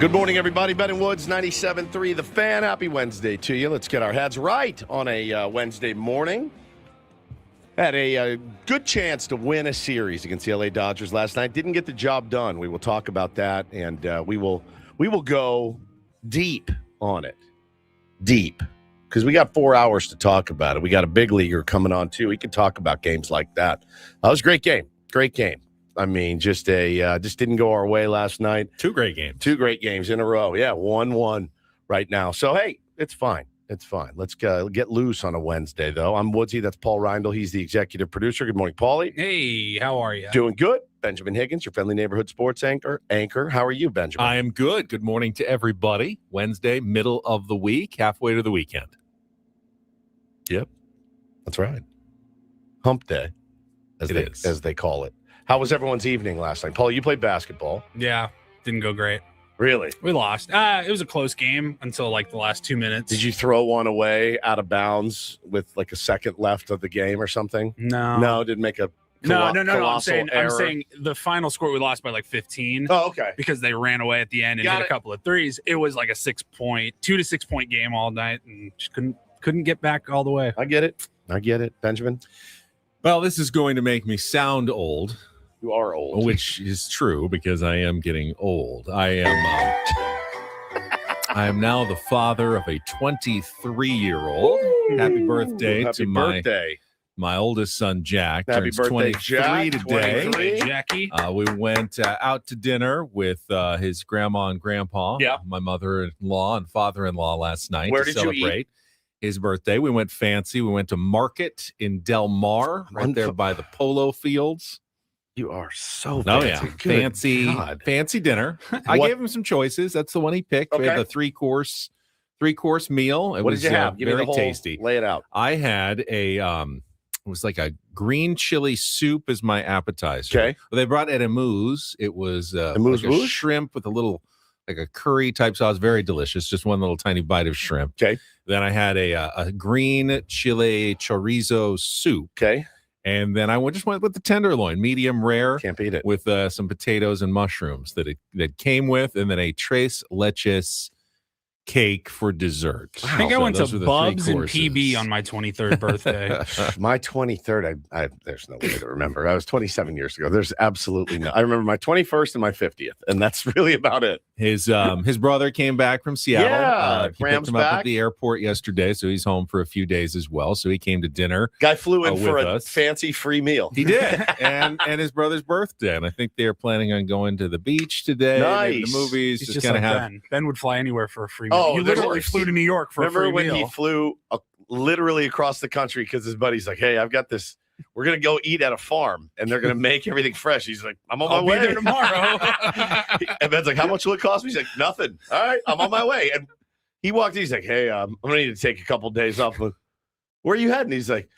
Good morning, everybody. Ben and Woods, 97.3 The Fan. Happy Wednesday to you. Let's get our heads right on a Wednesday morning. Had a good chance to win a series against the LA Dodgers last night. Didn't get the job done. We will talk about that, and we will go deep on it. Deep. Because we got 4 hours to talk about it. We got a big leaguer coming on, too. We can talk about games like that. That was a great game. Great game. I mean, just didn't go our way last night. Two great games in a row. Yeah, 1-1 right now. So, hey, it's fine. It's fine. Let's get loose on a Wednesday, though. I'm Woodsy. That's Paul Reindl. He's the executive producer. Good morning, Paulie. Hey, how are you? Doing good. Benjamin Higgins, your friendly neighborhood sports anchor. How are you, Benjamin? I am good. Good morning to everybody. Wednesday, middle of the week, halfway to the weekend. Yep, that's right. Hump day, as they call it. How was everyone's evening last night? Paul, you played basketball. Yeah, didn't go great. Really? We lost. It was a close game until like the last 2 minutes. Did you throw one away out of bounds with like a second left of the game or something? No, didn't make a no. I'm error. saying the final score we lost by like 15. Oh, okay. Because they ran away at the end and hit a couple of threes. It was like a 2 to 6 point game all night, and just couldn't get back all the way. I get it, Benjamin. Well, this is going to make me sound old. You are old. Which is true because I am getting old. I am now the father of a 23-year-old. Happy birthday to my oldest son, Jack. Happy turns birthday, 23 Jack. today. 23. Jackie. We went out to dinner with his grandma and grandpa, my mother-in-law and father-in-law last night. Where to did you celebrate his birthday. We went fancy. We went to Market in Del Mar, right there by the polo fields. You are so fancy. Fancy dinner. I gave him some choices. That's the one he picked. Okay. We had the three-course meal. It what was did you have? Give me very the whole, tasty. Lay it out. I had it was like a green chili soup as my appetizer. Okay. Well, they brought it amuse. It was like a shrimp with a little, like a curry type sauce. Very delicious. Just one little tiny bite of shrimp. Okay. Then I had a green chile chorizo soup. Okay. And then I just went with the tenderloin, medium rare. Can't beat it. With some potatoes and mushrooms that came with, and then a tres leches cake for dessert. Wow. I think I went to Bubs and PB on my 23rd birthday. My 23rd, I there's no way to remember. I was 27 years ago. There's absolutely no. I remember my 21st and my 50th, and that's really about it. His brother came back from Seattle. Yeah, he picked him up at the airport yesterday, so he's home for a few days as well. So he came to dinner. Guy flew in for a fancy free meal. He did, and his brother's birthday, and I think they are planning on going to the beach today. Nice. The movies. Just kind of have. Ben would fly anywhere for a free meal. Oh, you literally flew to New York for a free meal. Remember when he flew literally across the country because his buddy's like, "Hey, I've got this. We're gonna go eat at a farm, and they're gonna make everything fresh." He's like, "I'm on my way there tomorrow." And Ben's like, "How much will it cost me?" He's like, "Nothing. All right, I'm on my way." And he walked in. He's like, "Hey, I'm gonna need to take a couple days off." Where are you heading? He's like,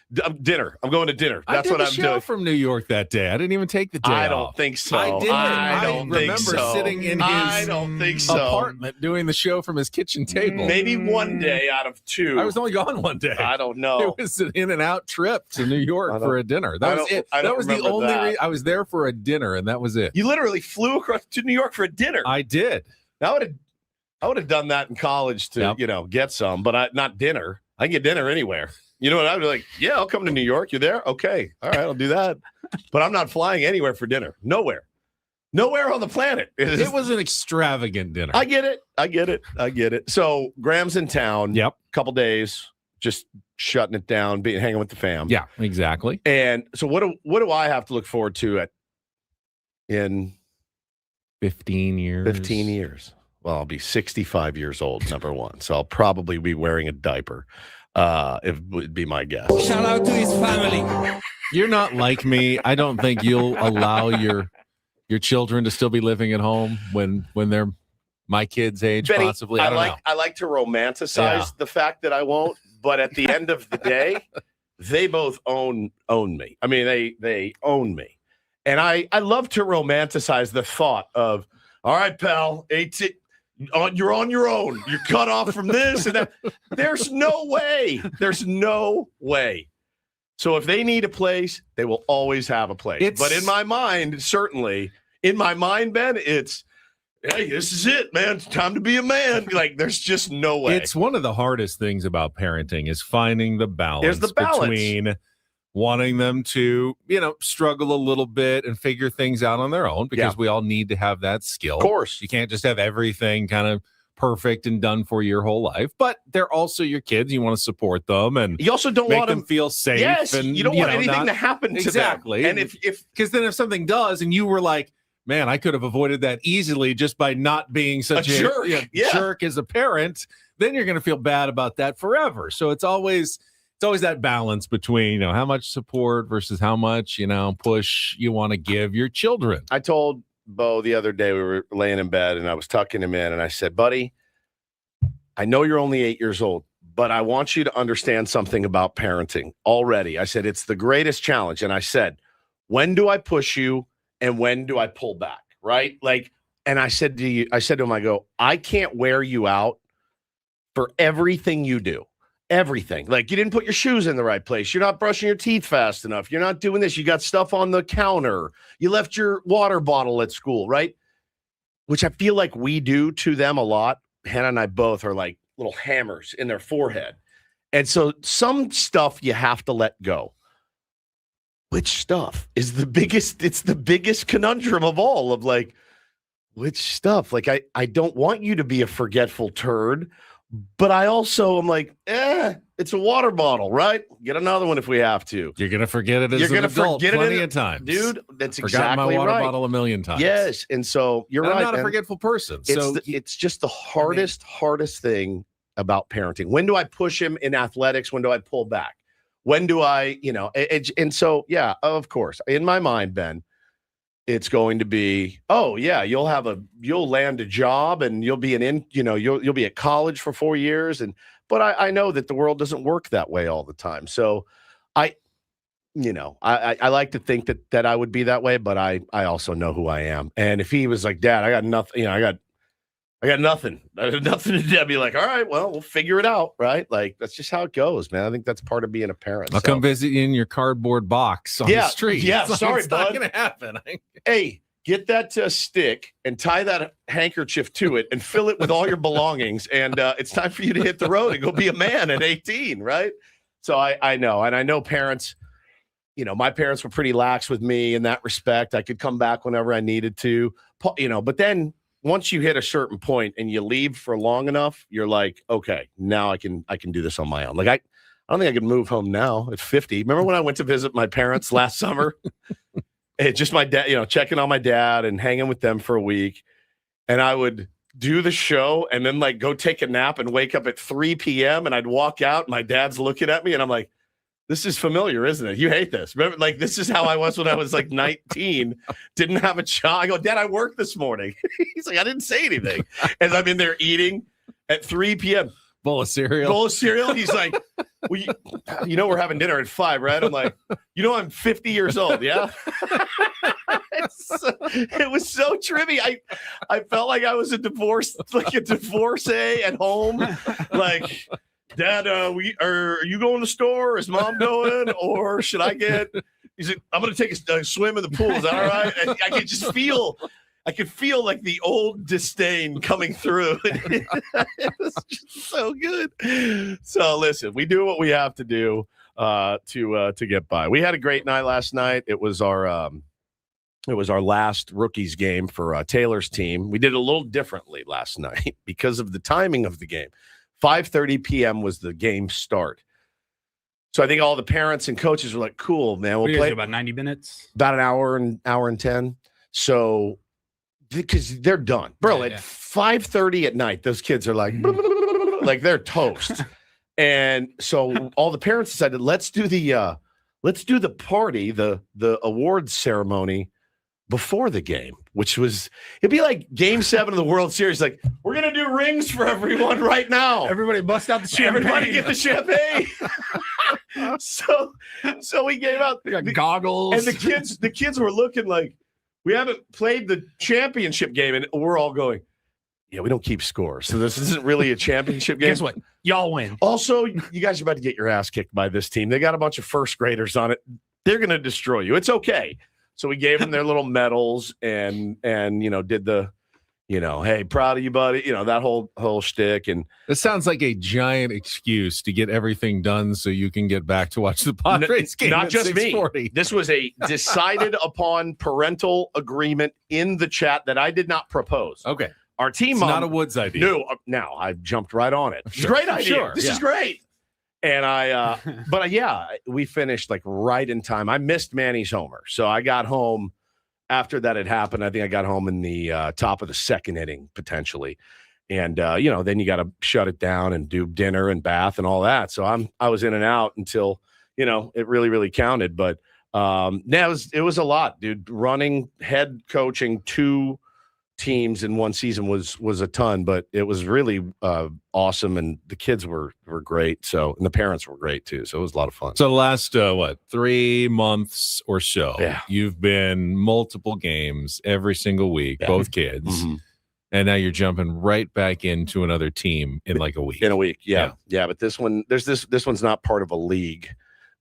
dinner. I'm going to dinner. That's what I'm doing. From New York that day. I didn't even take the day off. I don't think so. I did. I don't think so. remember sitting in his apartment doing the show from his kitchen table. Maybe one day out of two. I was only gone one day. I don't know. It was an in and out trip to New York for a dinner. That was it. That was the only reason I was there for a dinner, and that was it. You literally flew across to New York for a dinner. I did. I would have done that in college to get some, but not dinner. I can get dinner anywhere. You know what? I'd be like, yeah, I'll come to New York. You there? Okay. All right, I'll do that. But I'm not flying anywhere for dinner. Nowhere on the planet. It was an extravagant dinner. I get it. So Graham's in town. Yep. Couple days, just shutting it down, hanging with the fam. Yeah, exactly. And so what do I have to look forward to in 15 years? 15 years. Well, I'll be 65 years old, number one. So I'll probably be wearing a diaper. It would be my guess. Shout out to his family. You're not like me. I don't think you'll allow your children to still be living at home when they're my kids' age, Benny, possibly. I don't know. I like to romanticize the fact that I won't, but at the end of the day, they both own me. I mean, they own me. And I love to romanticize the thought of, all right, pal, 18. You're on your own. You're cut off from this and that. There's no way. So if they need a place, they will always have a place. But in my mind, certainly, Ben, it's hey, this is it, man. It's time to be a man. Like, there's just no way. It's one of the hardest things about parenting is finding the balance, There's the balance between wanting them to, struggle a little bit and figure things out on their own, because we all need to have that skill. Of course. You can't just have everything kind of perfect and done for your whole life, but they're also your kids. You want to support them, and you also don't make want them feel safe. Yes, and you don't want anything to happen to them. And if because then if something does, and you were like, man, I could have avoided that easily just by not being such a jerk as a parent, then you're going to feel bad about that forever. So it's always that balance between, how much support versus how much, push you want to give your children. I told Bo the other day, we were laying in bed and I was tucking him in and I said, buddy, I know you're only 8 years old, but I want you to understand something about parenting already. I said, it's the greatest challenge. And I said, when do I push you? And when do I pull back? Right? And I said to him, I go, I can't wear you out for everything you do. Everything. Like, you didn't put your shoes in the right place. You're not brushing your teeth fast enough. You're not doing this. You got stuff on the counter. You left your water bottle at school, right? Which I feel like we do to them a lot. Hannah and I both are like little hammers in their forehead. And so some stuff you have to let go. Which stuff is the biggest? It's the biggest conundrum of all, of like, which stuff? Like, I don't want you to be a forgetful turd, but I also am like, it's a water bottle, right? Get another one if we have to. You're going to forget it as an adult plenty of times. Dude, that's Forgotten exactly my water right. bottle a million times. Yes, and so you're right. I'm not a forgetful person. It's just the hardest thing about parenting. When do I push him in athletics? When do I pull back? When do I, and so, yeah, of course, in my mind, Ben, it's going to be, oh yeah, you'll land a job and you'll be you'll be at college for 4 years. But I know that the world doesn't work that way all the time. So I like to think that I would be that way, but I also know who I am. And if he was like, Dad, I got nothing, I got nothing. I had nothing to do. I'd be like, all right, well, we'll figure it out, right? Like, that's just how it goes, man. I think that's part of being a parent. I'll come visit you in your cardboard box on the street. Yeah, it's sorry, it's bud. not going to happen. Hey, get that stick and tie that handkerchief to it and fill it with all your belongings. And it's time for you to hit the road and go be a man at 18, right? So I know. And I know parents, my parents were pretty lax with me in that respect. I could come back whenever I needed to, but then once you hit a certain point and you leave for long enough, you're like, okay, now I can do this on my own. Like, I don't think I can move home now at 50. Remember when I went to visit my parents last summer? It's just my dad, checking on my dad and hanging with them for a week. And I would do the show and then like go take a nap and wake up at 3 p.m. and I'd walk out. My dad's looking at me and I'm like, this is familiar, isn't it? You hate this. Remember, like, this is how I was when I was like 19, didn't have a job. I go, Dad, I worked this morning. He's like, I didn't say anything. And I'm in there eating at 3 p.m. Bowl of cereal. He's like, well, we're having dinner at 5, right? I'm like, I'm 50 years old. Yeah. It was so trippy. I felt like I was a divorcee at home. Like, Dad, are you going to the store? Is Mom going? Or should I get? He said, I'm going to take a swim in the pool. Is that all right? And I could feel like the old disdain coming through. It was just so good. So listen, we do what we have to do to get by. We had a great night last night. It was our last rookies game for Taylor's team. We did it a little differently last night because of the timing of the game. 5:30 p.m. was the game start. So I think all the parents and coaches were like, cool, man. We'll play about 90 minutes. About an hour and 10. So because they're done. Bro, at 5:30 at night, those kids are like, like they're toast. And so all the parents decided, let's do the party, the awards ceremony before the game, which it'd be like game 7 of the World Series. Like, we're going to do rings for everyone right now. Everybody bust out the champagne. Everybody get the champagne. So we gave out they got goggles. And the kids were looking like, we haven't played the championship game. And we're all going, yeah, we don't keep scores. So this isn't really a championship game. Guess what? Y'all win. Also, you guys are about to get your ass kicked by this team. They got a bunch of first graders on it. They're going to destroy you. It's okay. So we gave them their little medals and did the hey, proud of you, buddy. That whole shtick. And it sounds like a giant excuse to get everything done so you can get back to watch the Padres game. Not just me. This was a decided upon parental agreement in the chat that I did not propose. Okay. Our team mom, not a Woods idea. No, now I jumped right on it. It's a great idea. Sure, this is great. And we finished like right in time. I missed Manny's homer. So I got home after that had happened. I think I got home in the top of the second inning, potentially. And, then you got to shut it down and do dinner and bath and all that. So I was in and out until, it really, really counted. But it was a lot, dude. Running, head coaching 2 teams in one season was a ton, but it was really awesome, and the kids were great. So, and the parents were great too. So it was a lot of fun. So the last 3 months or so, yeah. You've been multiple games every single week, both kids, and now you're jumping right back into another team in like a week. In a week, yeah. But this one's not part of a league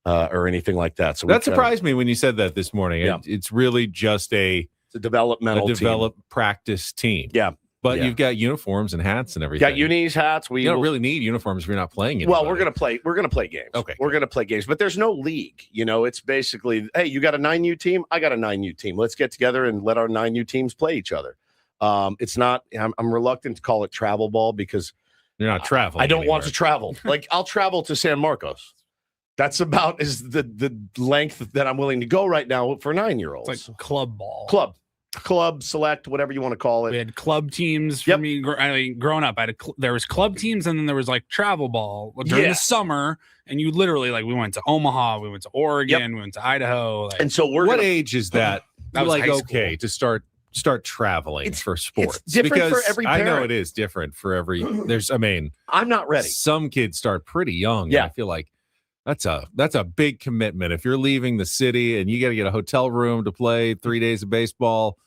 or anything like that. So that surprised me when you said that this morning. Yeah. It's really just a developmental practice team. Yeah. But you've got uniforms and hats and everything. Got unis, hats. You don't really need uniforms if you're not playing it. Well, we're gonna play games. Okay. We're gonna play games, but there's no league. It's basically, hey, you got a 9U team, I got a 9U team. Let's get together and let our 9U teams play each other. It's not. I'm reluctant to call it travel ball because you're not traveling. I don't want to travel. Like I'll travel to San Marcos. That's about is the length that I'm willing to go right now for 9-year-olds. It's like club ball. Club, select, whatever you want to call it. We had club teams for me. Growing up, there was club teams, and then there was like travel ball during the summer. And you literally we went to Omaha, we went to Oregon, we went to Idaho. And so what age is that? That was okay to start traveling for sports? It's different for every parent. I know it is different for every. I'm not ready. Some kids start pretty young. Yeah, I feel like that's a big commitment. If you're leaving the city and you got to get a hotel room to play 3 days of baseball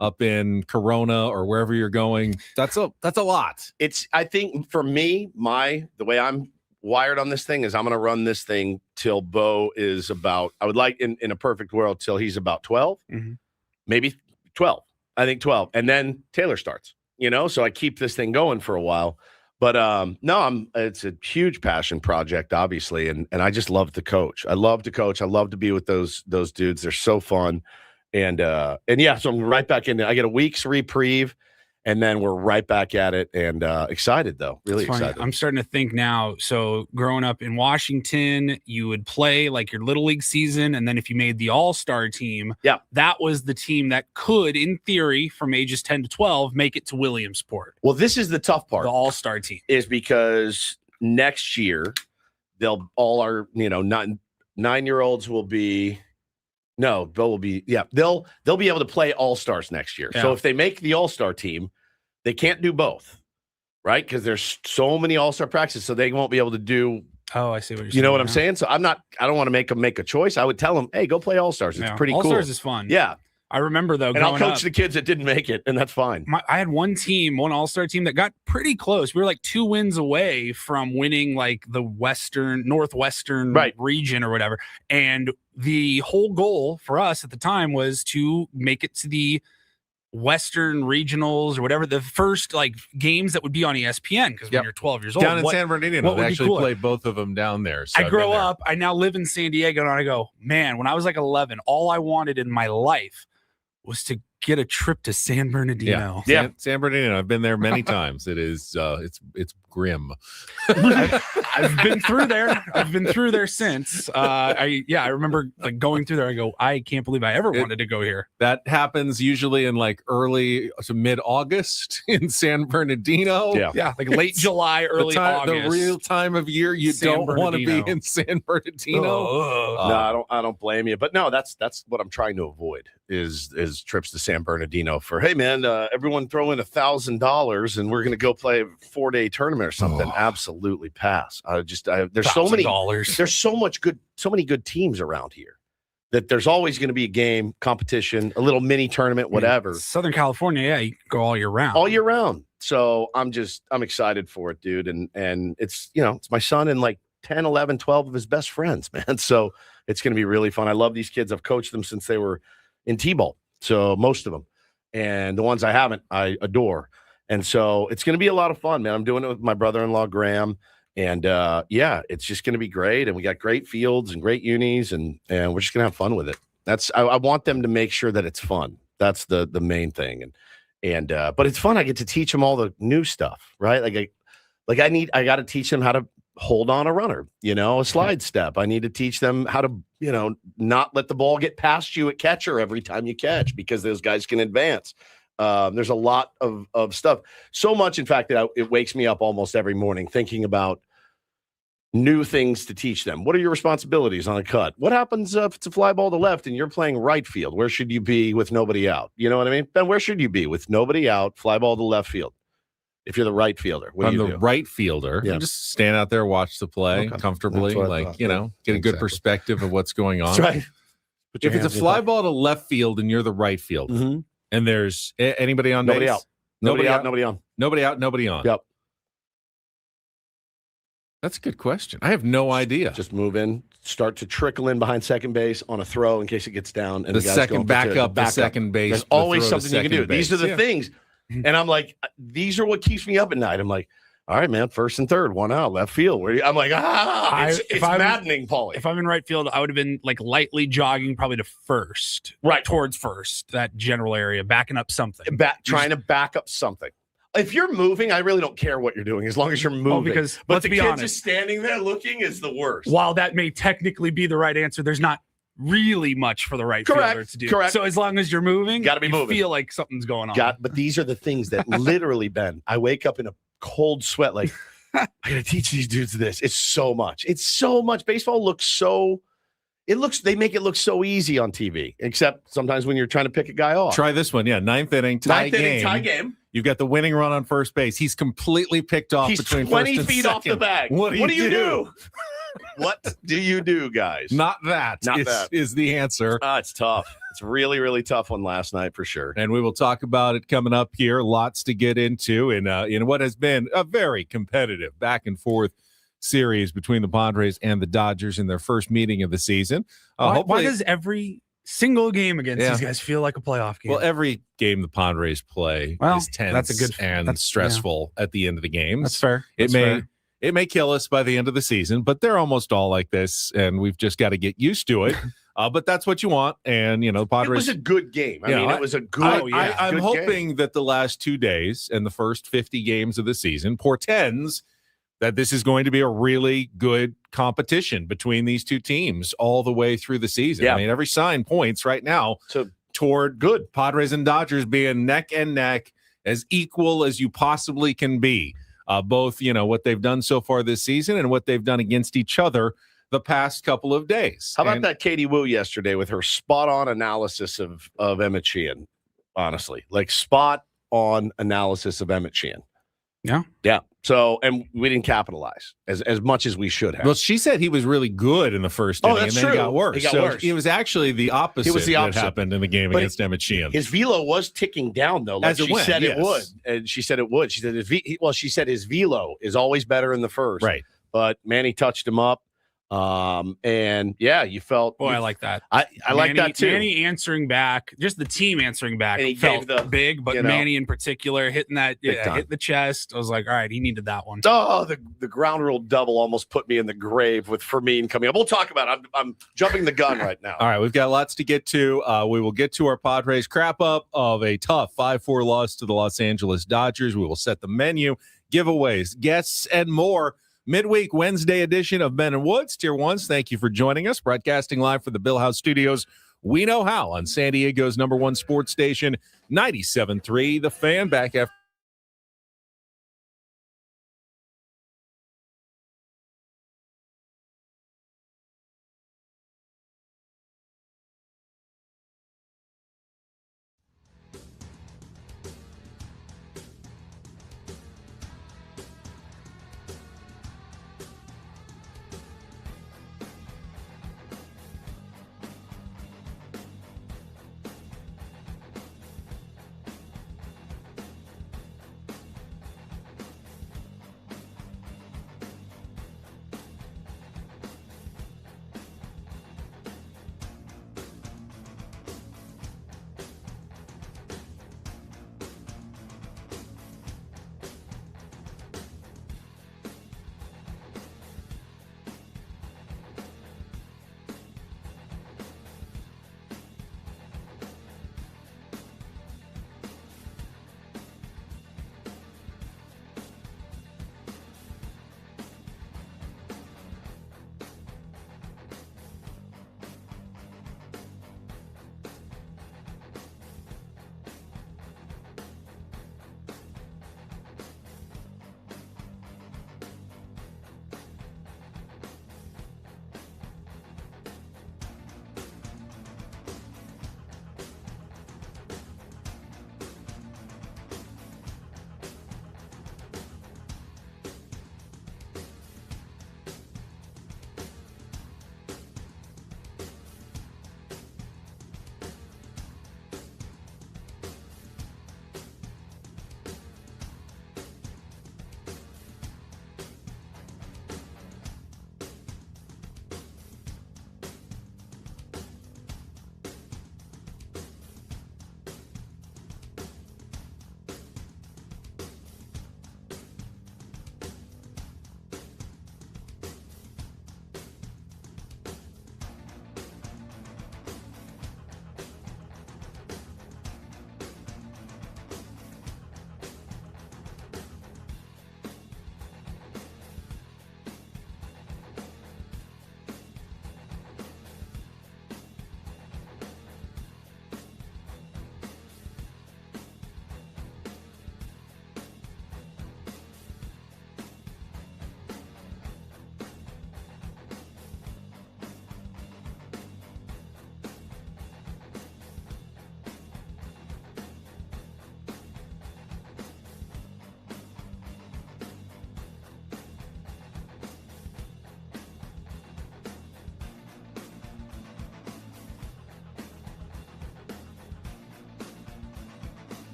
up in Corona or wherever you're going, that's a lot. I think for me, the way I'm wired on this thing is I'm going to run this thing till Bo is about, I would like in a perfect world till he's about 12, maybe 12. I think 12. And then Taylor starts, so I keep this thing going for a while. But it's a huge passion project, obviously, and I just love to coach. I love to coach. I love to be with those dudes. They're so fun, and so I'm right back in. I get a week's reprieve, and then we're right back at it. And excited though, really excited. I'm starting to think now. So growing up in Washington, you would play like your little league season, and then if you made the all-star team, that was the team that could, in theory, from ages 10 to 12, make it to Williamsport. Well, this is the tough part. The all-star team is because next year they'll all our 9-year-olds will be. No, they'll be they'll be able to play all-stars next year. Yeah. So if they make the all-star team, they can't do both, right? Because there's so many all-star practices, so they won't be able to do. Oh, I see what you're saying. You know what I'm saying? So I don't want to make them make a choice. I would tell them, hey, go play all-stars. It's pretty cool. All-stars is fun. Yeah. I remember though, and I'll coach the kids that didn't make it, and that's fine. I had one all-star team that got pretty close. We were like 2 wins away from winning like the Northwestern region or whatever. And the whole goal for us at the time was to make it to the Western regionals or whatever, the first like games that would be on ESPN, because when you're 12 years old, down in San Bernardino, they actually play both of them down there. So I grow up, I now live in San Diego, and I go, man, when I was like 11, all I wanted in my life was to get a trip to San Bernardino. Yeah. San Bernardino. I've been there many times. It is it's grim. I've been through there. I've been through there since. I remember like going through there. I go, I can't believe I ever wanted to go here. That happens usually in like early to mid-August in San Bernardino. Yeah, like late July, early August. The real time of year you don't want to be in San Bernardino. No, I don't blame you. But no, that's what I'm trying to avoid is trips to San Bernardino for, hey man, everyone throw in $1,000 and we're gonna go play a 4-day tournament or something. Absolutely pass. There's so many good teams around here that there's always going to be a game, competition, a little mini tournament, whatever. Southern California, you can go all year round. So I'm excited for it, dude. And it's it's my son and like 10, 11, 12 of his best friends, man. So it's going to be really fun. I love these kids. I've coached them since they were in T-ball. So most of them. and the ones I haven't, I adore. And so it's going to be a lot of fun, man. I'm doing it with my brother-in-law, Graham. And, it's just going to be great. And we got great fields and great unis, and we're just going to have fun with it. I want them to make sure that it's fun. That's the main thing. But it's fun. I get to teach them all the new stuff, right? I got to teach them how to hold on a runner, a slide step. I need to teach them how to, not let the ball get past you at catcher every time you catch, because those guys can advance. There's a lot of stuff. So much, in fact, that it wakes me up almost every morning thinking about new things to teach them. What are your responsibilities on a cut? What happens if it's a fly ball to left and you're playing right field? Where should you be with nobody out? You know what I mean? Ben, where should you be with nobody out, fly ball to left field? If you're the right fielder, what do you do? I'm the right fielder. Yeah. Just stand out there, watch the play comfortably, get a good perspective of what's going on. That's right. If it's a fly ball to left field and you're the right fielder, and there's anybody on nobody base? Out. Nobody out, nobody on. Nobody out, nobody on. Yep. That's a good question. I have no idea. Just move in, start to trickle in behind second base on a throw in case it gets down. And the second back up, the second base. There's always something you can do. These are the things. And I'm like, these are what keeps me up at night. I'm like, all right, man, first and third, one out, left field. I'm like, it's maddening, Paulie. If I'm in right field, I would have been like lightly jogging probably to first. Right. Towards first, that general area, backing up something. Trying to back up something. If you're moving, I really don't care what you're doing as long as you're moving. Because but the kid just standing there looking is the worst. While that may technically be the right answer, there's not really much for the right fielder to do. Correct. So as long as you're moving, got to be moving. Feel like something's going on. But these are the things that literally, Ben, I wake up in a cold sweat like, I got to teach these dudes this. It's so much. Baseball looks they make it look so easy on TV, except sometimes when you're trying to pick a guy off. Try this one. Yeah. Ninth inning, tie game. You've got the winning run on first base. He's completely picked off. He's between 20 first feet and off the bag. What do you do? What do you do, guys? Not that is the answer. It's tough. It's a really, really tough one last night for sure. And we will talk about it coming up here. Lots to get into in what has been a very competitive back and forth series between the Padres and the Dodgers in their first meeting of the season. Why does every single game against these guys feel like a playoff game? Well, every game the Padres play is tense and stressful at the end of the games. That's fair. It may kill us by the end of the season, but they're almost all like this, and we've just got to get used to it. But that's what you want, and the Padres. It was a good game. It was a good. I'm hoping that the last 2 days and the first 50 games of the season portends that this is going to be a really good competition between these two teams all the way through the season. Yeah. I mean, every sign points right now toward good Padres and Dodgers being neck and neck, as equal as you possibly can be. Both, what they've done so far this season and what they've done against each other the past couple of days. How about that Katie Wu yesterday with her spot-on analysis of Emmett Sheehan? Honestly, like spot-on analysis of Emmett Sheehan. Yeah. So, and we didn't capitalize as much as we should have. Well, she said he was really good in the first inning, and then true. It got worse. It was actually the opposite. It was the opposite that happened in the game against Emmett Sheehan. His velo was ticking down, though. Like she said it would. And she said it would. She said his velo is always better in the first. Right. But Manny touched him up. You felt. Boy, I like that. I like that too. Manny answering back, just the team answering back, and he felt big, but Manny in particular hitting that, hit the chest. I was like, all right, he needed that one. Oh, the ground rule double almost put me in the grave with Fermin coming up. We'll talk about it. I'm jumping the gun right now. All right, we've got lots to get to. We will get to our Padres crap up of a tough 5-4 loss to the Los Angeles Dodgers. We will set the menu, giveaways, guests, and more. Midweek Wednesday edition of Ben and Woods. Tier 1s, thank you for joining us. Broadcasting live from the Bill House Studios. We know how on San Diego's #1 sports station, 97.3 The Fan. Back after.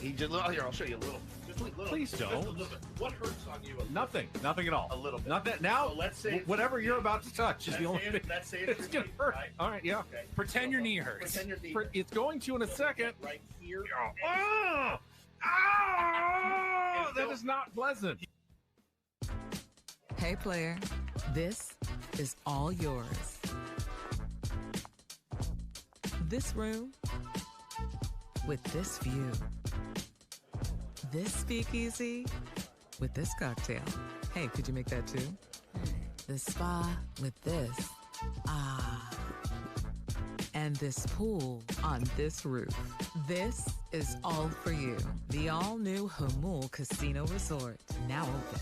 He just here. I'll show you a little. Just a little. Please don't. Just a little bit. What hurts on you? Nothing at all. A little bit. Not that now. So let's say whatever you're about to touch is the only thing. Let's say It's gonna hurt. Right? All right, yeah. Okay. Pretend your knee hurts. Pretend your knee. It's going to in a second. Right here. Oh, that is not pleasant. Hey, player, this is all yours. This room with this view. This speakeasy with this cocktail. Hey, could you make that too? The spa with this. Ah. And this pool on this roof. This is all for you. The all-new Hamul Casino Resort, now open.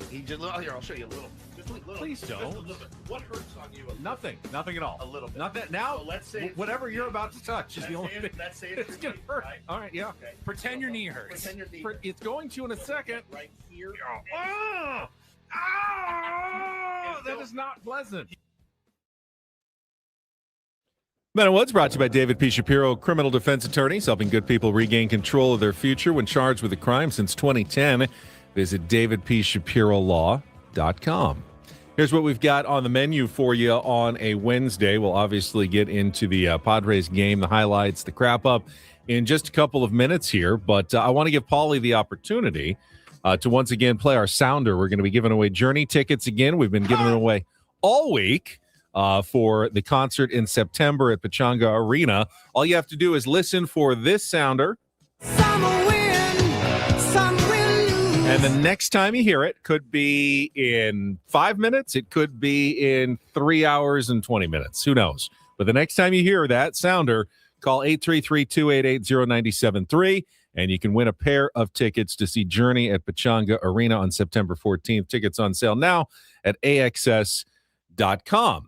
He just here. I'll show you a little. Just a little. Please don't. Just a little bit. What hurts on you? Nothing at all. A little bit. Not that now. So let's say whatever you're about to touch is the only thing. Let's say It's gonna hurt. Right? All right, yeah. Okay. Pretend your knee hurts. Pretend your knee. It's going to in a second. Right here. Oh, that is not pleasant. Men and Woods brought to you by David P. Shapiro, criminal defense attorneys, helping good people regain control of their future when charged with a crime since 2010. visit davidpshapirolaw.com. Here's what we've got on the menu for you on a Wednesday. We'll obviously get into the Padres game, the highlights, the crap-up in just a couple of minutes here. But I want to give Paulie the opportunity to once again play our sounder. We're going to be giving away Journey tickets again. We've been giving them away all week for the concert in September at Pechanga Arena. All you have to do is listen for this sounder. And the next time you hear it could be in 5 minutes. It could be in 3 hours and 20 minutes. Who knows? But the next time you hear that sounder, call 833-288-0973, and you can win a pair of tickets to see Journey at Pechanga Arena on September 14th. Tickets on sale now at AXS.com.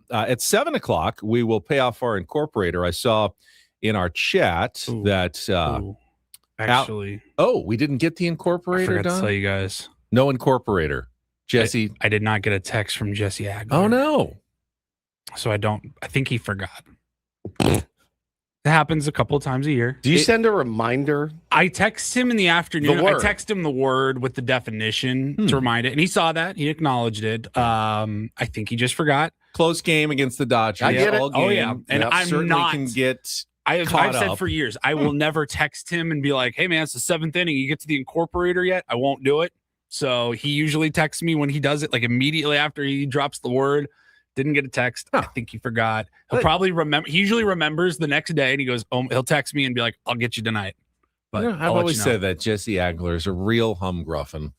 At 7 o'clock, we will pay off our incorporator. I saw in our chat that... Actually, we didn't get the incorporator I forgot done? to tell you guys. No incorporator. Jesse. I did not get a text from Jesse Agler. Oh, no. So I think he forgot. It happens a couple of times a year. Do you send a reminder? I text him in the afternoon. I text him the word with the definition to remind it. And he saw that. He acknowledged it. I think he just forgot. Close game against the Dodgers. I get it. All game. Oh, yeah. And I'm certainly not... can get... I've said for years, I will never text him and be like, hey, man, it's the 7th inning. You get to the incorporator yet? I won't do it. So he usually texts me when he does it, like immediately after he drops the word. Didn't get a text. I think he forgot. He'll probably remember. He usually remembers the next day, and he goes, he'll text me and be like, I'll get you tonight. But I've always said that Jesse Agler is a real humgruffin.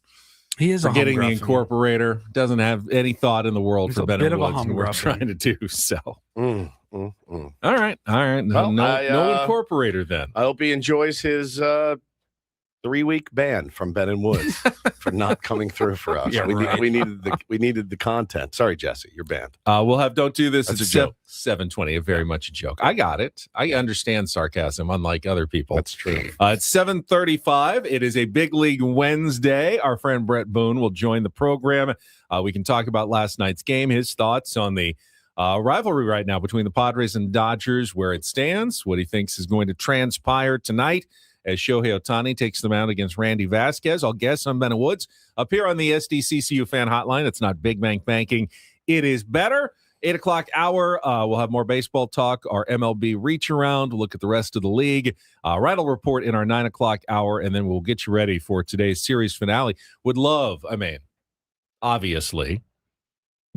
He is getting the incorporator. Doesn't have any thought in the world for Ben and Woods, and we're trying to do so. All right. Well, no incorporator then. I hope he enjoys his 3-week ban from Ben and Woods for not coming through for us. Yeah, we needed the content. Sorry, Jesse, you're banned. We'll have Don't Do This. That's it's a joke. 7:20. Very much a joke. I got it. I understand sarcasm, unlike other people. That's true. It's 7:35. It is a Big League Wednesday. Our friend Bret Boone will join the program. We can talk about last night's game, his thoughts on the rivalry right now between the Padres and Dodgers, where it stands, what he thinks is going to transpire tonight as Shohei Ohtani takes them out against Randy Vasquez. I'll guess I'm Ben Woods up here on the SDCCU fan hotline. It's not Big Bank Banking. It is better. 8 o'clock hour. We'll have more baseball talk, our MLB reach around. We'll look at the rest of the league. Rattle report in our 9 o'clock hour, and then we'll get you ready for today's series finale. Would love, obviously,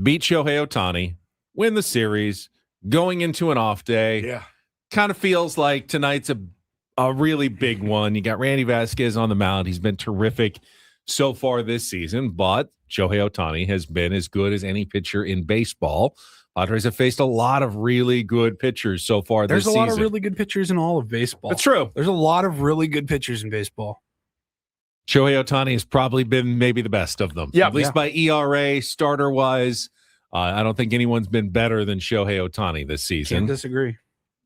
beat Shohei Ohtani, win the series, going into an off day. Yeah. Kind of feels like tonight's a really big one. You got Randy Vasquez on the mound. He's been terrific so far this season, but Shohei Ohtani has been as good as any pitcher in baseball. Padres have faced a lot of really good pitchers so far this season. There's a lot of really good pitchers in all of baseball. That's true. There's a lot of really good pitchers in baseball. Shohei Ohtani has probably been maybe the best of them. Yeah, at least by ERA, starter-wise. I don't think anyone's been better than Shohei Ohtani this season. Can't disagree.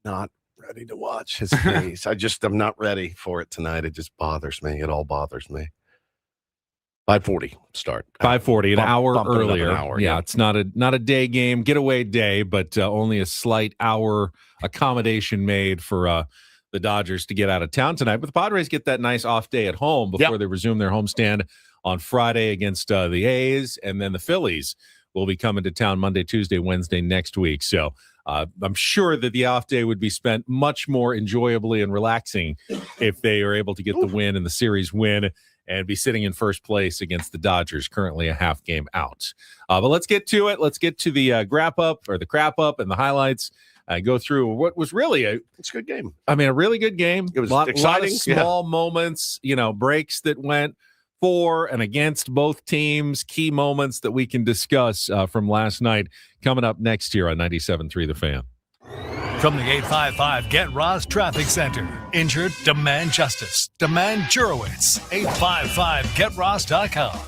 Not ready to watch his face. I'm not ready for it tonight. It just bothers me. It all bothers me. 5:40 start. 5:40, an hour earlier. An hour, yeah, it's not a day game, getaway day, but only a slight hour accommodation made for the Dodgers to get out of town tonight. But the Padres get that nice off day at home before they resume their homestand on Friday against the A's, and then the Phillies will be coming to town Monday, Tuesday, Wednesday next week. So I'm sure that the off day would be spent much more enjoyably and relaxing if they are able to get the win and the series win and be sitting in first place against the Dodgers, currently a half game out. But let's get to it. Let's get to the crap up and the highlights. Go through what was really it's a good game. a really good game. It was a lot exciting. of small moments, breaks that went for and against both teams, key moments that we can discuss from last night coming up next year on 97.3 The Fan. From the 855 Get Ross Traffic Center. Injured? Demand justice. Demand Jurowitz. 855GetRoss.com.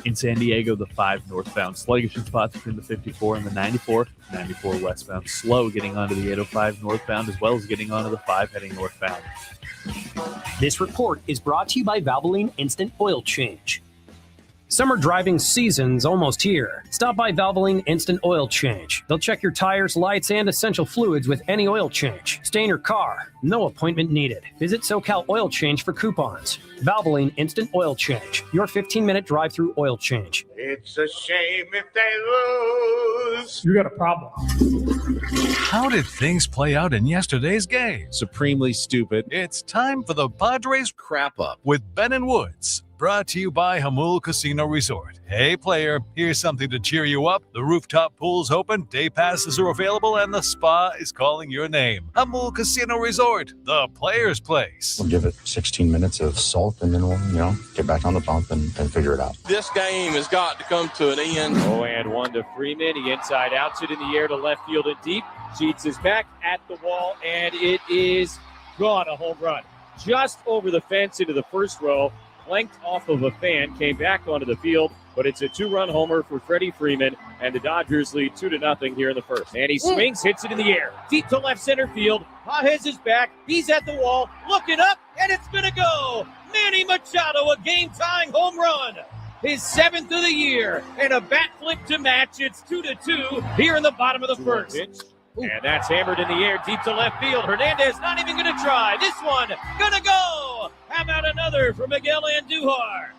In San Diego, the 5 northbound sluggish in spots between the 54 and the 94. 94 westbound slow getting onto the 805 northbound as well as getting onto the 5 heading northbound. This report is brought to you by Valvoline Instant Oil Change. Summer driving season's almost here. Stop by Valvoline Instant Oil Change. They'll check your tires, lights, and essential fluids with any oil change. Stay in your car. No appointment needed. Visit SoCal Oil Change for coupons. Valvoline Instant Oil Change. Your 15-minute drive-through oil change. It's a shame if they lose. You got a problem. How did things play out in yesterday's game? Supremely stupid. It's time for the Padres Crap up. with Ben and Woods. Brought to you by Hamul Casino Resort. Hey, player, here's something to cheer you up. The rooftop pool's open, day passes are available, and the spa is calling your name. Hamul Casino Resort, the player's place. We'll give it 16 minutes of salt, and then we'll, get back on the pump and figure it out. This game has got to come to an end. Oh, and one to Freeman. He inside outs it in the air to left field and deep. Sheets is back at the wall, and it is gone. A home run. Just over the fence into the first row. Flanked off of a fan, came back onto the field, but it's a 2-run homer for Freddie Freeman, and the Dodgers lead 2-0 here in the first. And he swings, hits it in the air, deep to left center field. Pages is back, he's at the wall, looking up, and it's gonna go. Manny Machado, a game-tying home run. His 7th of the year, and a bat flip to match. It's 2-2 here in the bottom of the first. And that's hammered in the air, deep to left field. Hernandez not even going to try. This one going to go. How about another for Miguel Andujar?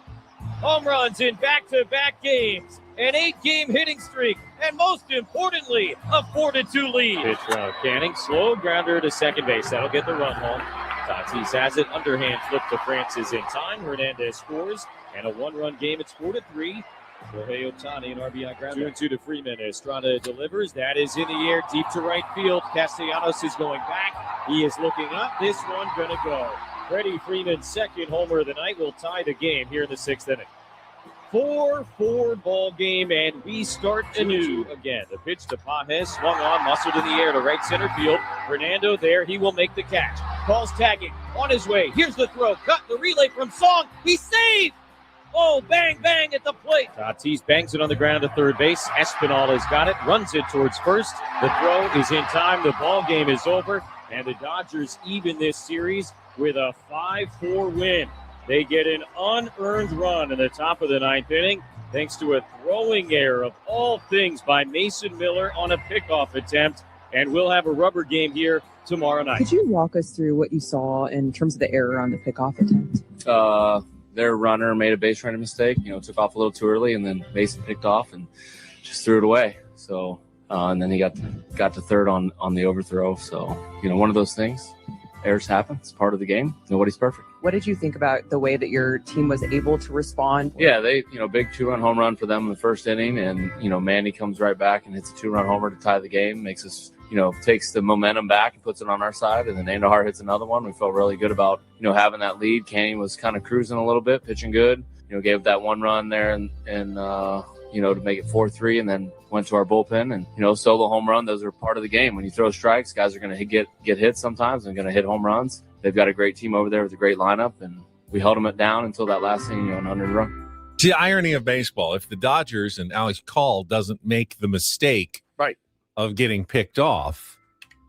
Home runs in back-to-back games, an 8-game hitting streak, and most importantly, a 4-2 lead. Pitch from Canning, slow grounder to second base. That'll get the run home. Tatis has it, underhand flip to Francis in time. Hernandez scores, and a 1-run game. It's 4-3. Shohei Ohtani, an RBI grab. 2-2 to Freeman. Estrada delivers. That is in the air, deep to right field. Castellanos is going back. He is looking up. This one gonna go. Freddie Freeman's second homer of the night will tie the game here in the 6th inning. 4-4 ball game, and we start anew again. The pitch to Pages, swung on, muscled in the air to right center field. Fernando there, he will make the catch. Calls tagging, on his way. Here's the throw, cut the relay from Song. He's saved! Oh, bang, bang at the plate. Tatis bangs it on the ground to third base. Espinal has got it, runs it towards first. The throw is in time. The ball game is over, and the Dodgers even this series with a 5-4 win. They get an unearned run in the top of the 9th inning thanks to a throwing error of all things by Mason Miller on a pickoff attempt, and we'll have a rubber game here tomorrow night. Could you walk us through what you saw in terms of the error on the pickoff attempt? Their runner made a base running mistake, took off a little too early, and then Mason picked off and just threw it away. So, and then he got to third on the overthrow. So, one of those things. Errors happen. It's part of the game. Nobody's perfect. What did you think about the way that your team was able to respond? Yeah, they, big 2-run home run for them in the first inning, and Manny comes right back and hits a 2-run homer to tie the game. Makes us, takes the momentum back and puts it on our side, and then Andujar hits another one. We felt really good about, having that lead. Canning was kind of cruising a little bit, pitching good. Gave that 1 run there and to make it 4-3, and then went to our bullpen and, solo home run. Those are part of the game. When you throw strikes, guys are going to get hits sometimes and going to hit home runs. They've got a great team over there with a great lineup, and we held them down until that last inning, an under run. See, the irony of baseball, if the Dodgers and Alex Call doesn't make the mistake of getting picked off,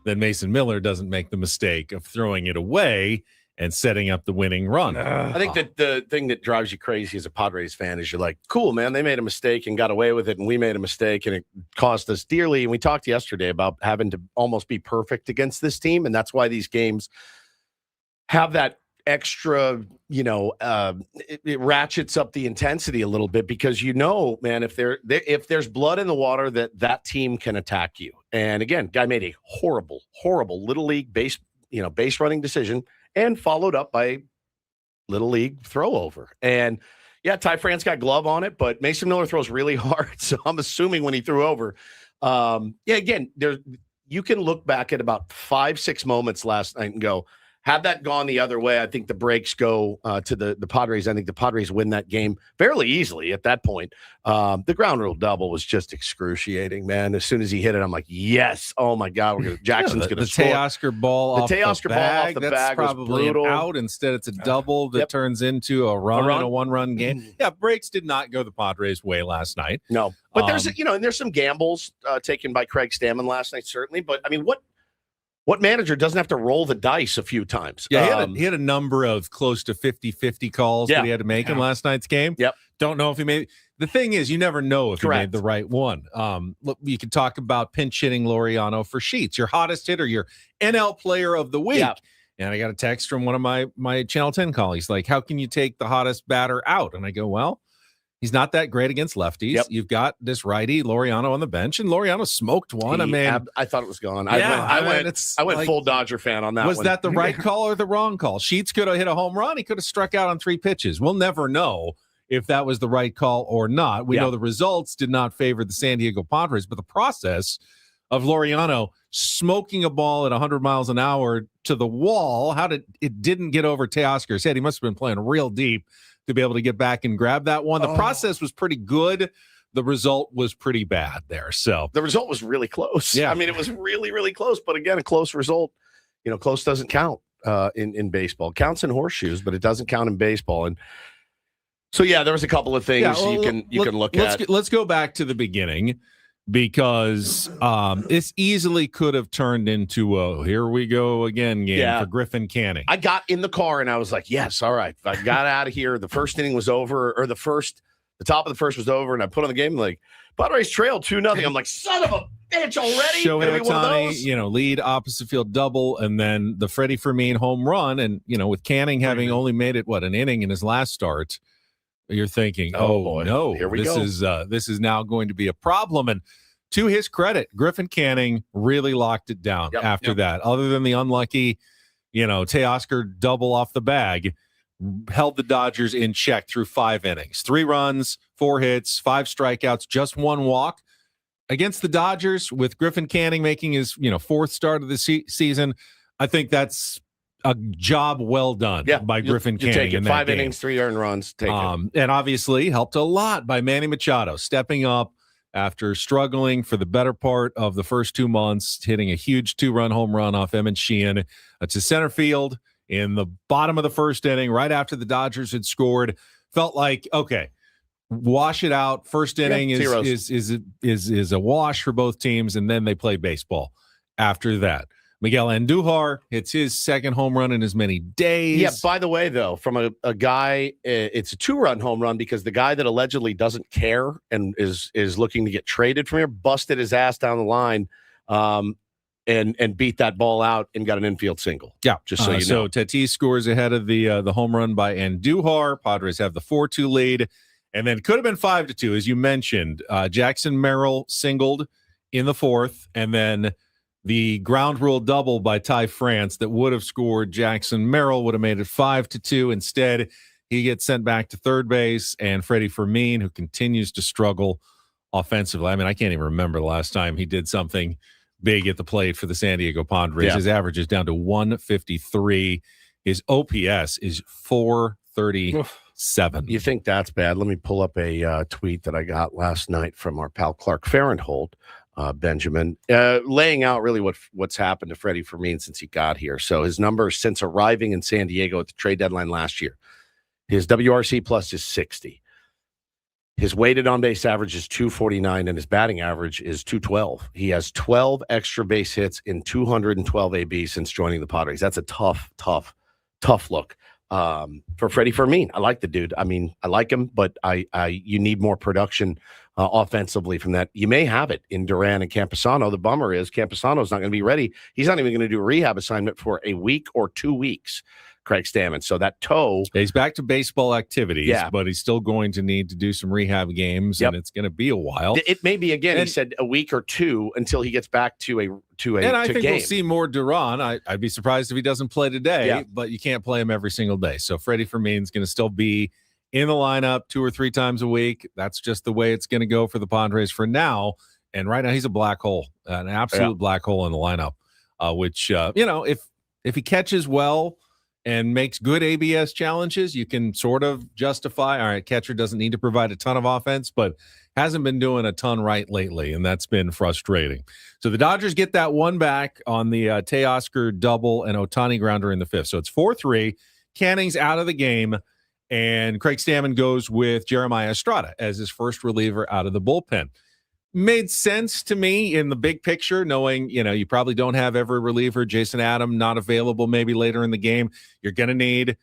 then Mason Miller doesn't make the mistake of throwing it away and setting up the winning run. I think that the thing that drives you crazy as a Padres fan is you're like, cool, man, they made a mistake and got away with it, and we made a mistake, and it cost us dearly. And we talked yesterday about having to almost be perfect against this team, and that's why these games have that extra, it ratchets up the intensity a little bit, because man, if there's blood in the water, that team can attack you. And again, guy made a horrible little league base running decision, and followed up by little league throw over. And yeah, Ty France got glove on it, but Mason Miller throws really hard. So I'm assuming when he threw over, again, you can look back at about 5-6 moments last night and go, had that gone the other way, I think the breaks go to the Padres. I think the Padres win that game fairly easily at that point. The ground rule double was just excruciating, man. As soon as he hit it, I'm like, yes. Oh, my God. Jackson's going to score. The Teoscar ball off the bag. That's probably an out. Instead, it's a double that turns into a run in a 1-run game. Yeah, breaks did not go the Padres' way last night. No. But there's some gambles taken by Craig Stammen last night, certainly. But, I mean, What manager doesn't have to roll the dice a few times? Yeah, he had a number of close to 50-50 calls that he had to make in last night's game. Yep. Don't know if he made. The thing is, you never know if Correct. he made the right one. Look, you could talk about pinch hitting Laureano for Sheets, your hottest hitter, your NL player of the week. Yep. And I got a text from one of my Channel 10 colleagues, like, how can you take the hottest batter out? And I go, well, he's not that great against lefties. Yep. You've got this righty Laureano on the bench, and Laureano smoked one. I thought it was gone. I went full Dodger fan on that. Was that the right call or the wrong call? Sheets could have hit a home run. He could have struck out on 3 pitches. We'll never know if that was the right call or not. We know the results did not favor the San Diego Padres, but the process of Laureano smoking a ball at 100 miles an hour to the wall, it didn't get over Teoscar's head. He must have been playing real deep to be able to get back and grab that one. The process was pretty good. The result was pretty bad there. So the result was really close. Yeah. I mean, it was really, really close. But again, a close result, close doesn't count in baseball. It counts in horseshoes, but it doesn't count in baseball. And so, there was a couple of things you can look at. Let's go back to the beginning, because this easily could have turned into a here we go again game for Griffin Canning. I got in the car and I was like, yes, all right. I got out of here. The first inning was over, or the top of the first was over, and I put on the game like Padres trailed 2-0. I'm like, son of a bitch already. Shohei Ohtani, lead opposite field double, and then the Freddie Fermin home run. And with Canning having only made it an inning in his last start, you're thinking, oh no, here we go. This is now going to be a problem. And to his credit, Griffin Canning really locked it down after that. Other than the unlucky, Teoscar double off the bag, held the Dodgers in check through 5 innings, 3 runs, 4 hits, 5 strikeouts, just 1 walk against the Dodgers, with Griffin Canning making his 4th start of the season. I think that's a job well done by Griffin Canning. Take it. In 5 that innings, 3 earned runs. Take it. And obviously helped a lot by Manny Machado stepping up after struggling for the better part of the first 2 months, hitting a huge 2-run home run off Emmett Sheehan to center field in the bottom of the first inning, right after the Dodgers had scored. Felt like, okay, wash it out. First inning is a wash for both teams, and then they play baseball after that. Miguel Andujar hits his 2nd home run in as many days. Yeah, by the way, though, from a guy, it's a 2-run home run because the guy that allegedly doesn't care and is looking to get traded from here busted his ass down the line and beat that ball out and got an infield single. Yeah, just so you know. So Tatis scores ahead of the home run by Andujar. Padres have the 4-2 lead, and then could have been 5-2, as you mentioned. Jackson Merrill singled in the 4th, and then the ground rule double by Ty France that would have scored Jackson Merrill would have made it 5-2. Instead, he gets sent back to third base, and Freddie Fermin, who continues to struggle offensively. I mean, I can't even remember the last time he did something big at the plate for the San Diego Padres. Yeah. His average is down to 153. His OPS is 437. You think that's bad? Let me pull up a tweet that I got last night from our pal Clark Farenthold. Benjamin, laying out really what's happened to Freddie Fermin since he got here. So his numbers since arriving in San Diego at the trade deadline last year, his WRC plus is 60. His weighted on base average is 249, and his batting average is 212. He has 12 extra base hits in 212 AB since joining the Padres. That's a tough look for Freddie Fermin. I like the dude. I mean, I like him, but you need more production offensively from that. You may have it in Duran and Camposano. The bummer is Camposano's not going to be ready. He's not even going to do a rehab assignment for a week or 2 weeks, Craig Stammen. So that toe. He's back to baseball activities, but he's still going to need to do some rehab games, and it's going to be a while. It may be, again, he said a week or 2 until he gets back to a and I think game. We'll see more Duran. I'd be surprised if he doesn't play today, but you can't play him every single day. So Freddie Fermin's going to still be in the lineup 2 or 3 times a week. That's just the way it's going to go for the Padres for now. And right now he's a black hole, an absolute black hole in the lineup, which, if he catches well and makes good ABS challenges, you can sort of justify, all right, catcher doesn't need to provide a ton of offense, but hasn't been doing a ton right lately, and that's been frustrating. So the Dodgers get that one back on the Teoscar double and Ohtani grounder in the 5th. So it's 4-3. Canning's out of the game, and Craig Stammen goes with Jeremiah Estrada as his first reliever out of the bullpen. made sense to me in the big picture, knowing, you probably don't have every reliever. Jason Adam not available maybe later in the game. You're going to need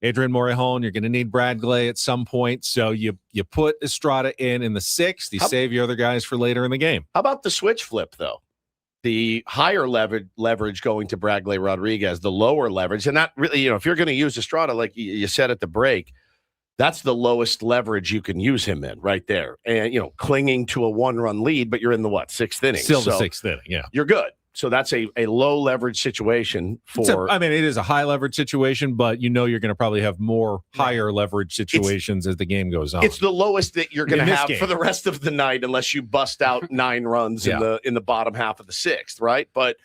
Adrian Morejon. You're going to need Brad Glay at some point. So you put Estrada in the sixth. You save your other guys for later in the game. How about the switch flip, though? The higher leverage going to Brad Glay Rodriguez, the lower leverage. And that really, if you're going to use Estrada, like you said at the break, that's the lowest leverage you can use him in right there. And, clinging to a 1-run lead, but you're in the sixth inning. Still the sixth inning, yeah. You're good. So that's a low leverage situation for. It is a high leverage situation, but you're going to probably have more higher leverage situations as the game goes on. It's the lowest that you're going to have for the rest of the night, unless you bust out 9 runs in the bottom half of the sixth, right? But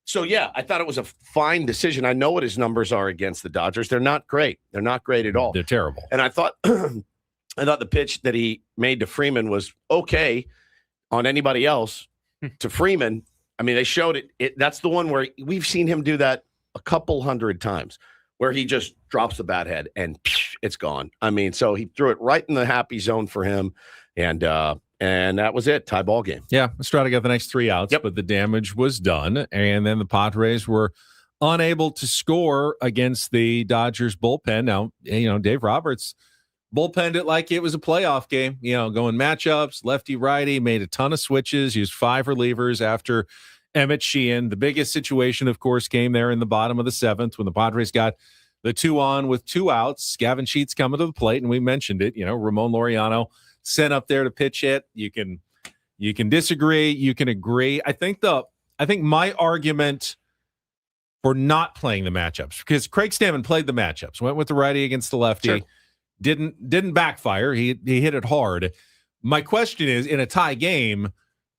so yeah, I thought it was a fine decision. I know what his numbers are against the Dodgers. They're not great. They're not great at all. They're terrible. And I thought the pitch that he made to Freeman was okay on anybody else. To Freeman. They showed it. That's the one where we've seen him do that a couple hundred times, where he just drops the bat head and it's gone. So he threw it right in the happy zone for him, and that was it. Tie ball game. Yeah, Estrada got the next 3 outs, but the damage was done, and then the Padres were unable to score against the Dodgers bullpen. Now, Dave Roberts bullpenned it like it was a playoff game, going matchups, lefty, righty, made a ton of switches, used 5 relievers after Emmett Sheehan. The biggest situation, of course, came there in the bottom of the 7th when the Padres got the 2 on with 2 outs. Gavin Sheets coming to the plate, and we mentioned it, Ramon Laureano sent up there to pitch hit. You can disagree, you can agree. I think my argument for not playing the matchups, because Craig Stammen played the matchups, went with the righty against the lefty. Sure. Didn't backfire. He hit it hard. My question is, in a tie game,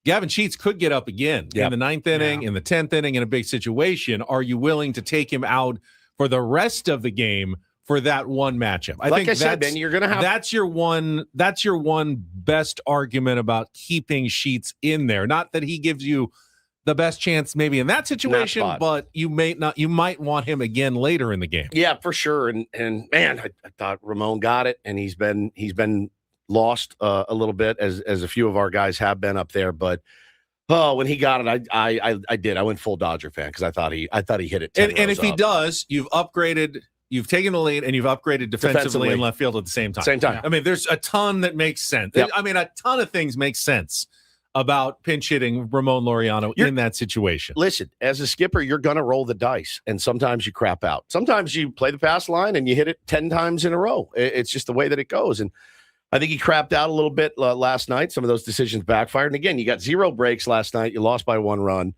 Gavin Sheets could get up again in the 9th inning, in the 10th inning, in a big situation. Are you willing to take him out for the rest of the game for that one matchup? I think Ben, you're gonna have that's your one best argument about keeping Sheets in there. Not that he gives you the best chance maybe in that situation, but you might want him again later in the game. Yeah, for sure. And man, I thought Ramon got it, and he's been lost a little bit as a few of our guys have been up there. But when he got it, I did. I went full Dodger fan because I thought he hit it. And if he does, you've taken the lead and you've upgraded defensively in left field at the same time. There's a ton that makes sense. Yep. A ton of things make sense about pinch hitting Ramon Laureano in that situation. Listen, as a skipper, you're going to roll the dice, and sometimes you crap out. Sometimes you play the pass line and you hit it 10 times in a row. It's just the way that it goes. And I think he crapped out a little bit last night. Some of those decisions backfired. And again, you got 0 breaks last night. You lost by 1 run.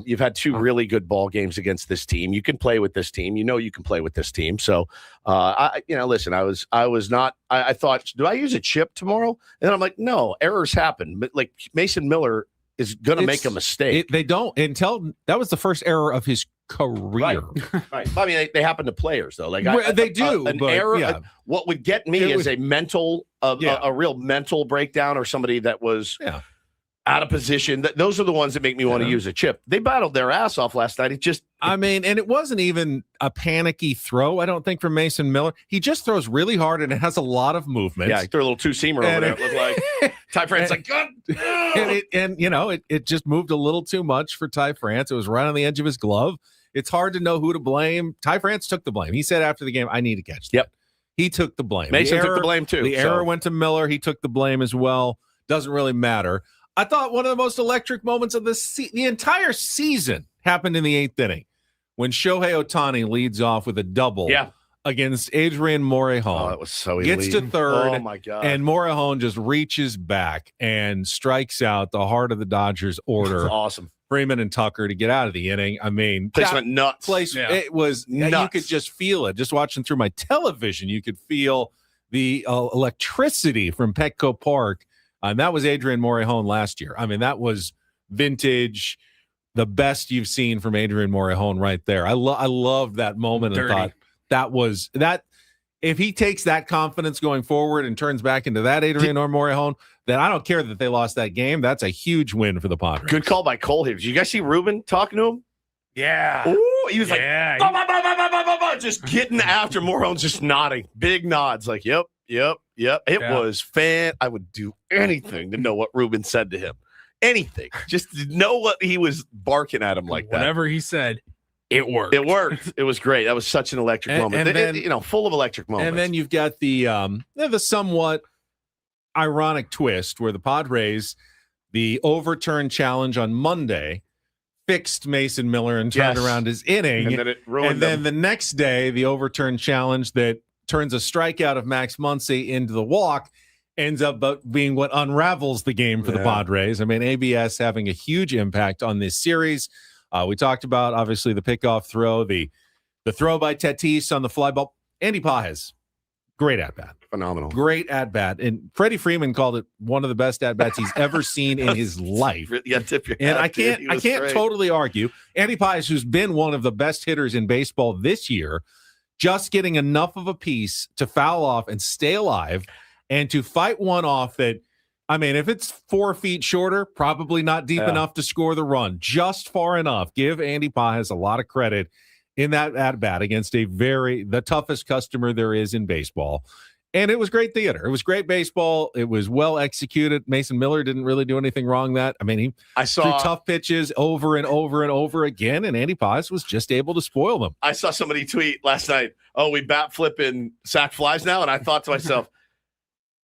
You've had 2 really good ball games against this team. You can play with this team. You can play with this team. So, listen, I thought, do I use a chip tomorrow? And then I'm like, no, errors happen. But like Mason Miller is going to make a mistake. They don't until that was the first error of his career. Right. They happen to players though. Like they do. An error. What would get me is a mental, a real mental breakdown, or somebody that was out of position. Those are the ones that make me want to use a chip. They battled their ass off last night. And it wasn't even a panicky throw, I don't think, from Mason Miller. He just throws really hard, and it has a lot of movement. Yeah, he threw a little 2-seamer over there. It looked like Ty France like, God. It just moved a little too much for Ty France. It was right on the edge of his glove. It's hard to know who to blame. Ty France took the blame. He said after the game, I need to catch that. Yep. He took the blame. Mason took the blame too. The error went to Miller. He took the blame as well. Doesn't really matter. I thought one of the most electric moments of the entire season happened in the 8th inning when Shohei Ohtani leads off with a double against Adrian Morejon. Oh, that was so elite. Gets to third. Oh, my God. And Morejon just reaches back and strikes out the heart of the Dodgers order. That's awesome. Freeman and Tucker to get out of the inning. Place went nuts. It was nuts. You could just feel it. Just watching through my television, you could feel the electricity from Petco Park. And that was Adrian Morejon last year. That was vintage, the best you've seen from Adrian Morejon right there. I loved that moment and thought that was that. If he takes that confidence going forward and turns back into that Adrian Morejon, then I don't care that they lost that game. That's a huge win for the Padres. Good call by Cole here. Did you guys see Ruben talking to him? Yeah. Ooh, he was like, just getting after Morejon's just nodding. Big nods. Like, yep. It was fan. I would do anything to know what Ruben said to him. anything. Just to know what he was barking at him like that. Whatever he said, it worked. It worked. It was great. That was such an electric moment. And then, full of electric moments. And then you've got the somewhat ironic twist where the Padres, the overturned challenge on Monday, fixed Mason Miller and turned around his inning. And then it ruined And then the next day, the overturned challenge that turns a strikeout of Max Muncy into the walk ends up being what unravels the game for the Padres. I mean, ABS having a huge impact on this series. We talked about, obviously, the pickoff throw, the throw by Tatis on the fly ball. Andy Pages, great at-bat. Phenomenal. Great at-bat. And Freddie Freeman called it one of the best at-bats he's ever seen in his life. Yeah, tip your And hat, I can't great. totally argue. Andy Pages, who's been one of the best hitters in baseball this year, just getting enough of a piece to foul off and stay alive and to fight one off that, I mean, if it's 4 feet shorter, probably not deep enough to score the run, just far enough. Give Andy Pages a lot of credit in that at-bat against the toughest customer there is in baseball. And it was great theater. It was great baseball. It was well executed. Mason Miller didn't really do anything wrong that. I mean, he threw tough pitches over and over and over again, and Andy Pages was just able to spoil them. I saw somebody tweet last night, we bat flip in sack flies now, and I thought to myself,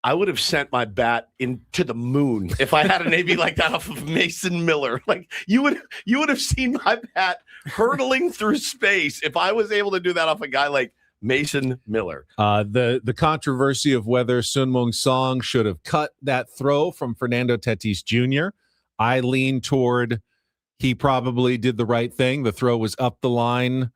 I would have sent my bat into the moon if I had an AB like that off of Mason Miller. Like you would have seen my bat hurtling through space if I was able to do that off a guy like Mason Miller. The controversy of whether Sun Moong Song should have cut that throw from Fernando Tatis Jr. I lean toward he probably did the right thing. The throw was up the line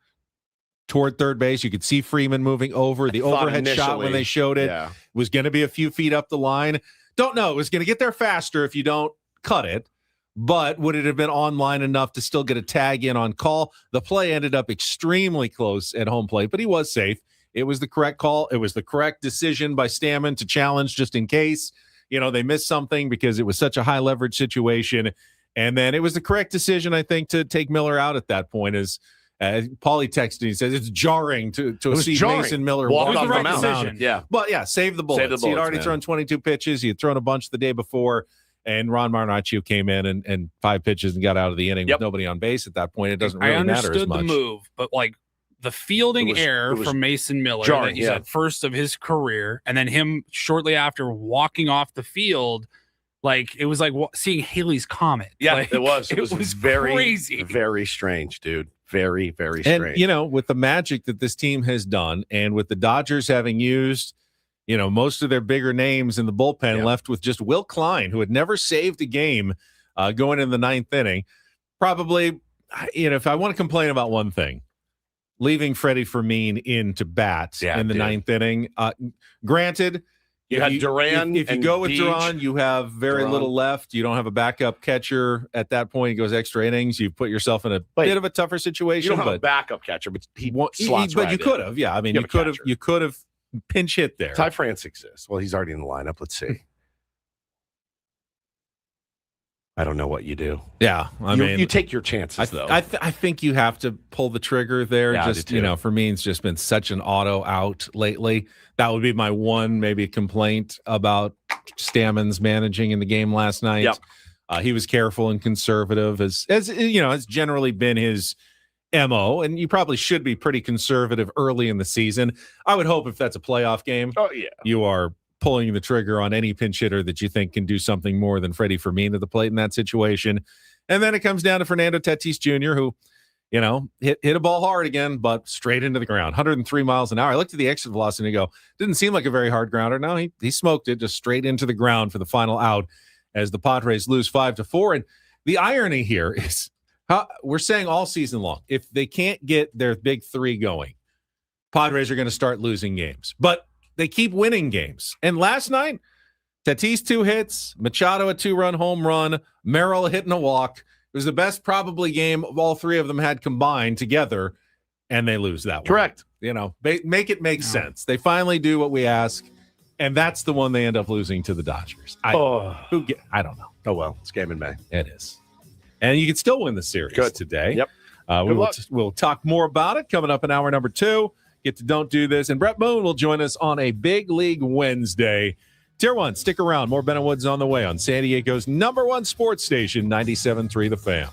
toward third base. You could see Freeman moving over. The overhead shot when they showed it was going to be a few feet up the line. Don't know. It was going to get there faster if you don't cut it. But would it have been online enough to still get a tag in on call? The play ended up extremely close at home plate, but he was safe. It was the correct call. It was the correct decision by Stammen to challenge just in case, they missed something because it was such a high leverage situation. And then it was the correct decision, I think, to take Miller out at that point. As Paulie texted, he says it's jarring to see Mason Miller walk off the mound. Yeah. But save the bullets. He had already thrown 22 pitches. He had thrown a bunch the day before. And Ron Marinaccio came in and 5 pitches and got out of the inning with nobody on base at that point. It doesn't really matter as much. I understood the move, but the fielding error from Mason Miller that he said first of his career, and then him shortly after walking off the field, it was like seeing Halley's Comet. Yeah, it was. It was very crazy. Very strange, dude. Very, very strange. And, with the magic that this team has done and with the Dodgers having used most of their bigger names in the bullpen, left with just Will Klein, who had never saved a game going in the 9th inning. Probably, if I want to complain about one thing, leaving Freddie Fermin in to bat in the 9th inning. Granted, you had Duran. If you go with Duran, you have very little left. You don't have a backup catcher at that point. He goes extra innings. You put yourself in a bit of a tougher situation. You don't have a backup catcher, but you could have. Yeah, I mean, you could have pinch hit there. Ty France exists. Well, he's already in the lineup. Let's see. I don't know what you do. Yeah, I mean, you take your chances, though. I think you have to pull the trigger there. Yeah, just for me, it's just been such an auto out lately. That would be my one maybe complaint about Stammen's managing in the game last night. Yep. He was careful and conservative, as has generally been his MO, and you probably should be pretty conservative early in the season. I would hope if that's a playoff game, you are pulling the trigger on any pinch hitter that you think can do something more than Freddie Fermin at the plate in that situation. And then it comes down to Fernando Tatis Jr., who, hit a ball hard again, but straight into the ground, 103 miles an hour. I looked at the exit velocity and go, didn't seem like a very hard grounder. No, he smoked it just straight into the ground for the final out as the Padres lose 5-4. And the irony here is, we're saying all season long, if they can't get their big 3 going, Padres are going to start losing games. But they keep winning games. And last night, Tatis 2 hits, Machado a 2-run home run, Merrill hitting a walk. It was the best probably game of all 3 of them had combined together, and they lose that one. Correct. Make it make sense. They finally do what we ask, and that's the one they end up losing to the Dodgers. I don't know. Oh, well, it's game in May. It is. And you can still win the series today. Yep. We'll talk more about it coming up in hour number 2. Get to Don't Do This. And Bret Boone will join us on a Big League Wednesday Tier 1, stick around. More Ben and Woods on the way on San Diego's #1 sports station, 97.3 The Fan.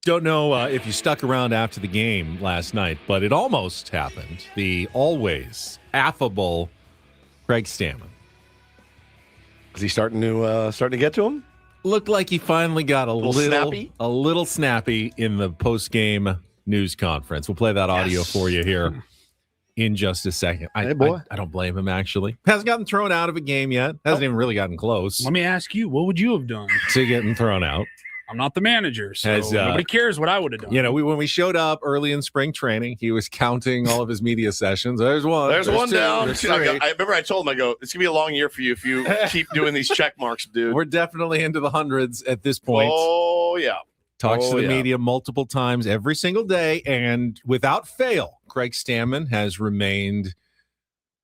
Don't know if you stuck around after the game last night, but it almost happened. The always affable Craig Stammen. Is he starting to get to him? Looked like he finally got a little snappy in the post-game news conference. We'll play that audio for you here in just a second. I don't blame him, actually. Hasn't gotten thrown out of a game yet. Hasn't even really gotten close. Let me ask you, what would you have done to getting thrown out? I'm not the manager, so nobody cares what I would have done. When we showed up early in spring training, he was counting all of his media sessions. There's one. There's one two, down. I remember I told him, it's going to be a long year for you if you keep doing these check marks, dude. We're definitely into the hundreds at this point. Oh, yeah. Talks to the media multiple times every single day, and without fail, Craig Stammen has remained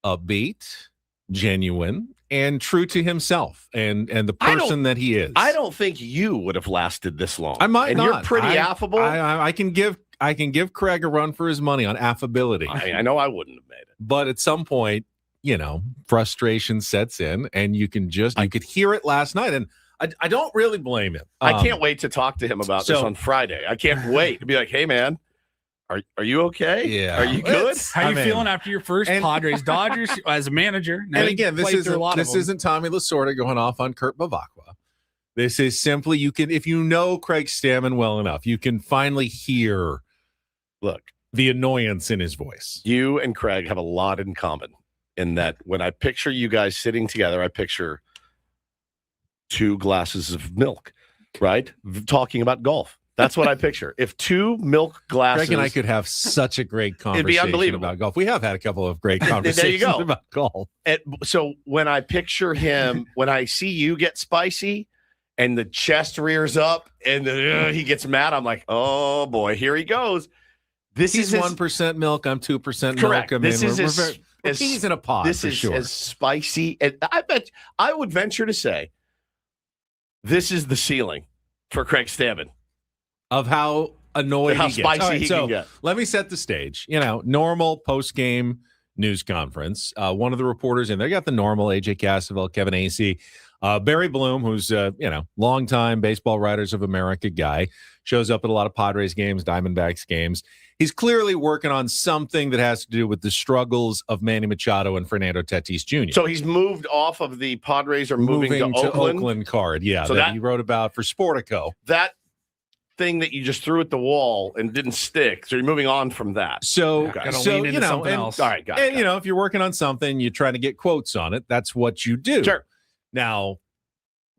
upbeat, genuine, and true to himself and the person that he is. I don't think you would have lasted this long. I might not. You're pretty affable. I can give Craig a run for his money on affability. I know I wouldn't have made it. But at some point, frustration sets in, and you could hear it last night, and I don't really blame him. I can't wait to talk to him about this on Friday. I can't wait to be like, hey, man, are you okay? Yeah. Are you good? How are you feeling after your first Padres Dodgers as a manager? Now and again, this isn't Tommy Lasorda going off on Kurt Bavacqua. This is simply if you know Craig Stammen well enough, you can finally hear the annoyance in his voice. You and Craig have a lot in common in that when I picture you guys sitting together, I picture 2 glasses of milk, right? Talking about golf. That's what I picture. If 2 milk glasses... Greg and I could have such a great conversation it'd be unbelievable. About golf. We have had a couple of great conversations there you go. about golf. So when I picture him, when I see you get spicy and the chest rears up and he gets mad, I'm like, oh, boy, here he goes. He's 1% milk. I'm 2% correct. milk. He's in a pod. This is as spicy. And I would venture to say this is the ceiling for Craig Stammen. Of how annoyed how he gets. Spicy he can get. Let me set the stage. Normal post-game news conference. One of the reporters in there got the normal AJ Cassavell, Kevin Acee, Barry Bloom, who's longtime Baseball Writers of America guy, shows up at a lot of Padres games, Diamondbacks games. He's clearly working on something that has to do with the struggles of Manny Machado and Fernando Tatis Jr. So he's moved off of the Padres or moving to Oakland card. Yeah, so that he wrote about for Sportico. That thing that you just threw at the wall and didn't stick. So you're moving on from that. So something else. All right, got it. If you're working on something, you try to get quotes on it. That's what you do. Sure. Now,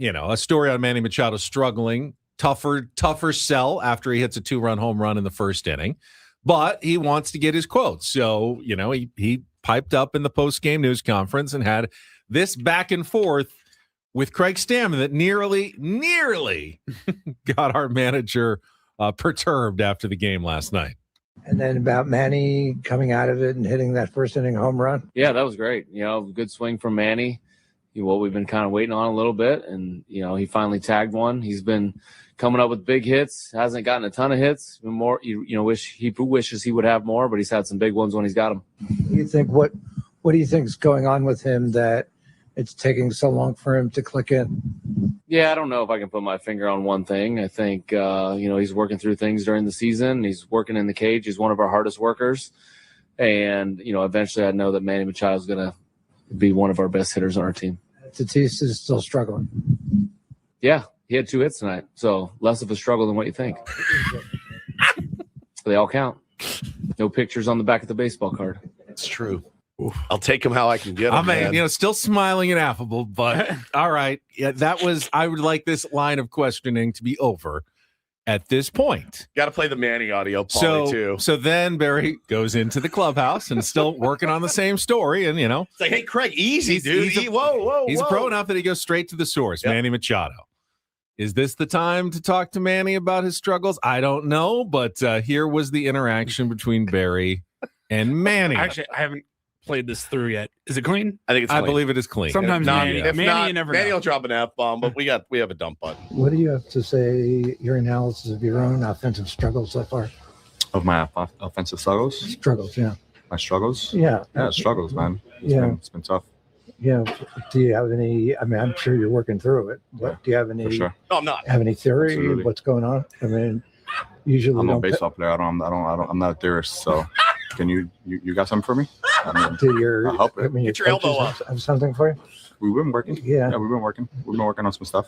a story on Manny Machado struggling, tougher sell after he hits a 2-run home run in the first inning, but he wants to get his quotes. So, he piped up in the post-game news conference and had this back and forth with Craig Stammen that nearly got our manager perturbed after the game last night. And then about Manny coming out of it and hitting that first inning home run. Yeah, that was great. Good swing from Manny. We've been kind of waiting on a little bit, and he finally tagged one. He's been coming up with big hits. Hasn't gotten a ton of hits. Been more, wishes he would have more, but he's had some big ones when he's got them. You think what do you think is going on with him that it's taking so long for him to click in? Yeah, I don't know if I can put my finger on one thing. I think, he's working through things during the season. He's working in the cage. He's one of our hardest workers. And, eventually I know that Manny Machado is going to be one of our best hitters on our team. Tatis is still struggling. Yeah, he had 2 hits tonight. So less of a struggle than what you think. They all count. No pictures on the back of the baseball card. It's true. Oof. I'll take him how I can get him. Still smiling and affable, but all right. Yeah, I would like this line of questioning to be over at this point. Got to play the Manny audio, Paulie, too. So then Barry goes into the clubhouse and still working on the same story. And, it's like, hey, Craig, easy, dude. He's pro enough that he goes straight to the source, yep. Manny Machado. Is this the time to talk to Manny about his struggles? I don't know, but here was the interaction between Barry and Manny. Actually, I haven't played this through yet. Is it clean? I think it's clean. I believe it is clean. Sometimes Manny, if Manny, not, you never Manny know. will drop an F-bomb, but we have a dump button. What do you have to say, your analysis of your own offensive struggles so far? Of my offensive struggles? Struggles, yeah. My struggles? Yeah. Yeah, struggles, man. It's been tough. Yeah. Do you have any, I'm sure you're working through it, but do you have any, For sure. No, I'm not. Have any theory Absolutely. of what's going on? usually I'm a don't baseball player. I'm not a theorist. So, can you got something for me? I'll help it. Get your elbow up. Have something for you? We've been working. Yeah, we've been working. We've been working on some stuff.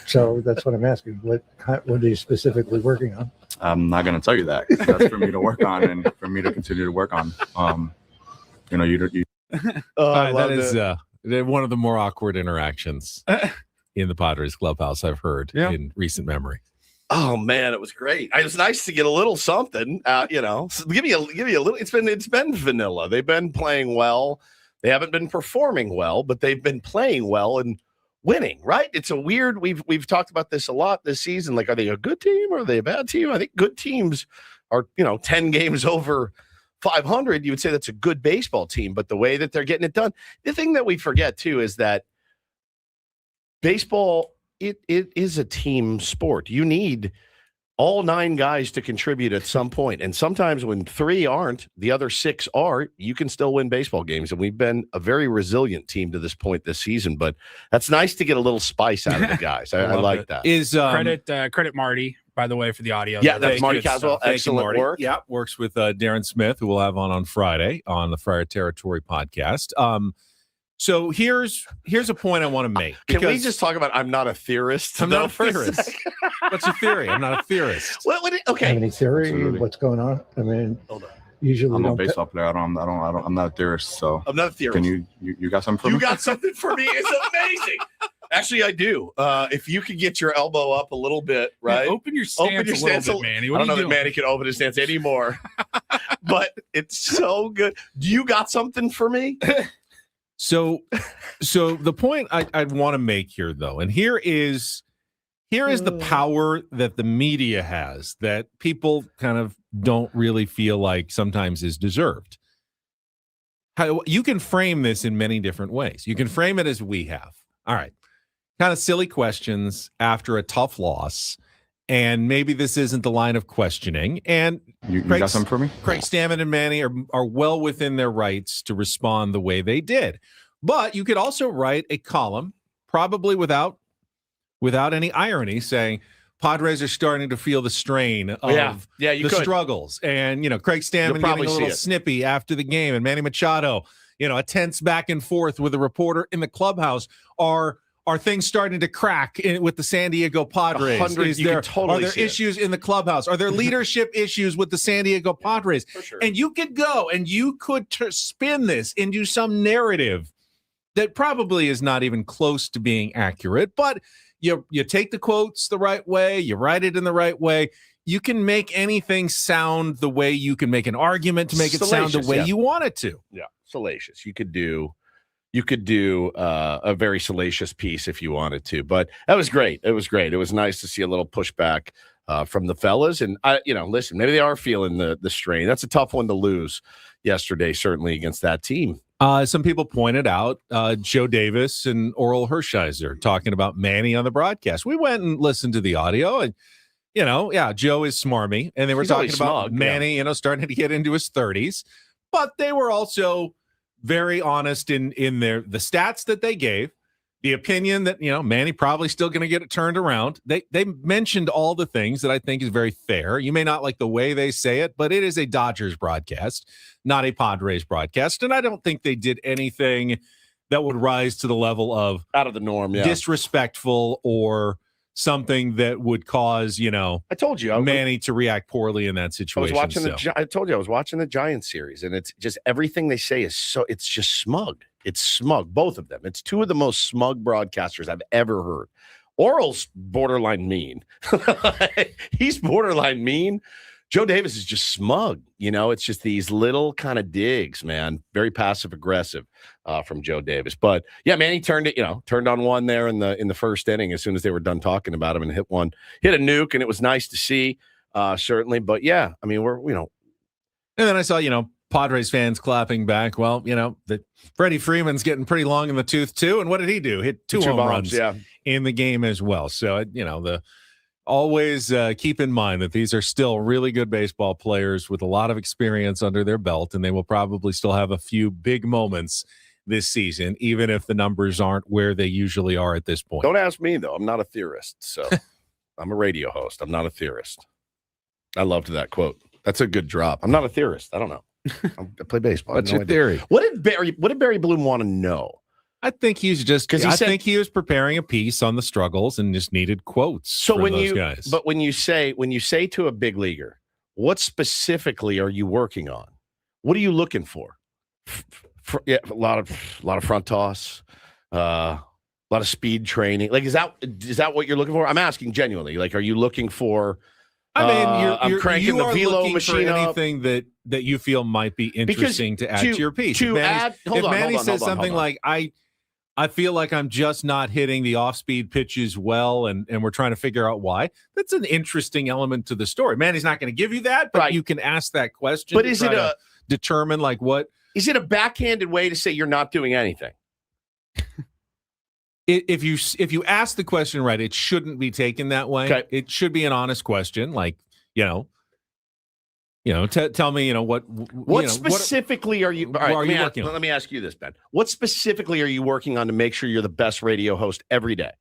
So that's what I'm asking. What are you specifically working on? I'm not going to tell you that. That's for me to work on and for me to continue to work on. That is one of the more awkward interactions in the Padres clubhouse I've heard in recent memory. Oh man, it was great. It was nice to get a little something. Give me a little. It's been vanilla. They've been playing well. They haven't been performing well, but they've been playing well and winning. Right? It's a weird. We've talked about this a lot this season. Like, are they a good team or are they a bad team? I think good teams are 10 games over 500. You would say that's a good baseball team, but the way that they're getting it done. The thing that we forget too is that baseball. It is a team sport. You need all 9 guys to contribute at some point. And sometimes when 3 aren't, the other 6 are, you can still win baseball games. And we've been a very resilient team to this point this season. But that's nice to get a little spice out of the guys. I like that. Credit Marty, by the way, for the audio. Yeah, that's Marty Caswell. Excellent work. Yeah, works with Darren Smith, who we'll have on Friday on the Friar Territory podcast. So here's a point I want to make. Can we just talk about I'm not a theorist? I'm not a theorist. What's your theory? I'm not a theorist. Okay. Have any theory? Absolutely. What's going on? I mean, usually I'm a baseball player. I'm not a theorist. So I'm not a theorist. Can you got something for me? You got something for me? It's amazing. Actually, I do. If you could get your elbow up a little bit, right? Yeah, open your stance a little bit, Manny. I don't know that Manny can open his stance anymore, but it's so good. Do you got something for me? So the point I'd want to make here, though, and here is the power that the media has that people kind of don't really feel like sometimes is deserved. How you can frame this in many different ways. You can frame it as we have. All right, kind of silly questions after a tough loss. And maybe this isn't the line of questioning. And you got something for me? Craig Stammen and Manny are well within their rights to respond the way they did. But you could also write a column, probably without any irony, saying Padres are starting to feel the strain of the struggles. And, Craig Stammen getting a little snippy after the game. And Manny Machado, a tense back and forth with a reporter in the clubhouse. Are things starting to crack with the San Diego Padres? Are there issues in the clubhouse? Are there leadership issues with the San Diego Padres? For sure. And you could go and you could spin this into some narrative that probably is not even close to being accurate, but you take the quotes the right way, you write it in the right way. You can make anything sound the way you can make an argument to make it sound the way you want it to. Yeah, salacious. You could do a very salacious piece if you wanted to, but that was great. It was great. It was nice to see a little pushback from the fellas. And listen, maybe they are feeling the strain. That's a tough one to lose yesterday, certainly against that team. Some people pointed out Joe Davis and Oral Hershiser talking about Manny on the broadcast. We went and listened to the audio, and Joe is smarmy, and they were talking about Manny, starting to get into his 30s, but they were also very honest in the stats that they gave, the opinion that Manny probably still going to get it turned around. They mentioned all the things that I think is very fair. You may not like the way they say it, but it is a Dodgers broadcast, not a Padres broadcast, and I don't think they did anything that would rise to the level of out of the norm, disrespectful or something that would cause I told you Manny to react poorly in that situation. I told you I was watching the Giants series, and it's just everything they say is it's just smug. It's smug, both of them. It's two of the most smug broadcasters I've ever heard. Oral's borderline mean. He's borderline mean. Joe Davis is just smug. It's just these little kind of digs, man. Very passive aggressive from Joe Davis. But yeah, man, he turned on one there in the first inning as soon as they were done talking about him, and hit a nuke, and it was nice to see, certainly. But yeah, I mean, and then I saw, Padres fans clapping back. Well, that Freddie Freeman's getting pretty long in the tooth too. And what did he do? Hit two home runs in the game as well. So, always keep in mind that these are still really good baseball players with a lot of experience under their belt, and they will probably still have a few big moments this season, even if the numbers aren't where they usually are at this point. Don't ask me, though. I'm not a theorist. So I'm a radio host. I'm not a theorist. I loved that quote. That's a good drop. I'm not a theorist. I don't know. I play baseball. What's your theory? What did Barry Bloom want to know? I think he's just because I think he was preparing a piece on the struggles and just needed quotes. So when those guys. But when you say to a big leaguer, what specifically are you working on? What are you looking for? Yeah, a lot of front toss, a lot of speed training. Like, is that what you're looking for? I'm asking genuinely. Like, are you looking for? I mean, I'm cranking the velo machine up. Anything that you feel might be interesting to add to your piece. If Manny says something like, I feel like I'm just not hitting the off-speed pitches well, and we're trying to figure out why. That's an interesting element to the story. Manny's not going to give you that, but you can ask that question. But is it determine like what? Is it a backhanded way to say you're not doing anything? If you ask the question right, it shouldn't be taken that way. Okay. It should be an honest question, like tell me, what specifically are you? All right, let me ask you this, Ben. What specifically are you working on to make sure you're the best radio host every day?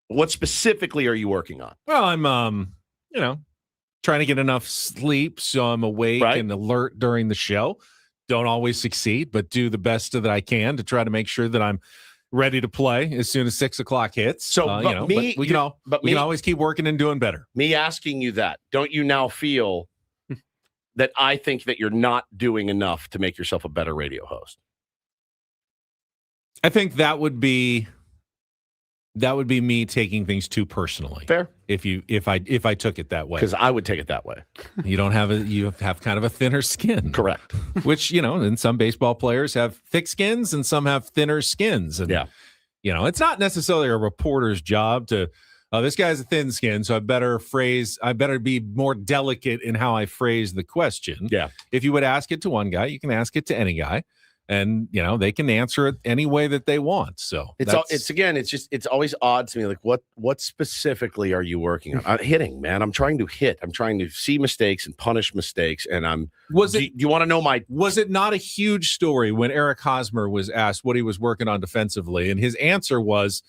What specifically are you working on? Well, I'm trying to get enough sleep so I'm awake and alert during the show. Don't always succeed, but do the best that I can to try to make sure that I'm ready to play as soon as 6 o'clock hits. So, we can always keep working and doing better. Me asking you that, don't you now feel that I think that you're not doing enough to make yourself a better radio host? I think that would be me taking things too personally. Fair. If I took it that way, because I would take it that way. You have kind of a thinner skin. Correct. Which and some baseball players have thick skins and some have thinner skins. And it's not necessarily a reporter's job to. Oh, this guy's a thin skin, so I better be more delicate in how I phrase the question. Yeah. If you would ask it to one guy, you can ask it to any guy. And they can answer it any way that they want. So it's always odd to me. Like what specifically are you working on? Hitting, man. I'm trying to hit. I'm trying to see mistakes and punish mistakes. And do you want to know was it not a huge story when Eric Hosmer was asked what he was working on defensively, and his answer was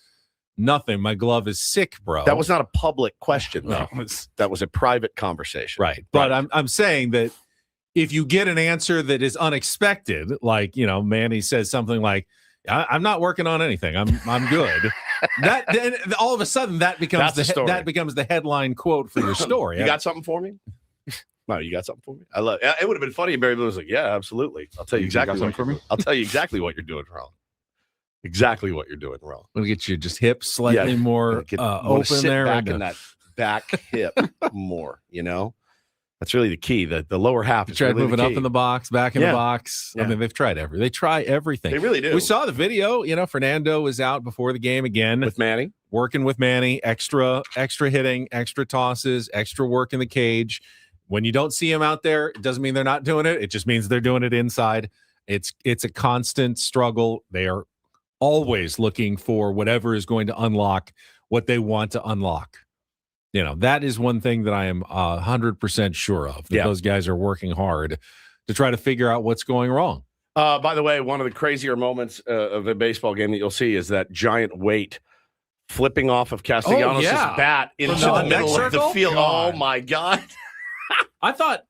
nothing. My glove is sick, bro. That was not a public question, though. That was a private conversation, right? But I'm saying that. If you get an answer that is unexpected, like Manny says something like, "I'm not working on anything. I'm good." Then all of a sudden that becomes the headline quote for your story. You got something for me? No, you got something for me? I love it. It would have been funny if Barry Blue was like, "Yeah, absolutely. I'll tell you exactly what for me. I'll tell you exactly what you're doing wrong. Exactly what you're doing wrong. I'm gonna get your just hips slightly more open there, back in that back hip more. That's really the key. The lower half is tried really moving up in the box, back in the box. Yeah. I mean, they try everything. They really do. We saw the video. Fernando was out before the game again with Manny, working with Manny. Extra hitting, extra tosses, extra work in the cage. When you don't see him out there, it doesn't mean they're not doing it. It just means they're doing it inside. It's a constant struggle. They are always looking for whatever is going to unlock what they want to unlock. That is one thing that I am 100% sure of, that those guys are working hard to try to figure out what's going wrong. By the way, one of the crazier moments of a baseball game that you'll see is that giant weight flipping off of Castellanos' bat into the middle of the field. God. Oh, my God. I thought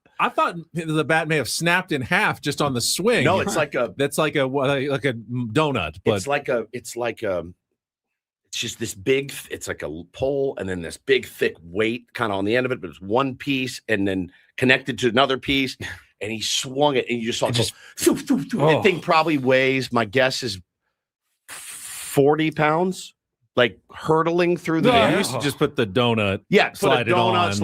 the bat may have snapped in half just on the swing. No, it's like a donut. But it's just this big, it's like a pole and then this big thick weight kind of on the end of it, but it's one piece and then connected to another piece. And he swung it and you just saw it That thing probably weighs, my guess is 40 pounds, like hurtling through the air. They used to just put the donut. Yeah, slide it on.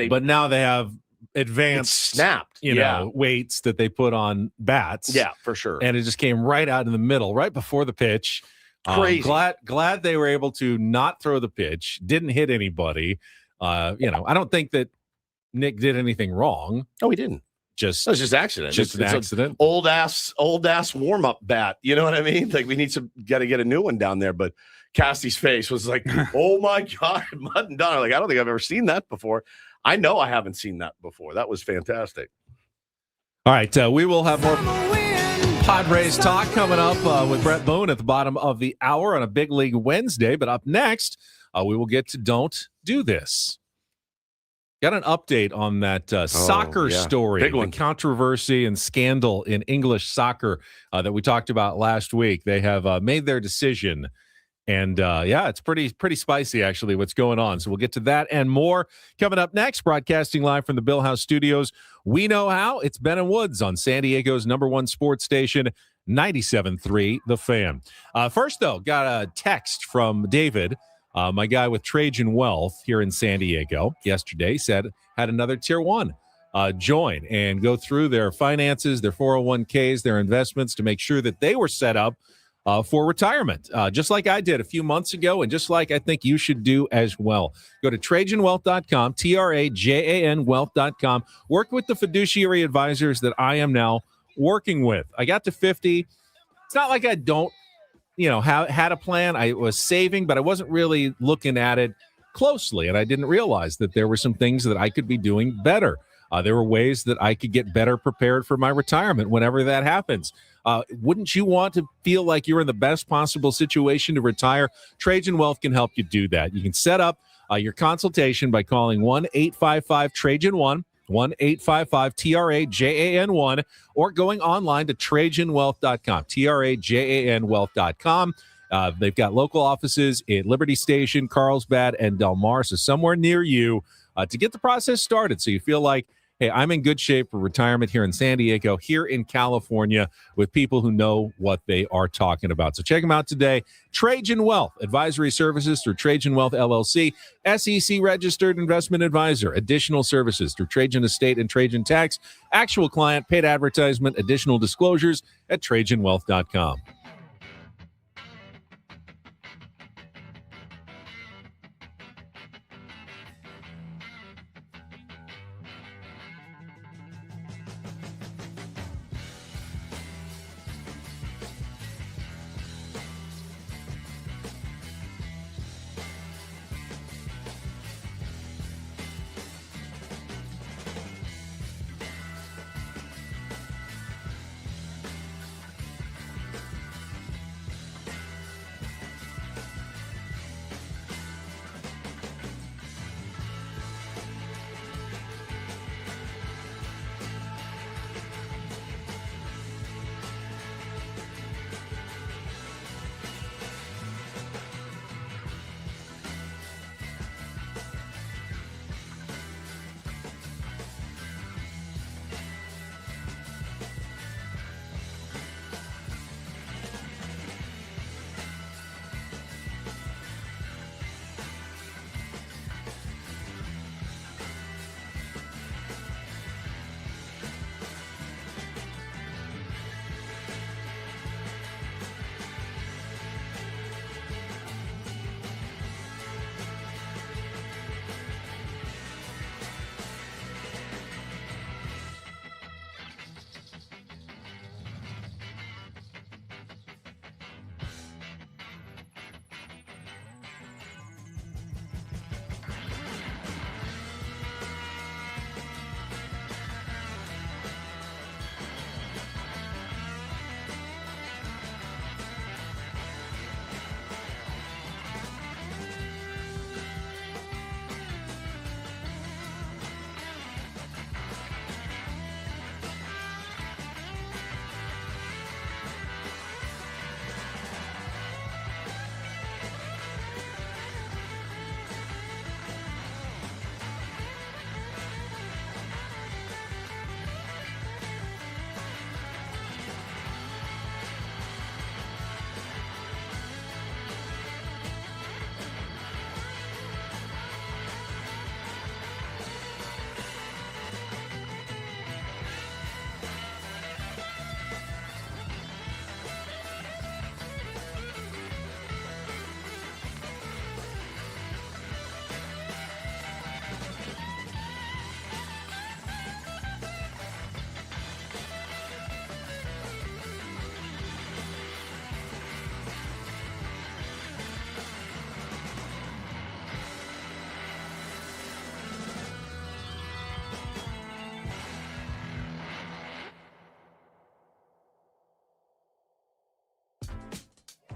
But now they have advanced snapped, weights that they put on bats. Yeah, for sure. And it just came right out in the middle, right before the pitch. Crazy. Glad they were able to not throw the pitch. Didn't hit anybody. I don't think that Nick did anything wrong. No, he didn't. It was just accident. Just an accident. Old ass warm up bat. You know what I mean? Like we got to get a new one down there. But Cassie's face was like, "Oh my God, Mudd and Donner!" Like I don't think I've ever seen that before. I know I haven't seen that before. That was fantastic. All right, we will have more Padres talk coming up with Bret Boone at the bottom of the hour on a Big League Wednesday. But up next, we will get to Don't Do This. Got an update on that soccer story, Big one. the controversy and scandal in English soccer that we talked about last week. They have made their decision, and it's pretty spicy, actually, what's going on. So we'll get to that and more coming up next. Broadcasting live from the Bill House Studios. We know how. It's Ben and Woods on San Diego's #1 sports station, 97.3 The Fan. First, though, got a text from David. My guy with Trajan Wealth here in San Diego yesterday said had another Tier 1 join and go through their finances, their 401ks, their investments to make sure that they were set up for retirement, just like I did a few months ago and just like I think you should do as well. Go to TrajanWealth.com, TRAJAN Wealth.com. Work with the fiduciary advisors that I am now working with. I got to 50. It's not like I don't had a plan. I was saving, but I wasn't really looking at it closely. And I didn't realize that there were some things that I could be doing better. There were ways that I could get better prepared for my retirement whenever that happens. Wouldn't you want to feel like you're in the best possible situation to retire? Trajan Wealth can help you do that. You can set up your consultation by calling 1-855-TRAJAN-1. 1-855-TRAJAN-1, or going online to TrajanWealth.com, TRAJANWealth.com. They've got local offices in Liberty Station, Carlsbad, and Del Mar, so somewhere near you to get the process started so you feel like, hey, I'm in good shape for retirement here in San Diego, here in California, with people who know what they are talking about. So check them out today. Trajan Wealth, advisory services through Trajan Wealth LLC, SEC-registered investment advisor, additional services through Trajan Estate and Trajan Tax, actual client, paid advertisement, additional disclosures at TrajanWealth.com.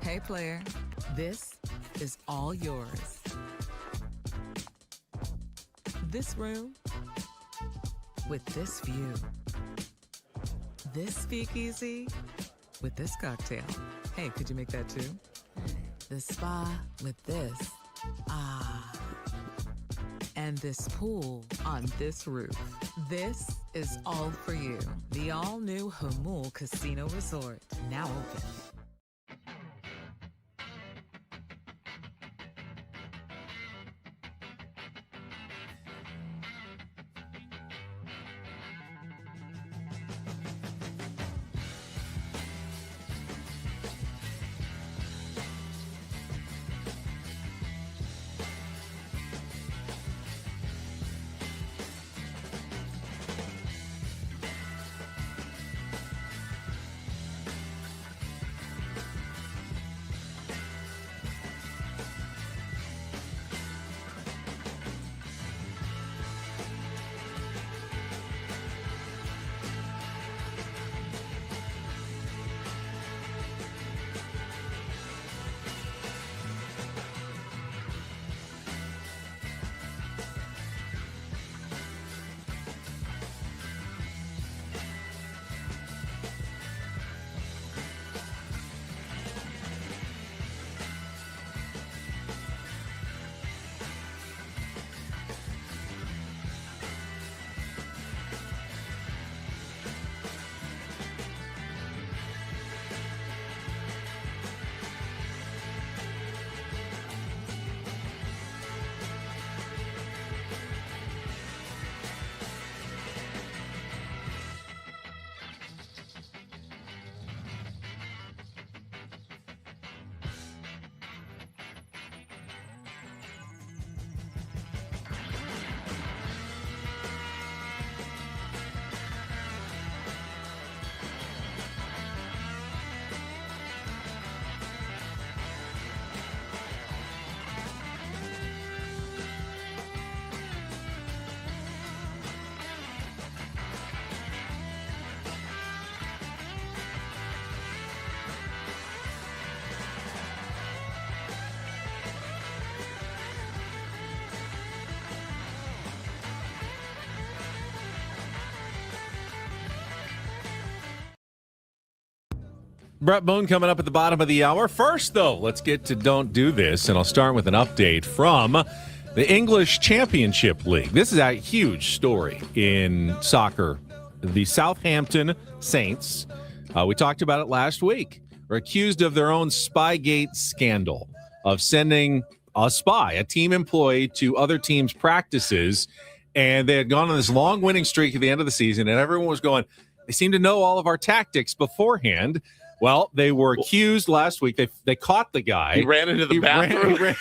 Hey, player, this is all yours. This room with this view. This speakeasy with this cocktail. Hey, could you make that too? The spa with this. Ah. And this pool on this roof. This is all for you. The all-new Hamul Casino Resort. Now open. Bret Boone coming up at the bottom of the hour. First, though, let's get to Don't Do This, and I'll start with an update from the English Championship League. This is a huge story in soccer. The Southampton Saints, we talked about it last week, are accused of their own Spygate scandal of sending a spy, a team employee, to other teams' practices, and they had gone on this long winning streak at the end of the season, and everyone was going, they seem to know all of our tactics beforehand. Well, they were accused last week. They caught the guy. He ran into the bathroom.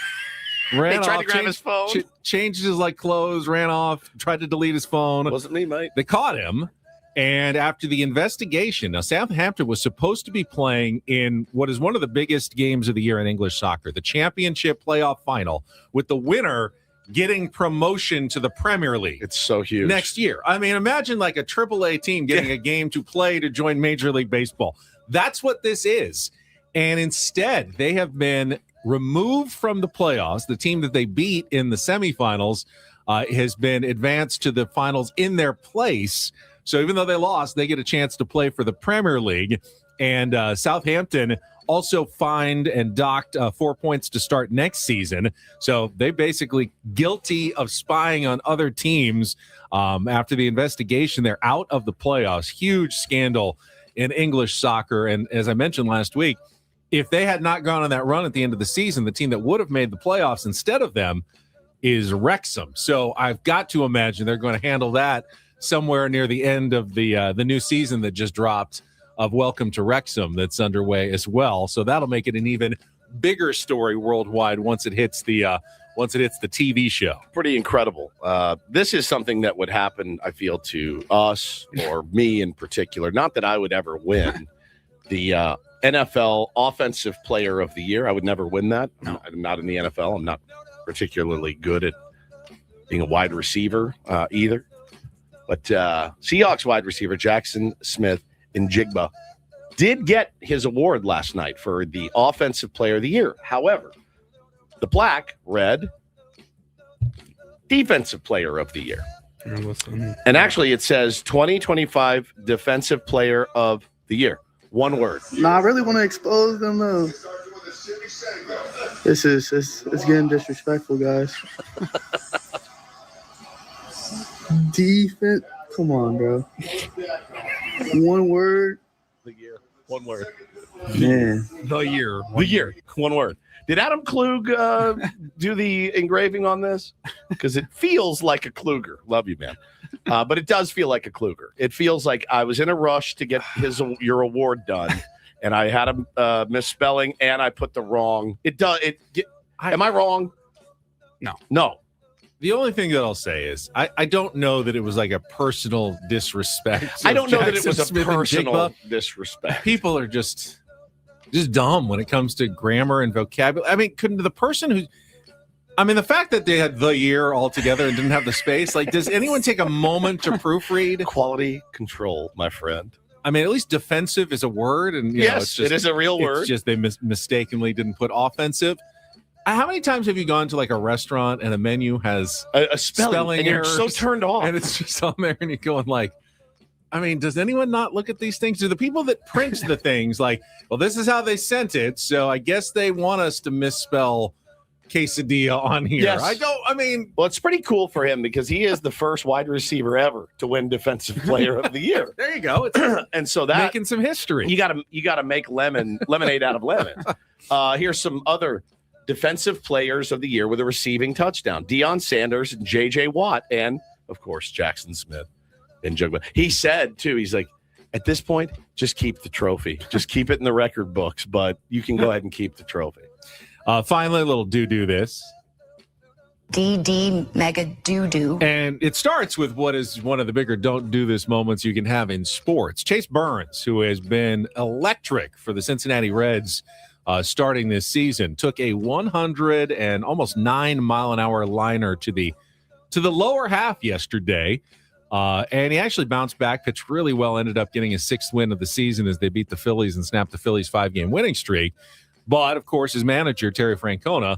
Ran they tried off, to grab his phone. Changed his clothes, ran off, tried to delete his phone. Wasn't me, mate. They caught him. And after the investigation, now Southampton was supposed to be playing in what is one of the biggest games of the year in English soccer, the championship playoff final, with the winner getting promotion to the Premier League. It's so huge. Next year. I mean, imagine like a AAA team getting a game to play to join Major League Baseball. That's what this is. And instead, they have been removed from the playoffs. The team that they beat in the semifinals has been advanced to the finals in their place. So even though they lost, they get a chance to play for the Premier League. And Southampton also fined and docked 4 points to start next season. So they basically guilty of spying on other teams. After the investigation, they're out of the playoffs. Huge scandal in English soccer. And as I mentioned last week, if they had not gone on that run at the end of the season, the team that would have made the playoffs instead of them is Wrexham. So I've got to imagine they're going to handle that somewhere near the end of the new season that just dropped of Welcome to Wrexham that's underway as well. So that'll make it an even bigger story worldwide once it hits the TV show. Pretty incredible. This is something that would happen, I feel, to us or me in particular. Not that I would ever win the NFL Offensive Player of the Year. I would never win that. No. I'm not in the NFL. I'm not particularly good at being a wide receiver either. But Seahawks wide receiver Jackson Smith-Njigba did get his award last night for the Offensive Player of the Year. However, the plaque read, Defensive Player of the Year. And actually, it says 2025 Defensive Player of the Year. One word. No, I really want to expose them, though. It's getting disrespectful, guys. Defense. Come on, bro. One word. The year. One word. Man. The year. The year. One word. Did Adam Klug do the engraving on this? Because it feels like a Kluger. Love you, man. But it does feel like a Kluger. It feels like I was in a rush to get your award done, and I had a misspelling, and I put the wrong. Am I wrong? No. The only thing that I'll say is I don't know that it was like a personal disrespect. I don't know that it Jackson was a Smith and personal Jigba. disrespect. People are just dumb when it comes to grammar and vocabulary. I mean, the fact that they had the year all together and didn't have the space, like, does anyone take a moment to proofread? Quality control, my friend. I mean, at least defensive is a word. And yes, it is a real word. It's just they mistakenly didn't put offensive. How many times have you gone to like a restaurant and a menu has a spelling and you're errors, so turned off, and it's just on there and you're going like, I mean, does anyone not look at these things? Do the people that print the things like, well, this is how they sent it, so I guess they want us to misspell quesadilla on here? Yes. Well, it's pretty cool for him because he is the first wide receiver ever to win Defensive Player of the Year. There you go. And so that making some history. You gotta make lemonade out of lemons. Here's some other Defensive Players of the Year with a receiving touchdown: Deion Sanders, J.J. Watt, and of course Jackson Smith and Jugba. He said too, he's like, at this point, just keep the trophy, just keep it in the record books, but you can go ahead and keep the trophy. Finally, a little do this. DD mega doo-doo. And it starts with what is one of the bigger don't do this moments you can have in sports. Chase Burns, who has been electric for the Cincinnati Reds starting this season, took a 100 and almost 9-mile-an-hour liner to the lower half yesterday. And he actually bounced back, pitched really well, ended up getting his 6th win of the season as they beat the Phillies and snapped the Phillies' 5-game winning streak. But, of course, his manager, Terry Francona,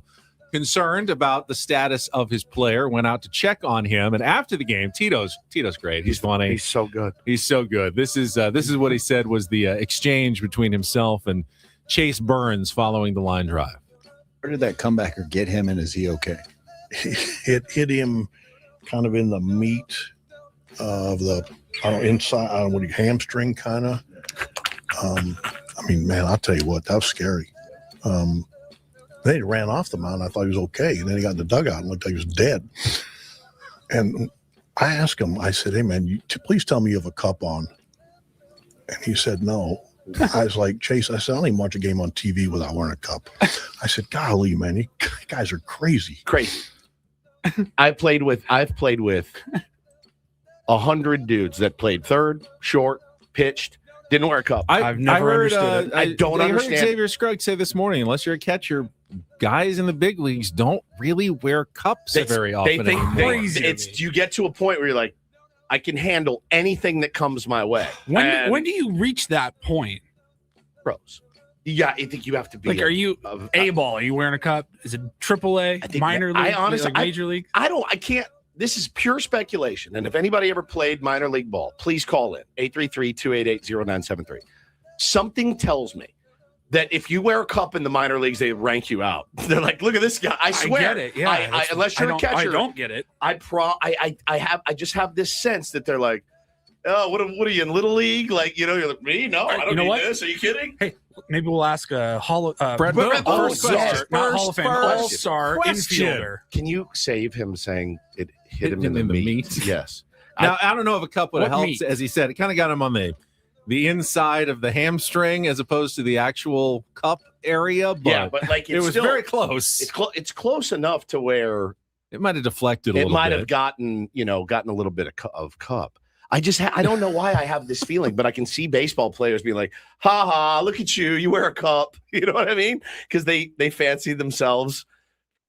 concerned about the status of his player, went out to check on him. And after the game, Tito's great. He's funny. He's so good. He's so good. This is what he said was the exchange between himself and Chase Burns following the line drive. Where did that comebacker get him, and is he okay? It hit him kind of in the meat of the inside, hamstring kind of. Man, I'll tell you what, that was scary. Then he ran off the mound. I thought he was okay, and then he got in the dugout and looked like he was dead. And I asked him, I said, "Hey man, please tell me you have a cup on." And he said, "No." I was like, "Chase," I said, "I don't even watch a game on TV without wearing a cup." I said, "Golly, man, you guys are crazy." Crazy. I've played with 100 dudes that played third, short, pitched, didn't wear a cup. I've never understood it. I don't understand. I heard Xavier Scruggs say this morning, unless you're a catcher, guys in the big leagues don't really wear cups very often anymore. You get to a point where you're like, I can handle anything that comes my way. When do you reach that point? Pros. Yeah, I think you have to be. Like, are you A-ball? Are you wearing a cup? Is it AAA, minor league, major league? I can't. This is pure speculation. And if anybody ever played minor league ball, please call in 833-288-0973. Something tells me that if you wear a cup in the minor leagues, they rank you out. They're like, look at this guy. I swear. I get it. Yeah. Unless you're a catcher. I don't get it. I just have this sense that they're like, oh, what are you in Little League? Like, you're like, me? No, I don't need this. Are you kidding? Hey, maybe we'll ask a Brett Boone. All-Star infielder. Can you save him saying it hit him in the meat? Yes. Now, I don't know if a cup would have helped, as he said. It kind of got him on the inside of the hamstring as opposed to the actual cup area. But, but like it was still very close. It's close enough to where it might have deflected a little bit. It might have gotten a little bit of cup. I don't know why I have this feeling, but I can see baseball players being like, ha ha, look at you wear a cup. You know what I mean? Because they fancy themselves.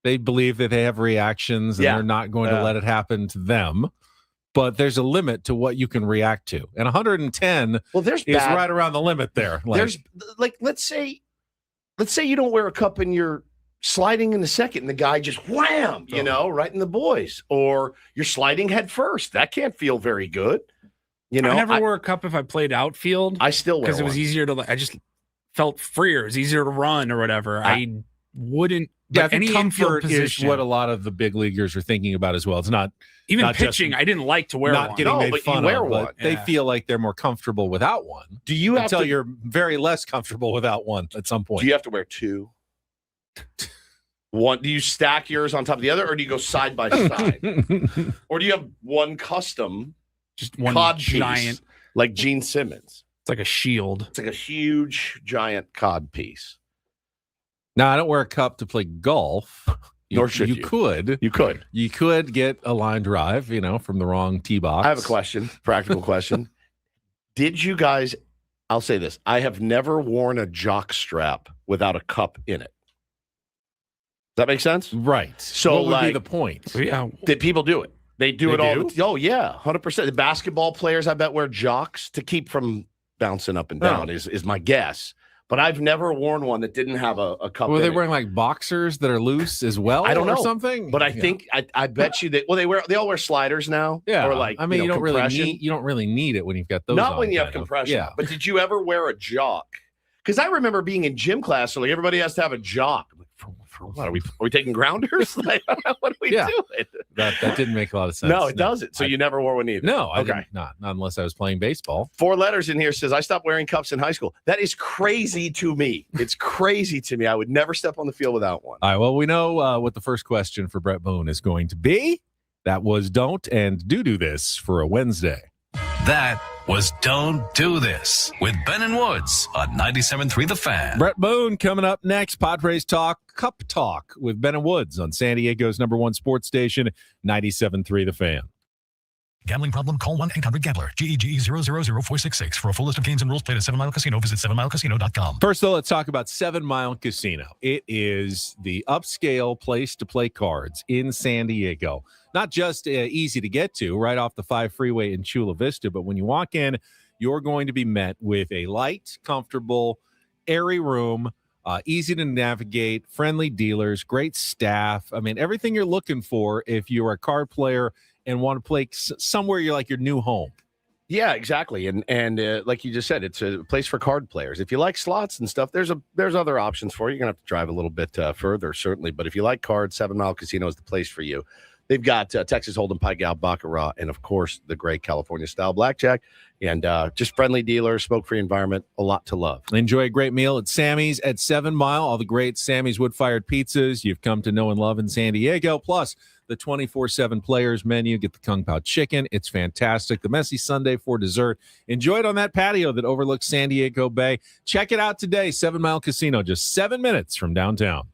They believe that they have reactions and they're not going to let it happen to them. But there's a limit to what you can react to. And 110 is right around the limit there. There's let's say you don't wear a cup in your sliding in the second and the guy just wham, right in the boys. Or you're sliding head first. That can't feel very good. I never wore a cup if I played outfield. I still wear because it was one. easier to. I just felt freer. It was easier to run or whatever. I wouldn't. Yeah, I think any comfort infield is what a lot of the big leaguers are thinking about as well. It's not even not pitching. I didn't like to wear not one. getting made but fun you wear of, one. but they feel like they're more comfortable without one. Do you have until to, you're very less comfortable without one at some point? Do you have to wear two? One? Do you stack yours on top of the other, or do you go side by side, or do you have one custom, just one cod giant, piece, like Gene Simmons? It's like a shield. It's like a huge, giant cod piece. No, I don't wear a cup to play golf. Nor should you. You could get a line drive, from the wrong tee box. I have a question, practical question. Did you guys? I'll say this: I have never worn a jock strap without a cup in it. Does that make sense? Right. So, what would be the point? Yeah. Did people do it? They do it all. do? Oh yeah, 100%. The basketball players, I bet, wear jocks to keep from bouncing up and down. Is my guess. But I've never worn one that didn't have a cup. Were they in wearing like boxers that are loose as well? I don't know or something. But I think I bet you that. Well, they all wear sliders now. Yeah. Or like you don't compression. you don't really need it when you've got those. Not on, when you have kind of. compression. Yeah. But did you ever wear a jock? Because I remember being in gym class, so like everybody has to have a jock. I'm like, for what? Are we taking grounders? Like, what are we doing? That didn't make a lot of sense. No, it doesn't. So you never wore one either. No, I okay. didn't, not unless I was playing baseball. 4 letters in here says I stopped wearing cups in high school. That is crazy to me. It's crazy to me. I would never step on the field without one. All right. Well, we know what the first question for Bret Boone is going to be. That was don't and do this for a Wednesday. That was Don't Do This with Ben and Woods on 97.3 The Fan. Bret Boone coming up next. Padres Talk, Cup Talk with Ben and Woods on San Diego's #1 sports station, 97.3 The Fan. Gambling problem? Call 1-800-GAMBLER. GEGE 000-466. For a full list of games and rules, play at 7 Mile Casino. Visit 7milecasino.com. First, though, let's talk about 7 Mile Casino. It is the upscale place to play cards in San Diego. Not just easy to get to, right off the 5 freeway in Chula Vista, but when you walk in, you're going to be met with a light, comfortable, airy room, easy to navigate, friendly dealers, great staff. I mean, everything you're looking for if you're a card player and want to play somewhere you're like your new home. Yeah, exactly. And like you just said, it's a place for card players. If you like slots and stuff, there's other options for you. You're going to have to drive a little bit further, certainly. But if you like cards, 7 Mile Casino is the place for you. They've got Texas Hold'em, Pie Gal, Baccarat, and, of course, the great California-style blackjack. And just friendly dealers, smoke-free environment, a lot to love. Enjoy a great meal at Sammy's at 7 Mile. All the great Sammy's wood-fired pizzas you've come to know and love in San Diego. Plus, the 24/7 players menu. Get the Kung Pao chicken. It's fantastic. The messy sundae for dessert. Enjoy it on that patio that overlooks San Diego Bay. Check it out today. 7 Mile Casino, just 7 minutes from downtown.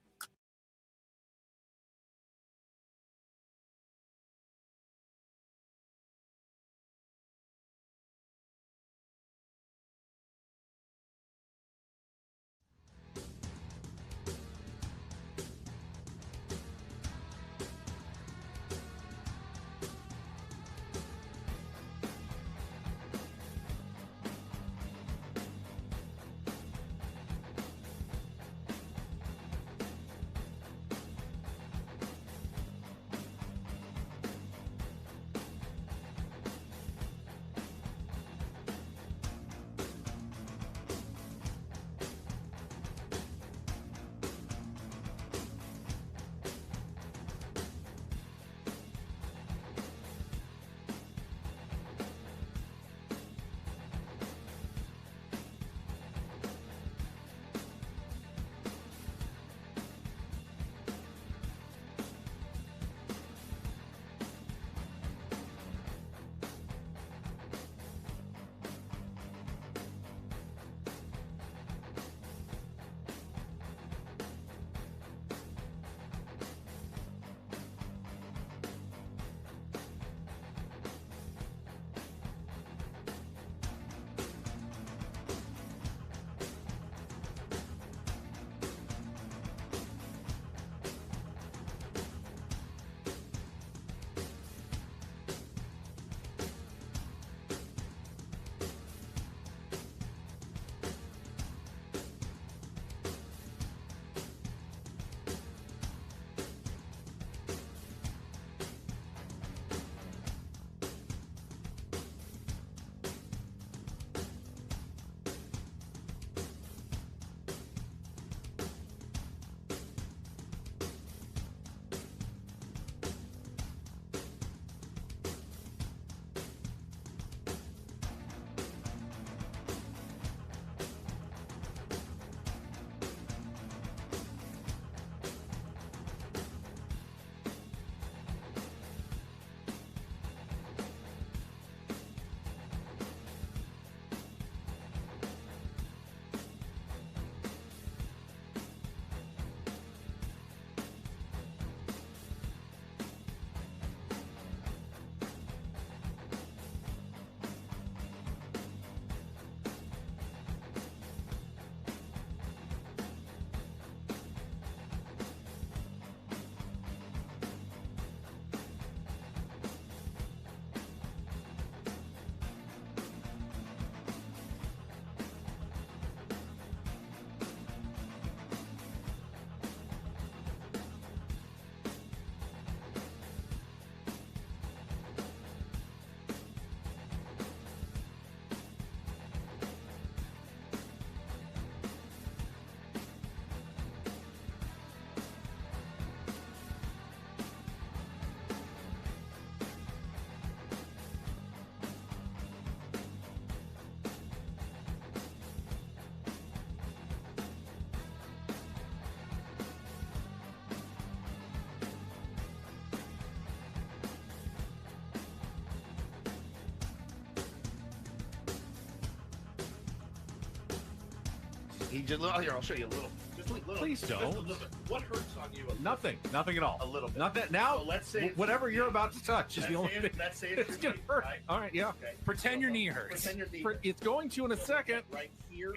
He just here. I'll show you a little. Just a little. Please don't. Just a little bit. What hurts on you? Nothing at all. A little bit. Not that now. So let's say whatever you're about to touch is the only thing. Let's say it's gonna hurt. Right? All right, yeah. Okay. Pretend your knee hurts. Pretend your knee. It's going to in a second. Right here.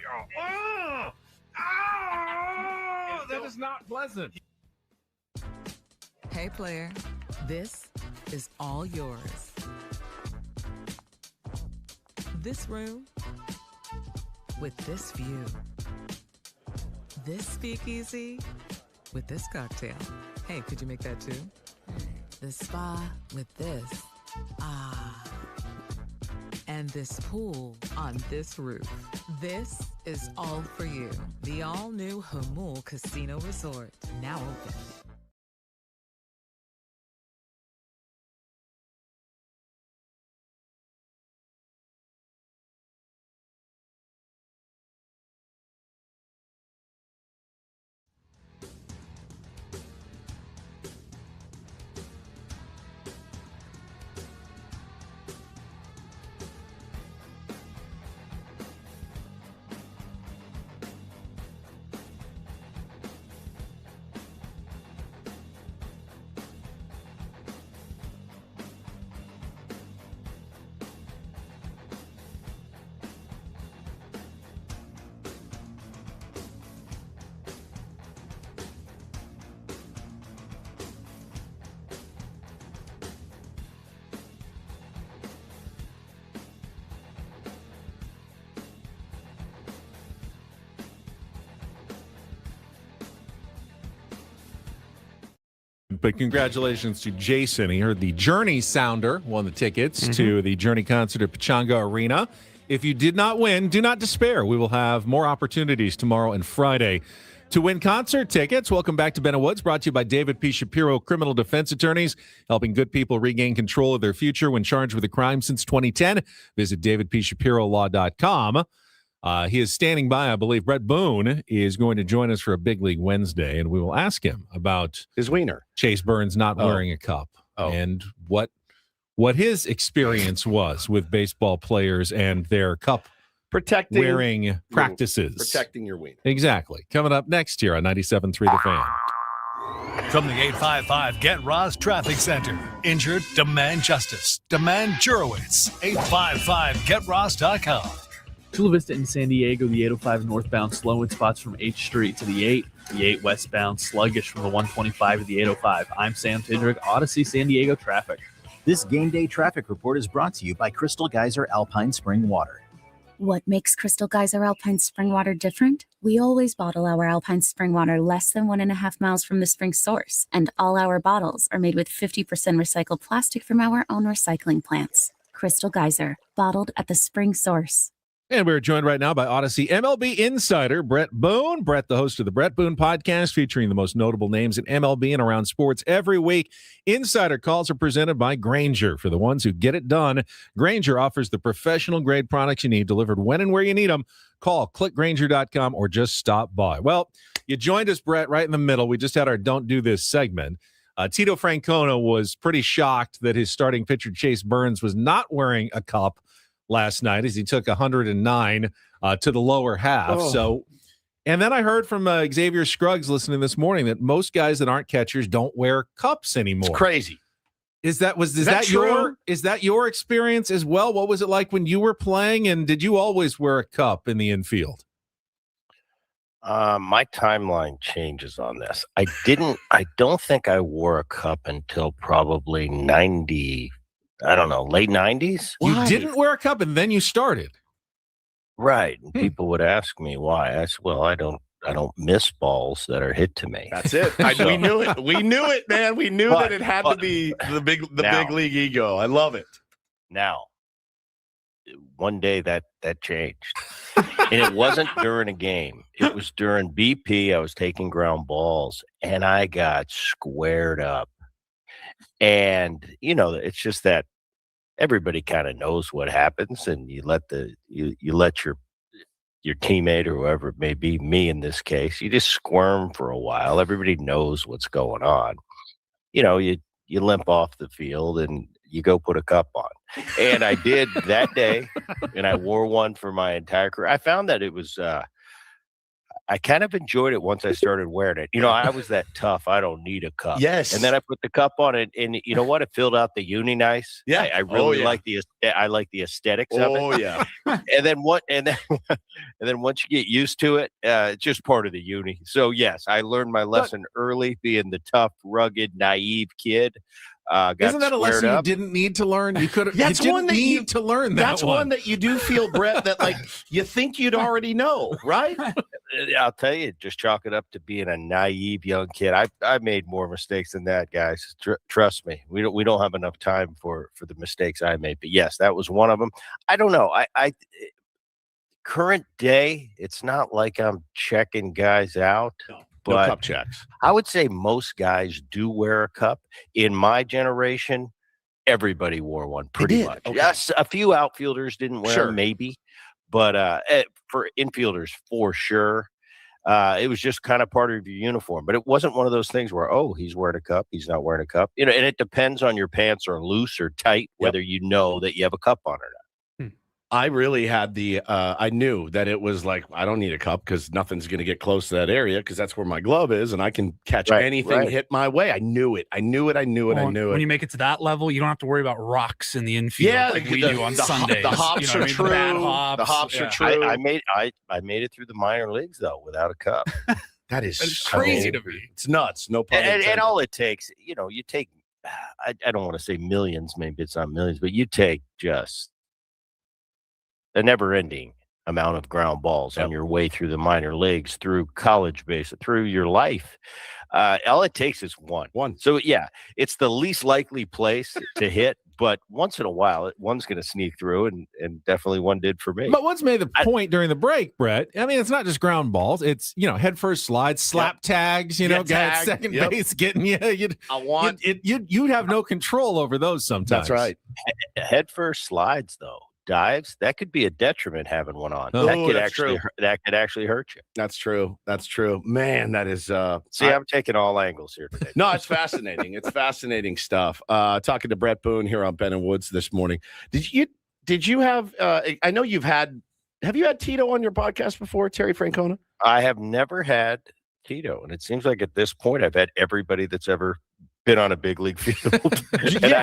That is not pleasant. Hey, player, this is all yours. This room with this view. This speakeasy with this cocktail. Hey, could you make that too? The spa with this. Ah. And this pool on this roof. This is all for you. The all-new Hamul Casino Resort, now open. But congratulations to Jason. He heard the Journey Sounder won the tickets to the Journey concert at Pechanga Arena. If you did not win, do not despair. We will have more opportunities tomorrow and Friday to win concert tickets. Welcome back to Ben and Woods, brought to you by David P. Shapiro, criminal defense attorneys, helping good people regain control of their future when charged with a crime since 2010. Visit davidpshapirolaw.com. He is standing by. I believe Bret Boone is going to join us for a Big League Wednesday, and we will ask him about his wiener. Chase Burns not wearing a cup and what his experience was with baseball players and their cup wearing practices. Protecting your wiener. Exactly. Coming up next here on 97.3 The Fan. From the 855 Get Ross Traffic Center. Injured? Demand justice. Demand Jurowitz. 855GetRoss.com. Chula Vista in San Diego, the 805 northbound slow in spots from H Street to the 8. The 8 westbound sluggish from the 125 to the 805. I'm Sam Tindrick, Odyssey San Diego traffic. This game day traffic report is brought to you by Crystal Geyser Alpine Spring Water. What makes Crystal Geyser Alpine Spring Water different? We always bottle our Alpine Spring Water less than 1.5 miles from the spring source, and all our bottles are made with 50% recycled plastic from our own recycling plants. Crystal Geyser, bottled at the spring source. And we're joined right now by Odyssey MLB insider Bret Boone. Bret, the host of the Bret Boone podcast, featuring the most notable names in MLB and around sports every week. Insider calls are presented by Grainger. For the ones who get it done, Grainger offers the professional-grade products you need delivered when and where you need them. Call, click Grainger.com, or just stop by. Well, you joined us, Bret, right in the middle. We just had our Don't Do This segment. Tito Francona was pretty shocked that his starting pitcher, Chase Burns, was not wearing a cup last night as he took 109 to the lower half. So, and then I heard from Xavier Scruggs listening this morning that most guys that aren't catchers don't wear cups anymore. It's crazy. Is that your experience as well? What was it like when you were playing, and did you always wear a cup in the infield? My timeline changes on this. I don't think I wore a cup until probably 90. I don't know, late 90s. You didn't wear a cup and then you started. Right. And people would ask me why. I said, well, I don't miss balls that are hit to me. That's it. We knew it. We knew it, man. We knew that it had to be the big league ego. I love it. Now, one day that changed. And it wasn't during a game. It was during BP. I was taking ground balls and I got squared up. And, it's just that everybody kind of knows what happens, and you let your teammate or whoever it may be, me in this case, you just squirm for a while. Everybody knows what's going on. You limp off the field and you go put a cup on. And I did that day, and I wore one for my entire career. I found that it was I kind of enjoyed it once I started wearing it. I was that tough. I don't need a cup. Yes. And then I put the cup on it, and you know what? It filled out the uni nice. Yeah. I really like the aesthetics of it. Oh yeah. And then once you get used to it, it's just part of the uni. So yes, I learned my lesson early, being the tough, rugged, naive kid. Isn't that a lesson up. you didn't need to learn? You could have. That's you didn't one that need to learn that. That's one that you do feel, Brett, that like you think you'd already know, right? I'll tell you, just chalk it up to being a naive young kid. I made more mistakes than that, guys. Trust me. We don't have enough time for the mistakes I made. But yes, that was one of them. I don't know. I current day, it's not like I'm checking guys out. No But cup checks. I would say most guys do wear a cup. In my generation, everybody wore one pretty much. Okay. Yes, a few outfielders didn't wear them, maybe. But for infielders, for sure, it was just kind of part of your uniform. But it wasn't one of those things where, oh, he's wearing a cup, he's not wearing a cup. And it depends on your pants are loose or tight, whether you know that you have a cup on or not. I really had I knew that it was like, I don't need a cup because nothing's going to get close to that area because that's where my glove is and I can catch anything hit my way. I knew it. When you make it to that level, you don't have to worry about rocks in the infield like we do on Sundays. The hops are true. The bad hops. The hops are true. I made it through the minor leagues, though, without a cup. That is crazy to me. It's nuts. No pun intended. And all it takes, you take, I don't want to say millions, maybe it's not millions, but you take just a never-ending amount of ground balls on your way through the minor leagues, through college base, through your life. All it takes is one. So, yeah, it's the least likely place to hit, but once in a while, one's going to sneak through, and definitely one did for me. But once made the point during the break, Brett. I mean, it's not just ground balls. It's, head first slides, slap tags, guy at second base getting you. You'd have no control over those sometimes. That's right. Head first slides, though. Dives, that could be a detriment having one on. Oh, that could actually hurt you. That's true. Man, that is I'm taking all angles here today. No, it's fascinating. It's fascinating stuff. Talking to Bret Boone here on Ben and Woods this morning. Did you have I know have you had Tito on your podcast before, Terry Francona? I have never had Tito, and it seems like at this point I've had everybody that's ever been on a big league field. And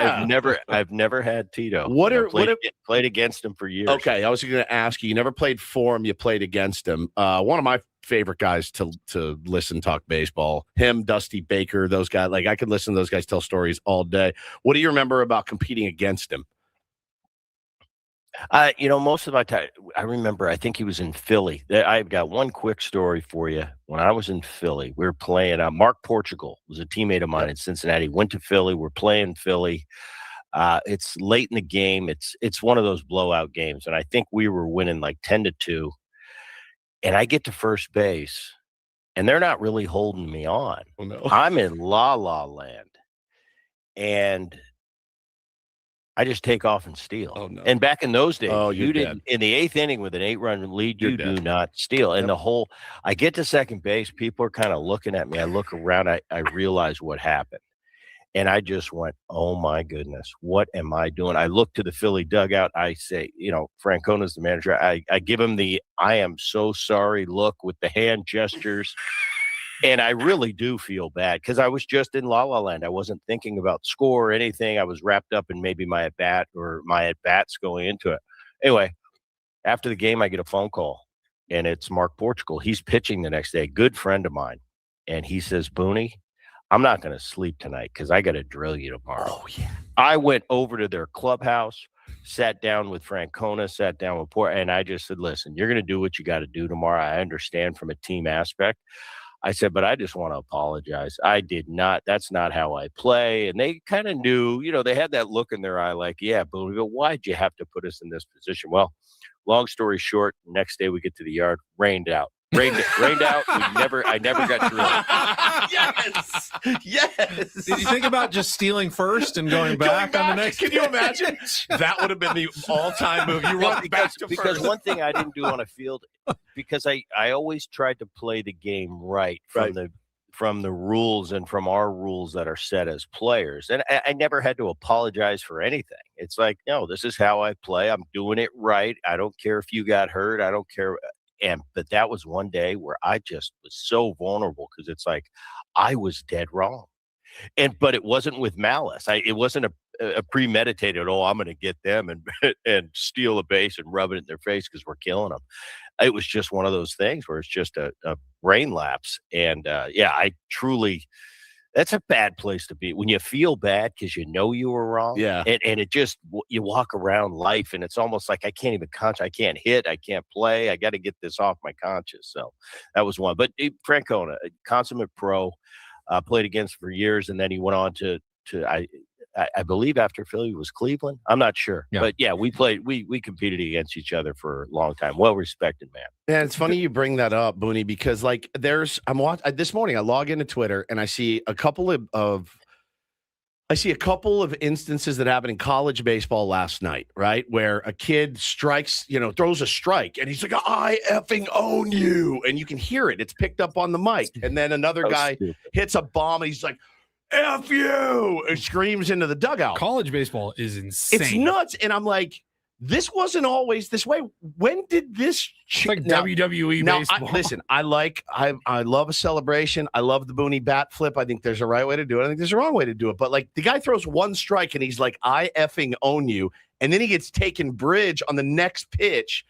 I've never had Tito. Played against him for years. Okay, I was going to ask you. You never played for him. You played against him. One of my favorite guys to listen talk baseball. Him, Dusty Baker, those guys. Like I could listen to those guys tell stories all day. What do you remember about competing against him? Most of my time, I remember, I think he was in Philly. I've got one quick story for you. When I was in Philly, we were playing, Mark Portugal was a teammate of mine in Cincinnati, went to Philly. We're playing Philly. It's late in the game. It's one of those blowout games. And I think we were winning like 10-2. And I get to first base and they're not really holding me on. Oh, no. I'm in La La Land. And I just take off and steal. Oh, no. And back in those days, you didn't in the 8th inning with an 8-run lead, you do not steal. And I get to second base, people are kind of looking at me. I look around, I realize what happened. And I just went, oh my goodness, what am I doing? I look to the Philly dugout. I say, Francona's the manager. I give him the I am so sorry look with the hand gestures. And I really do feel bad because I was just in La La Land. I wasn't thinking about score or anything. I was wrapped up in maybe my at-bat or my at-bats going into it. Anyway, after the game, I get a phone call, and it's Mark Portugal. He's pitching the next day, good friend of mine. And he says, Boone, I'm not going to sleep tonight because I got to drill you tomorrow. Oh, yeah. I went over to their clubhouse, sat down with Francona, sat down with Port, and I just said, listen, you're going to do what you got to do tomorrow. I understand from a team aspect. I said, but I just want to apologize. I did not. That's not how I play. And they kind of knew, they had that look in their eye like, yeah, Boone, why'd you have to put us in this position? Well, long story short, next day we get to the yard, rained out. Rained out. I never got drilled. Yes. Did you think about just stealing first and going back on the next? Can you imagine? That would have been the all-time move. You run back to because first. One thing I didn't do on a field, because I always tried to play the game right from the rules and from our rules that are set as players. And I never had to apologize for anything. It's like, no, this is how I play. I'm doing it right. I don't care if you got hurt. I don't care. But that was one day where I just was so vulnerable because it's like I was dead wrong. But it wasn't with malice. It wasn't a premeditated, I'm going to get them and and steal a base and rub it in their face because we're killing them. It was just one of those things where it's just a brain lapse. And I truly, that's a bad place to be when you feel bad because you know you were wrong. Yeah. And it just, you walk around life and it's almost like I can't even I can't hit, I can't play. I got to get this off my conscience. So that was one. But Francona, a consummate pro, played against for years, and then he went on to I believe after Philly was Cleveland. I'm not sure. Yeah. But yeah, we competed against each other for a long time. Well respected, man. Yeah, it's funny you bring that up, Booney, because like this morning I log into Twitter and I see a couple of instances that happened in college baseball last night, right? Where a kid strikes, throws a strike and he's like, I effing own you. And you can hear it. It's picked up on the mic. And then another guy hits a bomb and he's like, F you, and screams into the dugout. College baseball is insane. It's nuts. And I'm like, this wasn't always this way. When did this change? It's like WWE baseball. Listen, I love a celebration. I love the Booney bat flip. I think there's a right way to do it. I think there's a wrong way to do it. But like the guy throws one strike and he's like, I effing own you. And then he gets taken bridge on the next pitch.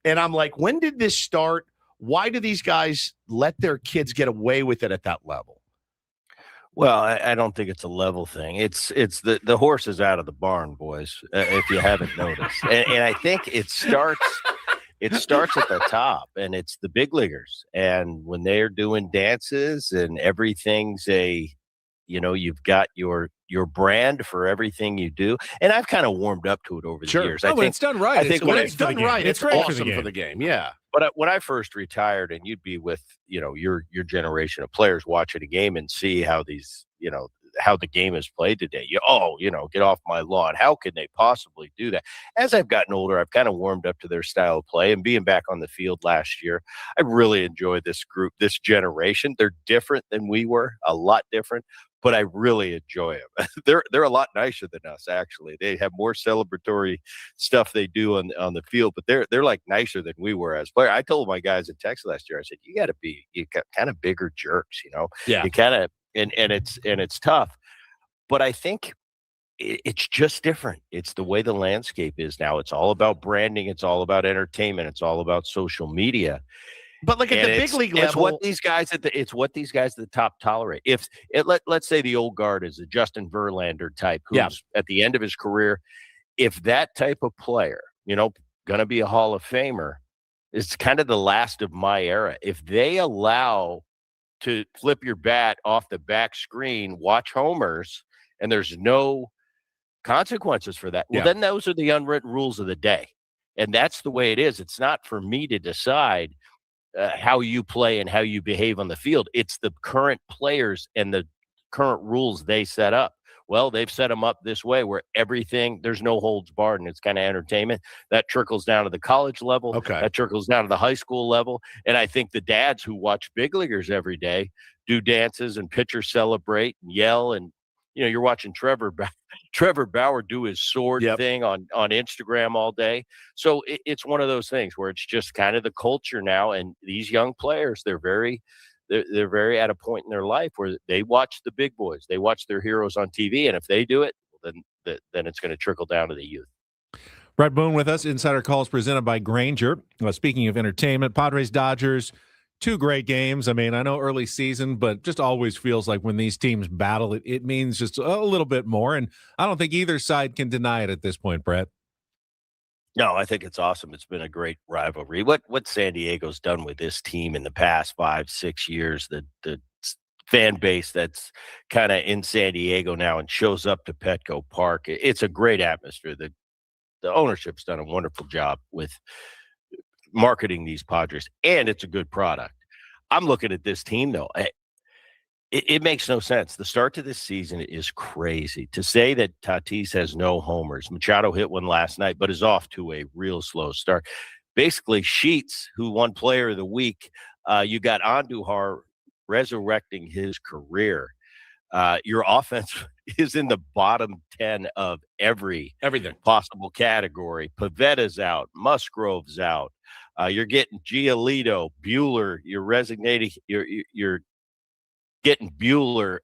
And I'm like, when did this start? Why do these guys let their kids get away with it at that level? Well, I don't think it's a level thing. It's the horse is out of the barn, boys, if you haven't noticed. And I think it starts at the top, and it's the big leaguers. And when they're doing dances and everything's you've got your brand for everything you do. And I've kind of warmed up to it over the years. When it's done right. I think when it's done right, it's great awesome for the game. Yeah. But when I first retired, and you'd be with, your generation of players watching a game and see how these, how the game is played today. Get off my lawn. How can they possibly do that? As I've gotten older, I've kind of warmed up to their style of play, and being back on the field last year, I really enjoyed this group, this generation. They're different than we were, a lot different, but I really enjoy them. They're a lot nicer than us, actually. They have more celebratory stuff they do on the field, but they're like nicer than we were as players. I told my guys in Texas last year, I said, you got to be kind of bigger jerks, Yeah. You kind of and it's tough, but I think it's just different. It's the way the landscape is now. It's all about branding. It's all about entertainment. It's all about social media. But like at the big league level, it's what these guys at the top tolerate. Let's say the old guard is a Justin Verlander type, who's at the end of his career. If that type of player, going to be a Hall of Famer, is kind of the last of my era. If they allow to flip your bat off the back screen, watch homers, and there's no consequences for that, well, then those are the unwritten rules of the day, and that's the way it is. It's not for me to decide how you play and how you behave on the field. It's the current players and the current rules they set up. Well, they've set them up this way where there's no holds barred, and it's kind of entertainment. That trickles down to the college level. Okay. That trickles down to the high school level. And I think the dads who watch big leaguers every day do dances and pitchers celebrate and yell. And, you're watching Trevor Bauer do his sword thing on Instagram all day. So it's one of those things where it's just kind of the culture now. And these young players, they're very at a point in their life where they watch the big boys. They watch their heroes on TV. And if they do it, then it's going to trickle down to the youth. Bret Boone with us. Insider Calls presented by Grainger. Speaking of entertainment, Padres, Dodgers, 2 great games. I mean, I know early season, but just always feels like when these teams battle, it means just a little bit more. And I don't think either side can deny it at this point, Bret. No, I think it's awesome. It's been a great rivalry. What San Diego's done with this team in the past 5-6 years, the fan base that's kind of in San Diego now and shows up to Petco Park, it's a great atmosphere. The ownership's done a wonderful job with marketing these Padres, and it's a good product. I'm looking at this team, though. It makes no sense. The start to this season is crazy. To say that Tatis has no homers, Machado hit one last night, but is off to a real slow start. Basically, Sheets, who won Player of the Week, you got Andujar resurrecting his career. Your offense is in the bottom 10 of everything possible category. Pavetta's out. Musgrove's out. You're getting Giolito, Bueller. You're resignating. You're getting Bueller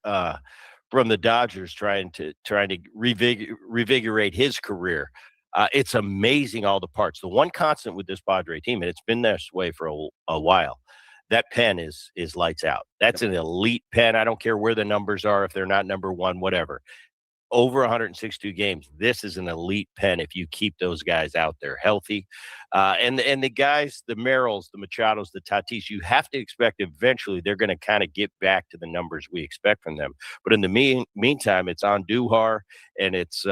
from the Dodgers, trying to revigorate his career. It's amazing, all the parts. The one constant with this Padre team, and it's been this way for a while, that pen is lights out. That's an elite pen. I don't care where the numbers are, if they're not number one, whatever. Over 162 games, this is an elite pen if you keep those guys out there healthy. And the guys, the Merrills, the Machados, the Tatis, you have to expect eventually they're going to kind of get back to the numbers we expect from them. But in the meantime, it's on Duhar, and it's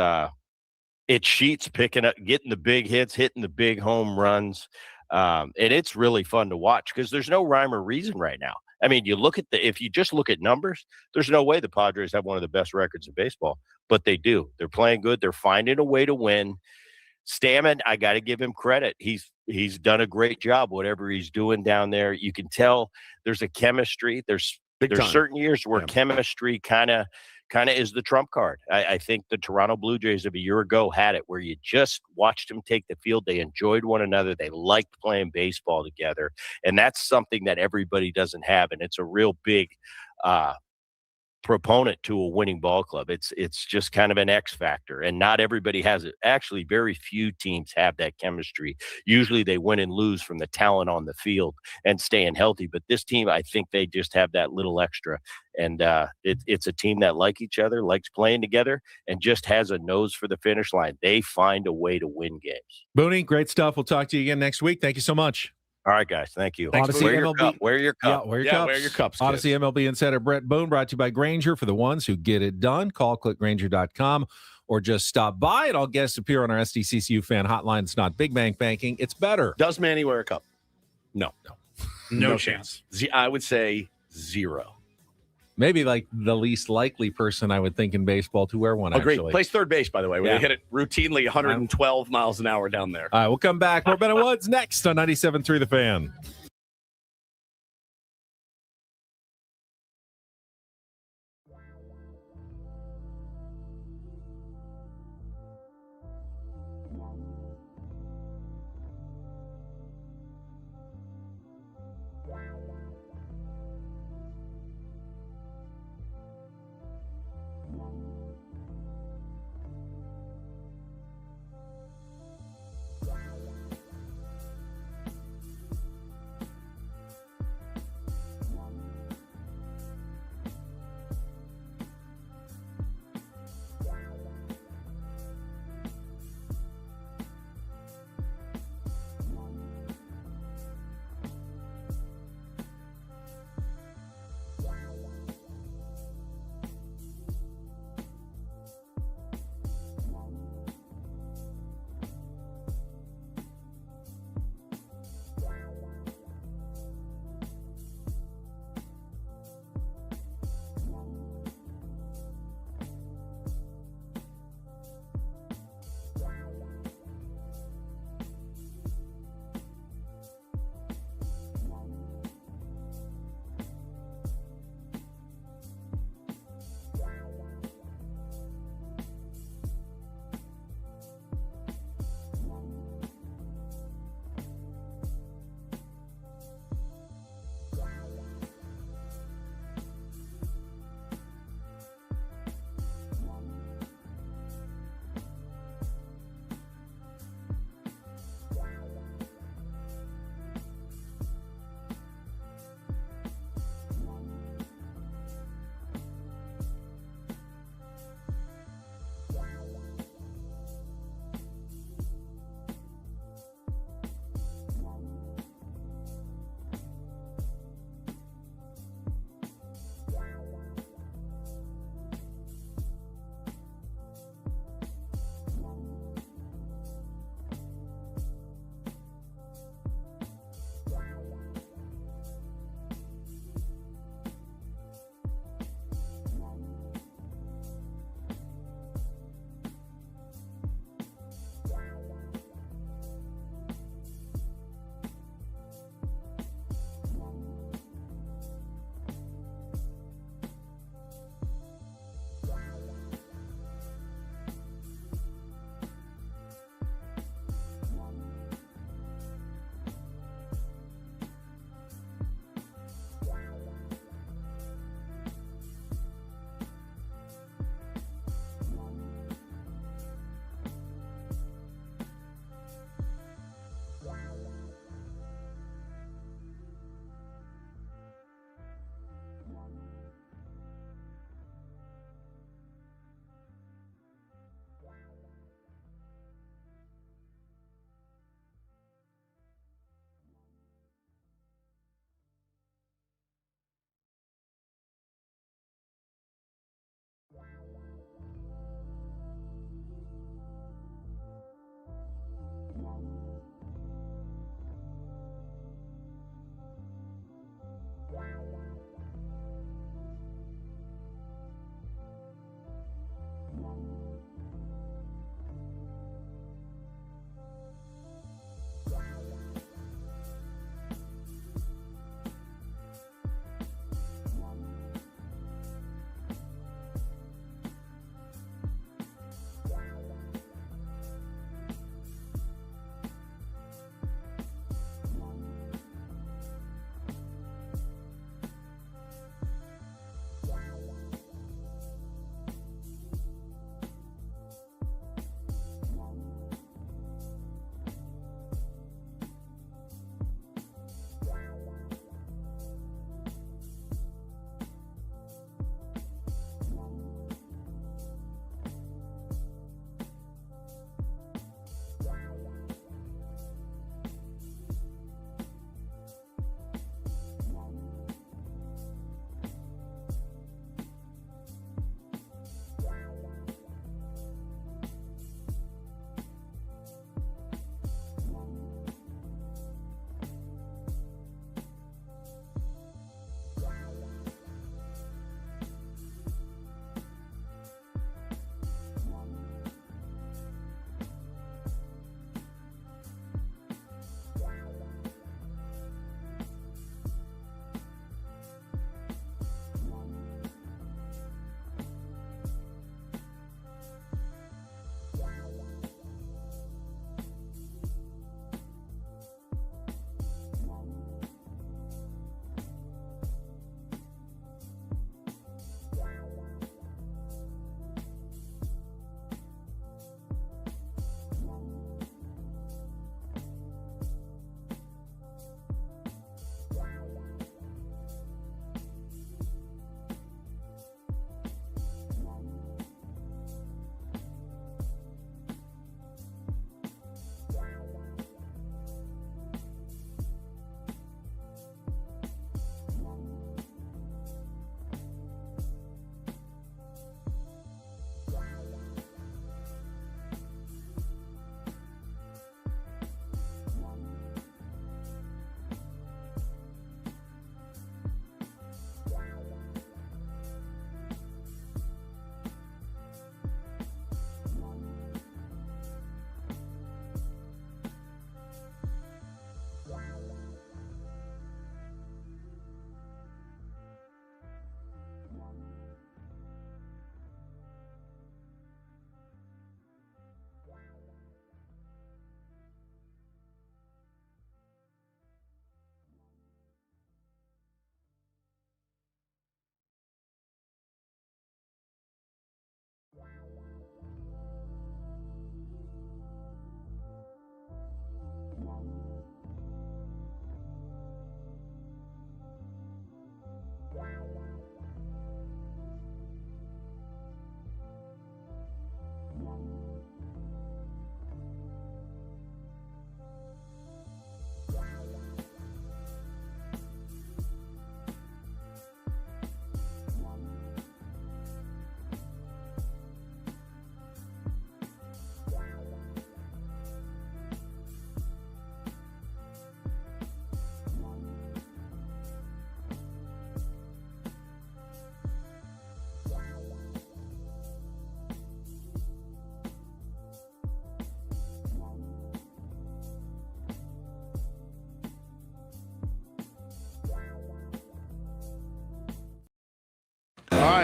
Sheets picking up, getting the big hits, hitting the big home runs. And it's really fun to watch because there's no rhyme or reason right now. I mean, if you just look at numbers, there's no way the Padres have one of the best records in baseball, but they do. They're playing good. They're finding a way to win. Stammen, I got to give him credit. He's done a great job, whatever he's doing down there. You can tell there's a chemistry. There's certain years where chemistry kind of is the trump card. I think the Toronto Blue Jays of a year ago had it, where you just watched them take the field. They enjoyed one another. They liked playing baseball together. And that's something that everybody doesn't have. And it's a real big proponent to a winning ball club. It's just kind of an X factor, and not everybody has it. Actually, very few teams have that chemistry. Usually they win and lose from the talent on the field and staying healthy. But this team, I think they just have that little extra. And it's a team that like each other, likes playing together, and just has a nose for the finish line. They find a way to win games. Boone, great stuff. We'll talk to you again next week. Thank you so much. All right, guys. Thank you. Odyssey Wear MLB. your cup. Wear your cup. Yeah, wear your cups. Kids. Odyssey MLB Insider Bret Boone, brought to you by Grainger, for the ones who get it done. Call clickgrainger.com or just stop by, and all guests appear on our SDCCU fan hotline. It's not big bank banking. It's better. Does Manny wear a cup? No. No chance. I would say 0. Maybe like the least likely person I would think in baseball to wear one, Agreed. actually. Plays third base, by the way, where Yeah. they hit it routinely 112 miles an hour down there. All right, we'll come back. More Ben and Woods next on 97.3 The Fan.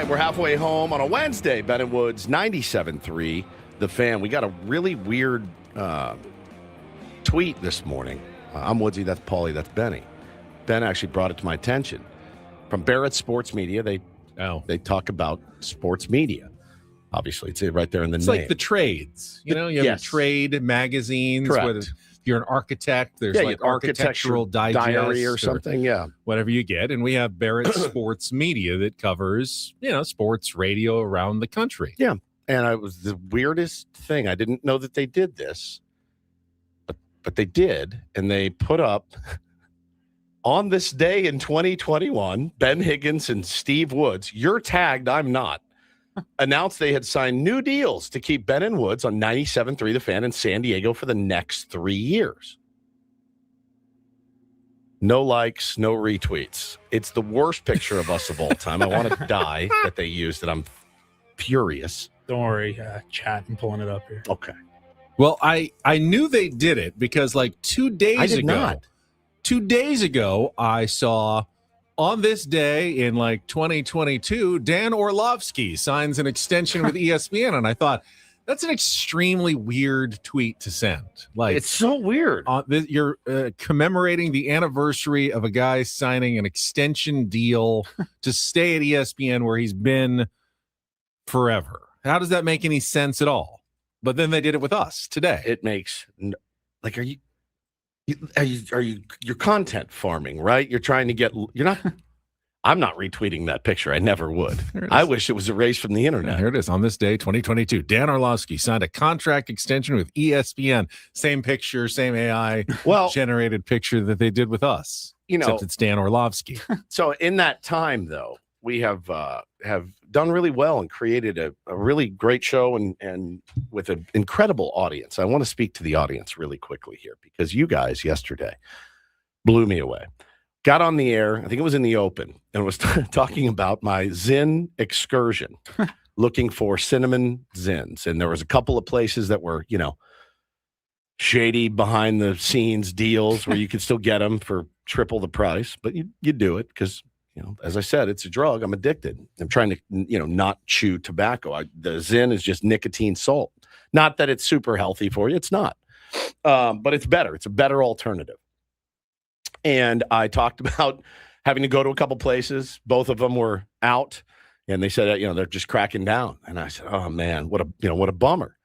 right, we're halfway home on a Wednesday. Ben and Woods, 97.3, The Fan. We got a really weird tweet this morning. I'm Woodsy, that's Paulie, that's Benny. Ben actually brought it to my attention. From Barrett Sports Media, they talk about sports media. Obviously, it's right there in the name. It's like the trades. You have your trade magazines. Correct. If you're an architect, there's like architectural digest diary or something, whatever you get. And we have Barrett Sports Media that covers, sports radio around the country. Yeah. And it was the weirdest thing. I didn't know that they did this, but they did. And they put up, on this day in 2021, Ben Higgins and Steve Woods, you're tagged, I'm not, announced they had signed new deals to keep Ben and Woods on 97.3 The Fan in San Diego for the next 3 years. No likes, no retweets. It's the worst picture of us of all time. I want to die that they used it. I'm furious. Don't worry, chat. I'm pulling it up here. Okay. Well, I knew they did it because like 2 days ago, 2 days ago, I saw on this day in like 2022, Dan Orlovsky signs an extension with ESPN. And I thought, that's an extremely weird tweet to send. Like, it's so weird. You're commemorating the anniversary of a guy signing an extension deal to stay at ESPN where he's been forever. How does that make any sense at all? But then they did it with us today. It makes like, you're content farming, right? You're trying to get, I'm not retweeting that picture. I never would. I wish it was erased from the internet. Here it is. On this day, 2022, Dan Orlovsky signed a contract extension with ESPN. Same picture, same AI generated picture that they did with us. Except it's Dan Orlovsky. So in that time, though, we have done really well and created a really great show and with an incredible audience. I want to speak to the audience really quickly here because you guys yesterday blew me away. Got on the air, I think it was in the open, and was talking about my Zin excursion, looking for cinnamon Zins. And there was a couple of places that were, shady behind the scenes deals where you could still get them for triple the price, but you do it because, as I said, it's a drug. I'm addicted. I'm trying to, not chew tobacco. The Zin is just nicotine salt. Not that it's super healthy for you. It's not. But it's better. It's a better alternative. And I talked about having to go to a couple places. Both of them were out. And they said, they're just cracking down. And I said, oh, man, what a bummer.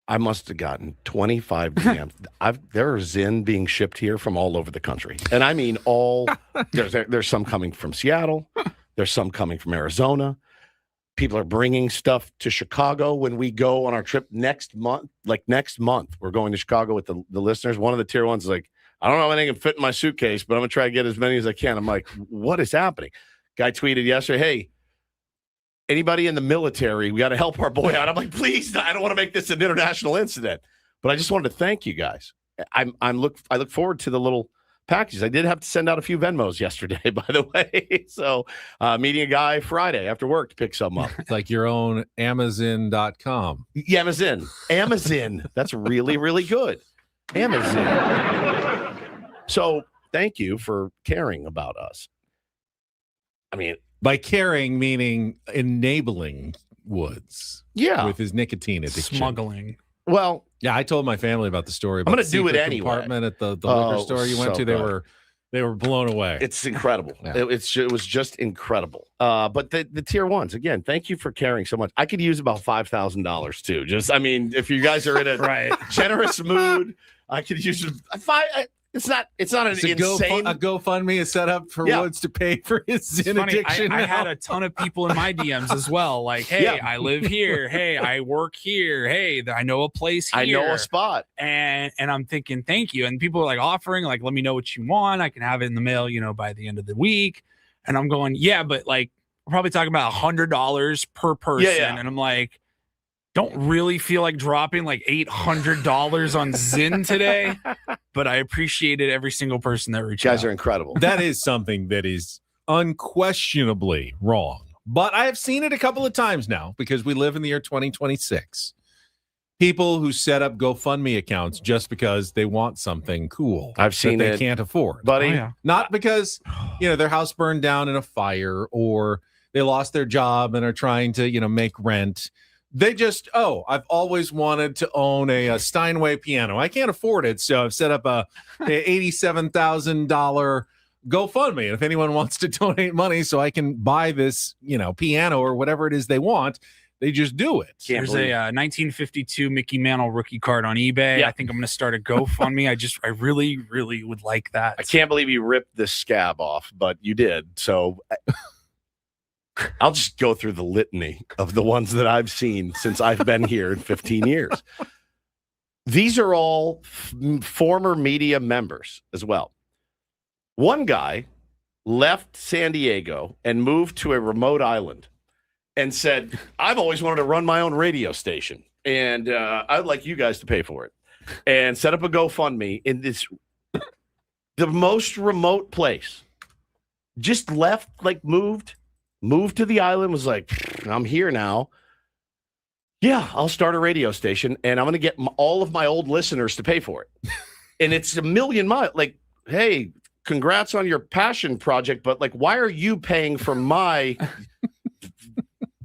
I must have gotten 25 DMs. There are Zin being shipped here from all over the country. And I mean there's some coming from Seattle. There's some coming from Arizona. People are bringing stuff to Chicago when we go on our trip next month. Like next month, we're going to Chicago with the listeners. One of the tier ones is like, I don't know if anything can fit in my suitcase, but I'm going to try to get as many as I can. I'm like, what is happening? Guy tweeted yesterday, hey, anybody in the military, we got to help our boy out. I'm like, please, I don't want to make this an international incident. But I just wanted to thank you guys. I look forward to the little packages. I did have to send out a few Venmos yesterday, by the way. So meeting a guy Friday after work to pick some up. It's like your own Amazon.com. Yeah, Amazon. That's really, really good. Amazon. So thank you for caring about us. I mean, by caring, meaning enabling Woods. Yeah. With his nicotine addiction. Smuggling. Well, yeah, I told my family about the story. About I'm going to do it anyway. Compartment at the liquor store you went to, they were blown away. It's incredible. Yeah. It was just incredible. But the tier ones, again, thank you for caring so much. I could use about $5,000 too. If you guys are in a generous mood, I could use It's not an insane. A GoFundMe is set up for Woods to pay for his Zin addiction. I had a ton of people in my DMs as well. Like, hey, I live here. Hey, I work here. Hey, I know a place here. I know a spot. And I'm thinking, thank you. And people are like offering, like, let me know what you want. I can have it in the mail, by the end of the week. And I'm going, yeah, but like, we're probably talking about $100 per person. Yeah. And I'm like, don't really feel like dropping like $800 on Zin today, but I appreciated every single person that reached out. You guys are incredible. That is something that is unquestionably wrong. But I have seen it a couple of times now because we live in the year 2026. People who set up GoFundMe accounts just because they want something cool. I've seen that they can't afford. Buddy. Not because, their house burned down in a fire or they lost their job and are trying to, make rent. They just, I've always wanted to own a Steinway piano. I can't afford it, so I've set up a $87,000 GoFundMe. And if anyone wants to donate money so I can buy this, piano or whatever it is they want, they just do it. There's a 1952 Mickey Mantle rookie card on eBay. Yeah. I think I'm going to start a GoFundMe. I really, really would like that. I can't believe you ripped this scab off, but you did. So I'll just go through the litany of the ones that I've seen since I've been here in 15 years. These are all former media members as well. One guy left San Diego and moved to a remote island and said, I've always wanted to run my own radio station, and I'd like you guys to pay for it. And set up a GoFundMe in the most remote place. Just left, moved to the island, was like, I'm here now. Yeah, I'll start a radio station, and I'm going to get all of my old listeners to pay for it. And it's a million miles. Hey, congrats on your passion project, but why are you paying for my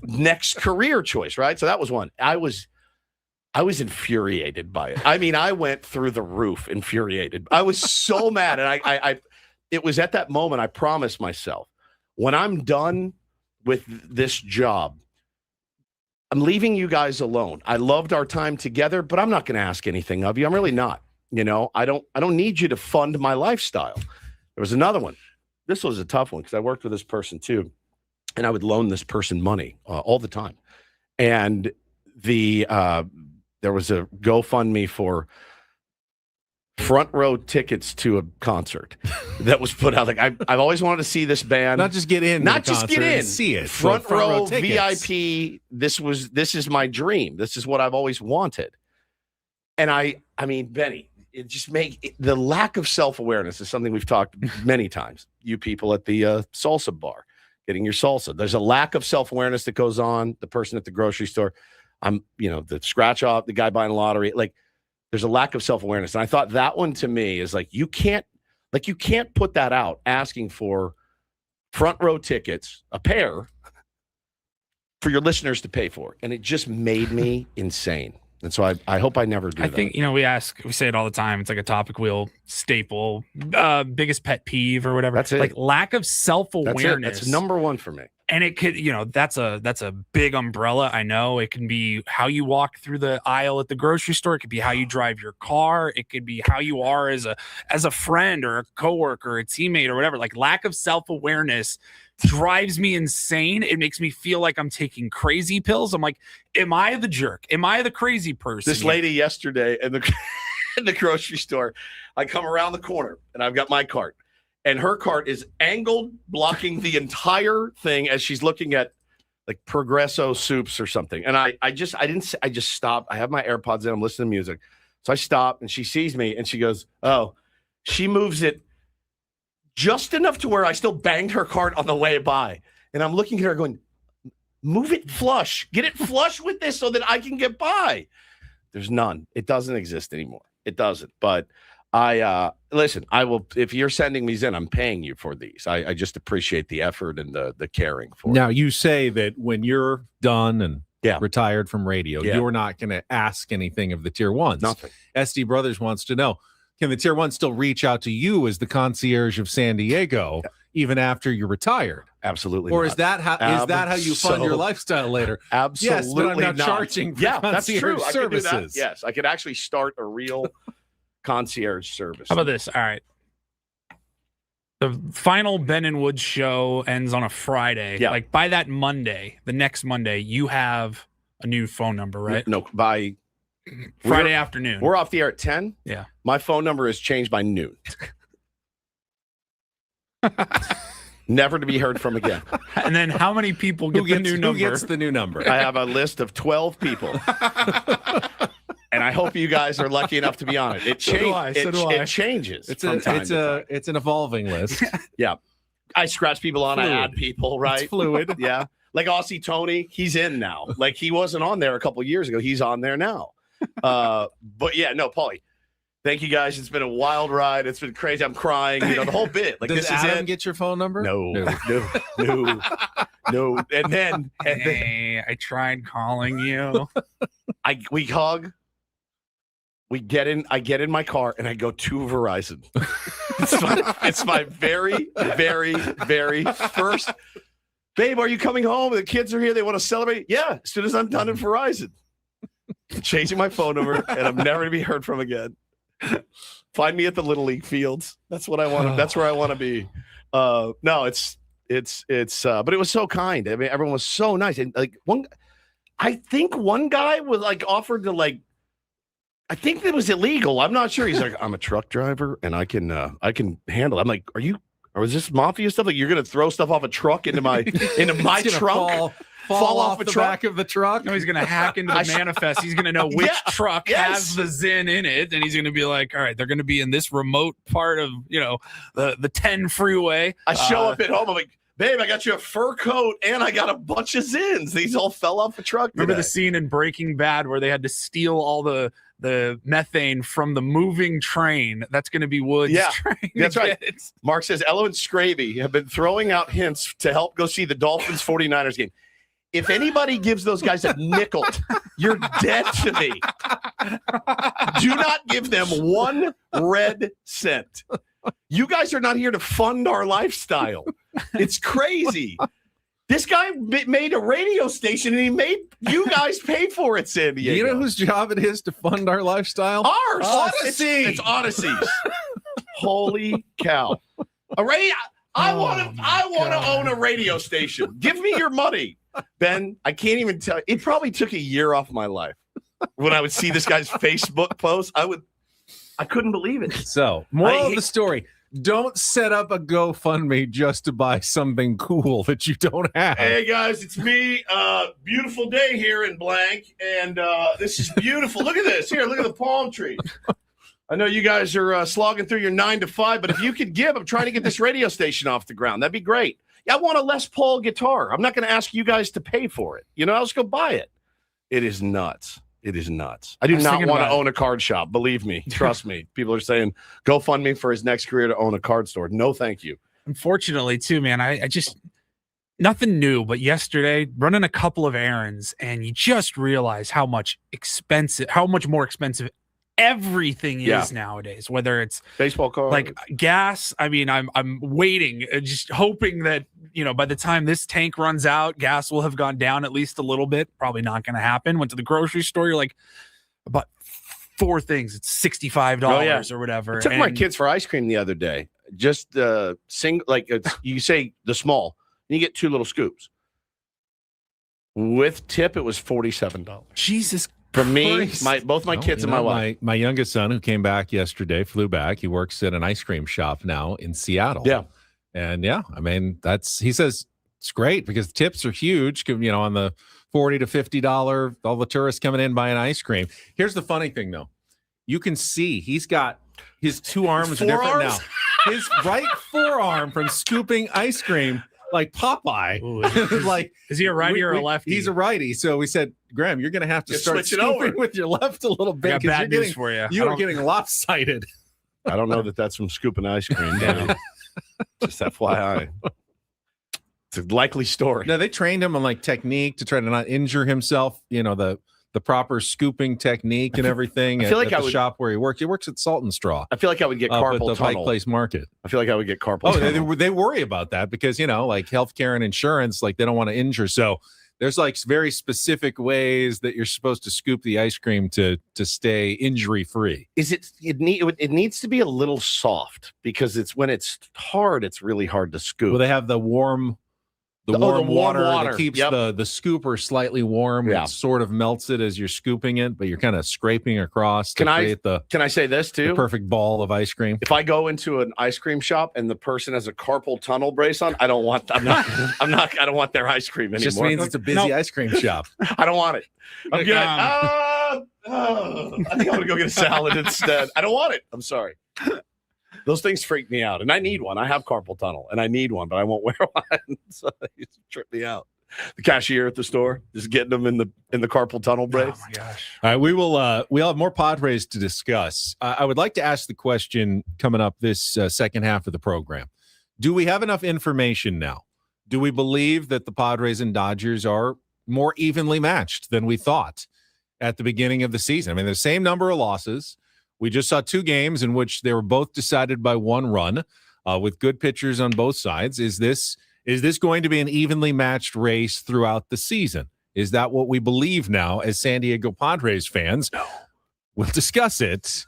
next career choice, right? So that was one. I was infuriated by it. I mean, I went through the roof infuriated. I was so mad. And I it was at that moment I promised myself, when I'm done with this job, I'm leaving you guys alone. I loved our time together, but I'm not going to ask anything of you. I'm really not. I don't need you to fund my lifestyle. There was another one. This was a tough one because I worked with this person too. And I would loan this person money all the time. And there was a GoFundMe for front row tickets to a concert that was put out. I've always wanted to see this band. Not just get in. Not just get in. See it. Front row VIP. This is my dream. This is what I've always wanted. And I mean, Benny, it just the lack of self-awareness is something we've talked many times. You people at the salsa bar. Getting your salsa. There's a lack of self-awareness that goes on. The person at the grocery store, the scratch off, the guy buying a lottery, there's a lack of self-awareness. And I thought that one to me is you can't put that out asking for front row tickets, a pair, for your listeners to pay for. And it just made me insane. And so I hope I never do that. I think, we say it all the time. It's like a topic wheel staple, biggest pet peeve or whatever. That's it. Lack of self-awareness. That's number one for me. And it could, that's a big umbrella. I know it can be how you walk through the aisle at the grocery store. It could be how you drive your car. It could be how you are as a friend or a coworker, or a teammate or whatever. Lack of self-awareness drives me insane. It makes me feel like I'm taking crazy pills. I'm like, am I the jerk? Am I the crazy person? This lady yesterday in the grocery store, I come around the corner and I've got my cart, and her cart is angled, blocking the entire thing as she's looking at Progresso soups or something. And I just stopped. I have my AirPods in. I'm listening to music. So I stop and she sees me and she goes, oh, she moves it just enough to where I still banged her cart on the way by. And I'm looking at her going, move it flush. Get it flush with this so that I can get by. There's none. It doesn't exist anymore. It doesn't. But listen, I will, if you're sending these in, I'm paying you for these. I just appreciate the effort and the caring for it. Now, you say that when you're done and retired from radio, you're not going to ask anything of the tier ones. Nothing. SD Brothers wants to know, can the tier one still reach out to you as the concierge of San Diego even after you're retired? Absolutely. Or not. is that how you fund your lifestyle later? Absolutely. Yes, but I'm not charging for concierge services. Yes, I could actually start a real concierge service. How about this? All right. The final Ben and Woods show ends on a Friday. Yeah. By that Monday, the next Monday, you have a new phone number, right? No, by Friday afternoon. We're off the air at 10. Yeah. My phone number is changed by noon. Never to be heard from again. And then how many people get the new number? Who gets the new number? I have a list of 12 people. And I hope you guys are lucky enough to be on it. It changes. It's an evolving list. Yeah. I scratch people on, I add people, right? It's fluid. Yeah. Like Aussie Tony, he's in now. He wasn't on there a couple of years ago. He's on there now. But yeah, no, Paulie, Thank you guys. It's been a wild ride. It's been crazy. I'm crying. The whole bit. Like, Does this Adam is it. get your phone number? No. And then I tried calling you. we hug. I get in my car and I go to Verizon. It's my very, very, very first. Babe, are you coming home? The kids are here. They want to celebrate. Yeah, as soon as I'm done at Verizon. Changing my phone number, and I'm never to be heard from again. Find me at the Little League fields. That's what I want. That's where I want to be. No, it's but it was so kind. I mean, everyone was so nice. And I think one guy was offered to I think that was illegal. I'm not sure. He's like, I'm a truck driver and I can handle it. I'm like, or is this mafia stuff? Like, you're going to throw stuff off a truck into my trunk? Fall off the back of the truck. No, he's going to hack into the manifest. He's going to know which truck has the Zin in it. And he's going to be like, all right, they're going to be in this remote part of, the 10 freeway. I show up at home. I'm like, babe, I got you a fur coat and I got a bunch of Zins. These all fell off the truck. Remember the scene in Breaking Bad where they had to steal all the methane from the moving train? That's going to be Wood's train. That's right. Mark says, Elo and Scravy have been throwing out hints to help go see the Dolphins 49ers game. If anybody gives those guys a nickel, you're dead to me. Do not give them one red cent. You guys are not here to fund our lifestyle. It's crazy. This guy made a radio station and he made you guys pay for it, San Diego. You know whose job it is to fund our lifestyle? Ours. Odyssey. It's Odyssey's. Holy cow. I want to own a radio station. Give me your money. Ben, I can't even tell. It probably took a year off my life when I would see this guy's Facebook post. I couldn't believe it. So, moral of the story: don't set up a GoFundMe just to buy something cool that you don't have. Hey guys, it's me. Beautiful day here in blank, and this is beautiful. Look at this. Here, look at the palm trees. I know you guys are slogging through your 9 to 5, but if you could give, I'm trying to get this radio station off the ground. That'd be great. I want a Les Paul guitar. I'm not going to ask you guys to pay for it. I'll just go buy it. It is nuts. It is nuts. I do not want to own a card shop. Believe me. Trust me. People are saying, go fund me for his next career to own a card store. No, thank you. Unfortunately, too, man, I just nothing new, but yesterday running a couple of errands and you just realize how much more expensive everything is nowadays, whether it's baseball cards, like gas. I mean, I'm waiting, just hoping that, by the time this tank runs out, gas will have gone down at least a little bit. Probably not going to happen. Went to the grocery store, you're like, about 4 things, it's $65 or whatever. I took my kids for ice cream the other day. Just you say the small, and you get 2 little scoops. With tip, it was $47. Jesus For me, both my kids and my wife. My youngest son, who came back yesterday, flew back. He works at an ice cream shop now in Seattle. Yeah. And I mean, he says it's great because the tips are huge, on the $40 to $50, all the tourists coming in buying ice cream. Here's the funny thing, though. You can see he's got his 2 arms are different now. His right forearm from scooping ice cream, like Popeye. Ooh, is he a righty or a lefty? He's a righty. So we said, Graham, you're going to have to start scooping with your left a little bit. I got bad news for you. You are getting lopsided. I don't know that that's from scooping ice cream. Just FYI. It's a likely story. No, they trained him on technique to try to not injure himself. The proper scooping technique and everything. I feel like at the shop where he works. He works at Salt and Straw. I feel like I would get carpal tunnel. At the Pike Place Market. I feel like I would get carpal tunnel. They worry about that because, healthcare and insurance, they don't want to injure. So there's very specific ways that you're supposed to scoop the ice cream to stay injury free. It needs to be a little soft because when it's hard, it's really hard to scoop. Well, they have the warm water that keeps the scooper slightly warm. It sort of melts it as you're scooping it, but you're kind of scraping across to create can I say this too? The perfect ball of ice cream. If I go into an ice cream shop and the person has a carpal tunnel brace on, I don't want their ice cream anymore. It just means it's a busy ice cream shop. I don't want it. I'm good. I think I'm going to go get a salad instead. I don't want it. I'm sorry. Those things freak me out, and I need one. I have carpal tunnel, and I need one, but I won't wear one, so it tripped me out. The cashier at the store, just getting them in the carpal tunnel brace. Oh my gosh! All right, we'll have more Padres to discuss. I would like to ask the question coming up this second half of the program: do we have enough information now? Do we believe that the Padres and Dodgers are more evenly matched than we thought at the beginning of the season? I mean, the same number of losses. We just saw 2 games in which they were both decided by 1 run, with good pitchers on both sides. Is this going to be an evenly matched race throughout the season? Is that what we believe now as San Diego Padres fans? No. We'll discuss it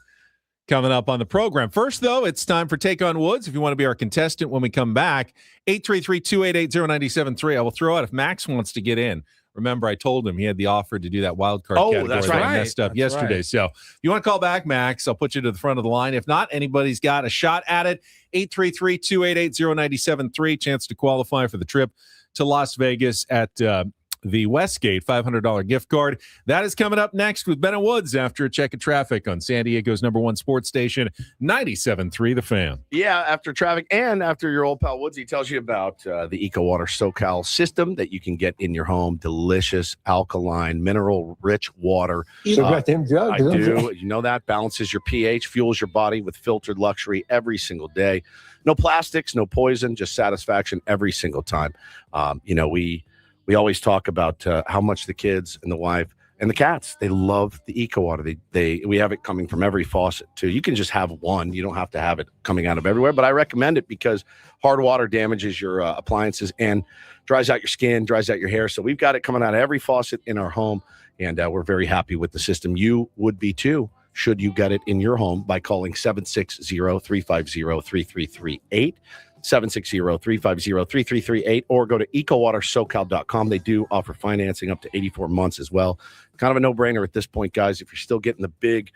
coming up on the program. First, though, it's time for Take on Woods. If you want to be our contestant when we come back, 833-288-0973. I will throw out if Max wants to get in. Remember, I told him he had the offer to do that wild card category that's that right. I messed up yesterday. Right. So if you want to call back, Max, I'll put you to the front of the line. If not, anybody's got a shot at it. 833-288-0973. Chance to qualify for the trip to Las Vegas at the Westgate $500 gift card. That is coming up next with Ben and Woods after a check of traffic on San Diego's #1 sports station, 97.3 The Fan. Yeah, after traffic and after your old pal Woodsy tells you about the EcoWater SoCal system that you can get in your home. Delicious, alkaline, mineral-rich water. You got them jugs. I do. You know that. Balances your pH, fuels your body with filtered luxury every single day. No plastics, no poison, just satisfaction every single time. We always talk about how much the kids and the wife and the cats, they love the EcoWater. We have it coming from every faucet too. You can just have one. You don't have to have it coming out of everywhere, but I recommend it because hard water damages your appliances and dries out your skin, dries out your hair. So we've got it coming out of every faucet in our home, and we're very happy with the system. You would be too, should you get it in your home, by calling 760-350-3338. 760-350-3338, or go to ecowatersocal.com. They do offer financing up to 84 months as well. Kind of a no-brainer at this point, guys. If you're still getting the big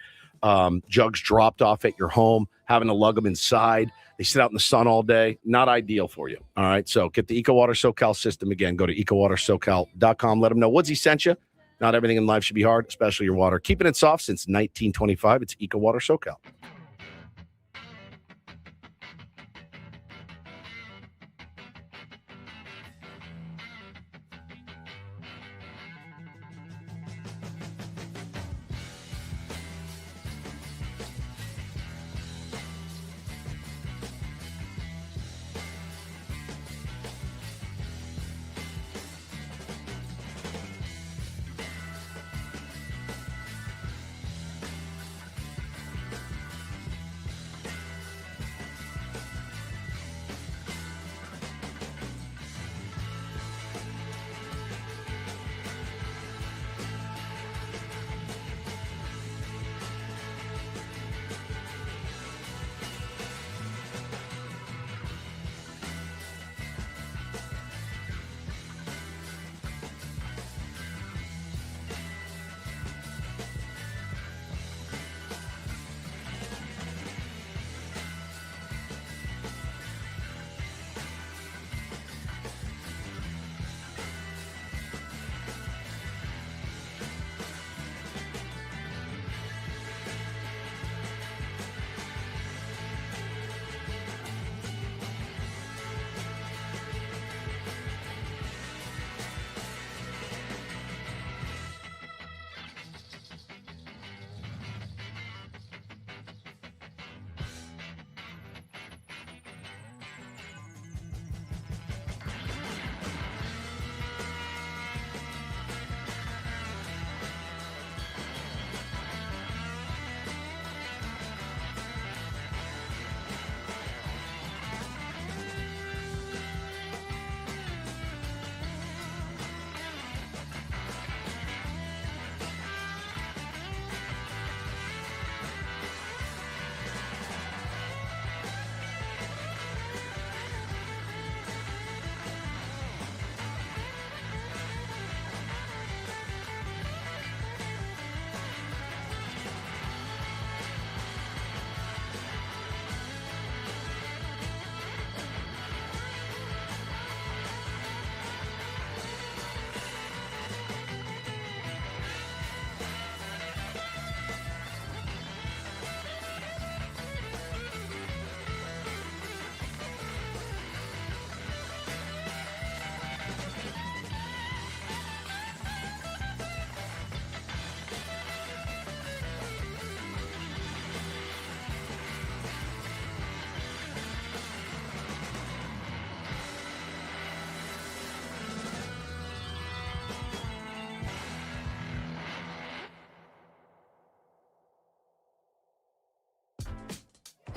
jugs dropped off at your home, having to lug them inside, they sit out in the sun all day, not ideal for you. All right, so get the EcoWater SoCal system. Again, go to ecowatersocal.com. Let them know Woodsy sent you. Not everything in life should be hard, especially your water. Keeping it soft since 1925. It's EcoWater SoCal.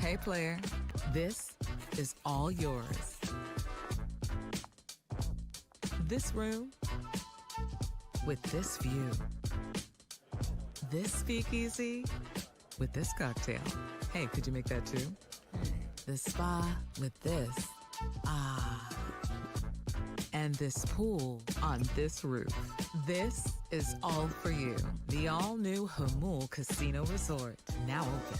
Hey, player, this is all yours. This room with this view. This speakeasy with this cocktail. Hey, could you make that too? This spa with this. Ah. And this pool on this roof. This is all for you. The all-new Hamul Casino Resort, now open.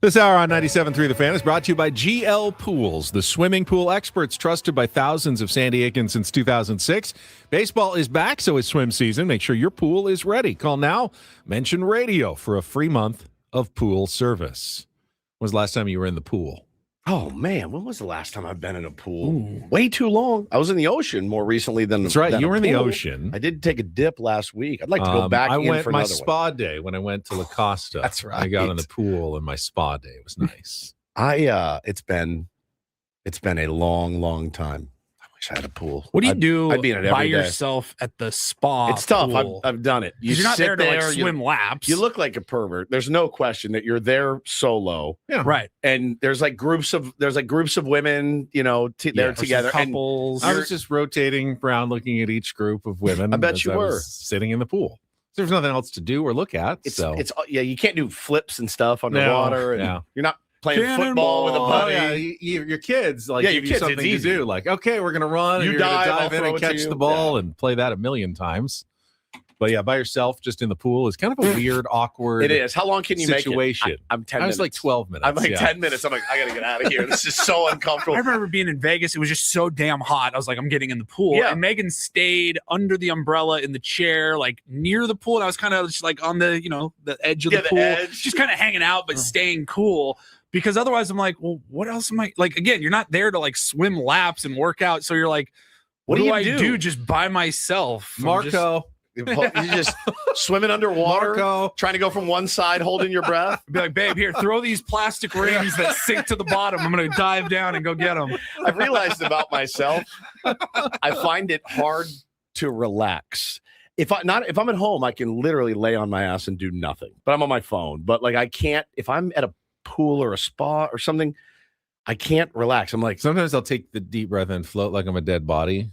This hour on 97.3 The Fan is brought to you by GL Pools, the swimming pool experts trusted by thousands of San Diegans since 2006. Baseball is back, so is swim season. Make sure your pool is ready. Call now, mention radio for a free month of pool service. When was the last time you were in the pool? Oh, man, when was the last time I've been in a pool? Ooh. Way too long. I was in the ocean more recently than That's right. Than you were in the pool. ocean. I did take a dip last week. I'd like to go back I in went for my another spa one. day when I went to La Costa. That's right. I got in the pool in my spa day. It was nice. It's been a long time. I wish I had a pool. What do you do I'd be in it by every day. yourself at the spa? It's tough. pool? I've done it. You're not sit there to like swim laps. You look like a pervert. There's no question that you're there solo. Yeah. Right. And there's groups of women, there together. Couples. I was just rotating around looking at each group of women. I bet you I were was sitting in the pool. There's nothing else to do or look at. You can't do flips and stuff underwater. You're not playing football with a buddy. Oh, yeah. Your kids give you kids, something it's to easy. do. Like, okay, we're gonna run. And You you're gonna dive, dive in I'll and throw it to catch you. the ball and play that a million times. But yeah, by yourself, just in the pool, is kind of a weird, awkward. It is. How long can you situation. make it? I'm 10 I minutes. was like 12 minutes. I'm like 10 minutes. I'm like, I got to get out of here. This is so uncomfortable. I remember being in Vegas. It was just so damn hot. I was like, I'm getting in the pool. Yeah. And Megan stayed under the umbrella in the chair, like near the pool. And I was kind of just like on the, the edge of the pool, just kind of hanging out, but staying cool. Because otherwise I'm like, well, what else am I like? Again, you're not there to like swim laps and work out. So you're like, what do I do just by myself? Marco. You just swimming underwater, Marco. trying to go from one side, holding your breath. Be like, babe, here, throw these plastic rings that sink to the bottom. I'm going to dive down and go get them. I've realized about myself, I find it hard to relax. If I'm at home, I can literally lay on my ass and do nothing, but I'm on my phone. But like, I can't, if I'm at a pool or a spa or something, I can't relax. I'm like, sometimes I'll take the deep breath and float like I'm a dead body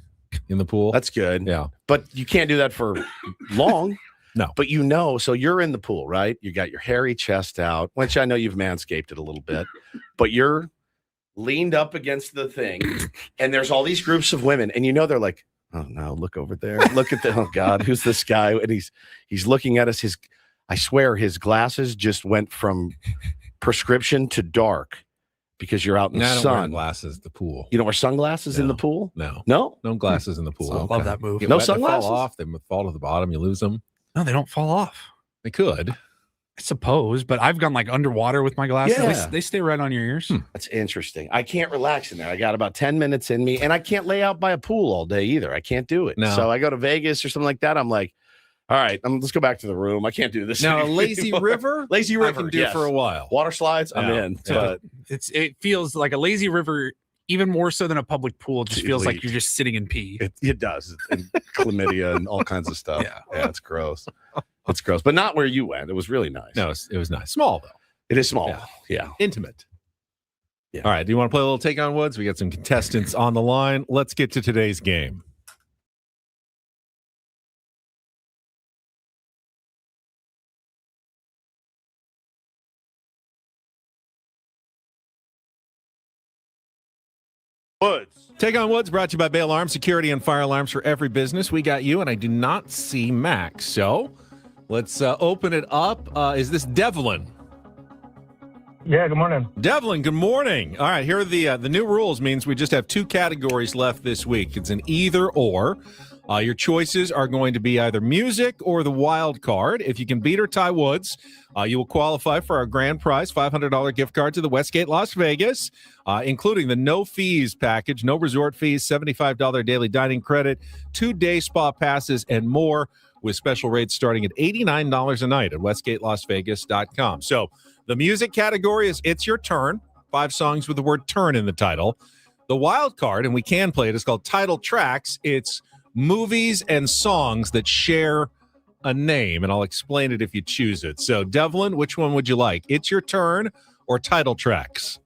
in the pool. That's good. Yeah. But you can't do that for long. No. But so you're in the pool, right? You got your hairy chest out, which I know you've manscaped it a little bit, but you're leaned up against the thing, and there's all these groups of women, and they're like, oh no, look over there. Look at oh God, who's this guy? And he's looking at us. I swear his glasses just went from prescription to dark because you're out in the I don't sun. wear glasses at the pool. You don't wear sunglasses in the pool? No. No? No glasses in the pool. I love that move. Get No wet, they sunglasses? fall off. They fall to the bottom. You lose them. No, they don't fall off. They could. I suppose, but I've gone like underwater with my glasses. Yeah. They stay right on your ears. That's interesting. I can't relax in there. I got about 10 minutes in me, and I can't lay out by a pool all day either. I can't do it. No. So I go to Vegas or something like that. I'm like, all right, let's go back to the room. I can't do this Now, a anymore. lazy river? Lazy river, I can do yes. for a while. Water slides, I'm Yeah. in. Yeah. But It feels like a lazy river, even more so than a public pool. It just feels like Elite. you're just sitting in pee. it does. And chlamydia and all kinds of stuff. Yeah. It's gross. It's gross. But not where you went. It was really nice. No, it was nice. Small, though. It is small. Yeah. Yeah. Intimate. Yeah. All right. Do you want to play a little Take on Woods? We got some contestants on the line. Let's get to today's game. Woods. Take on Woods brought to you by Bay Alarm, security and fire alarms for every business. We got you, and I do not see Max. So let's open it up. Is this Devlin? Yeah, good morning. Devlin, good morning. All right, here are the new rules. Means we just have 2 categories left this week. It's an either or. Your choices are going to be either music or the wild card. If you can beat or tie Woods, you will qualify for our grand prize, $500 gift card to the Westgate Las Vegas, including the no fees package, no resort fees, $75 daily dining credit, 2-day spa passes, and more, with special rates starting at $89 a night at westgatelasvegas.com. So the music category is It's Your Turn, 5 songs with the word turn in the title. The wild card, and we can play it, is called Title Tracks. It's movies and songs that share a name, and I'll explain it if you choose it. So, Devlin, which one would you like? It's Your Turn or Title Tracks?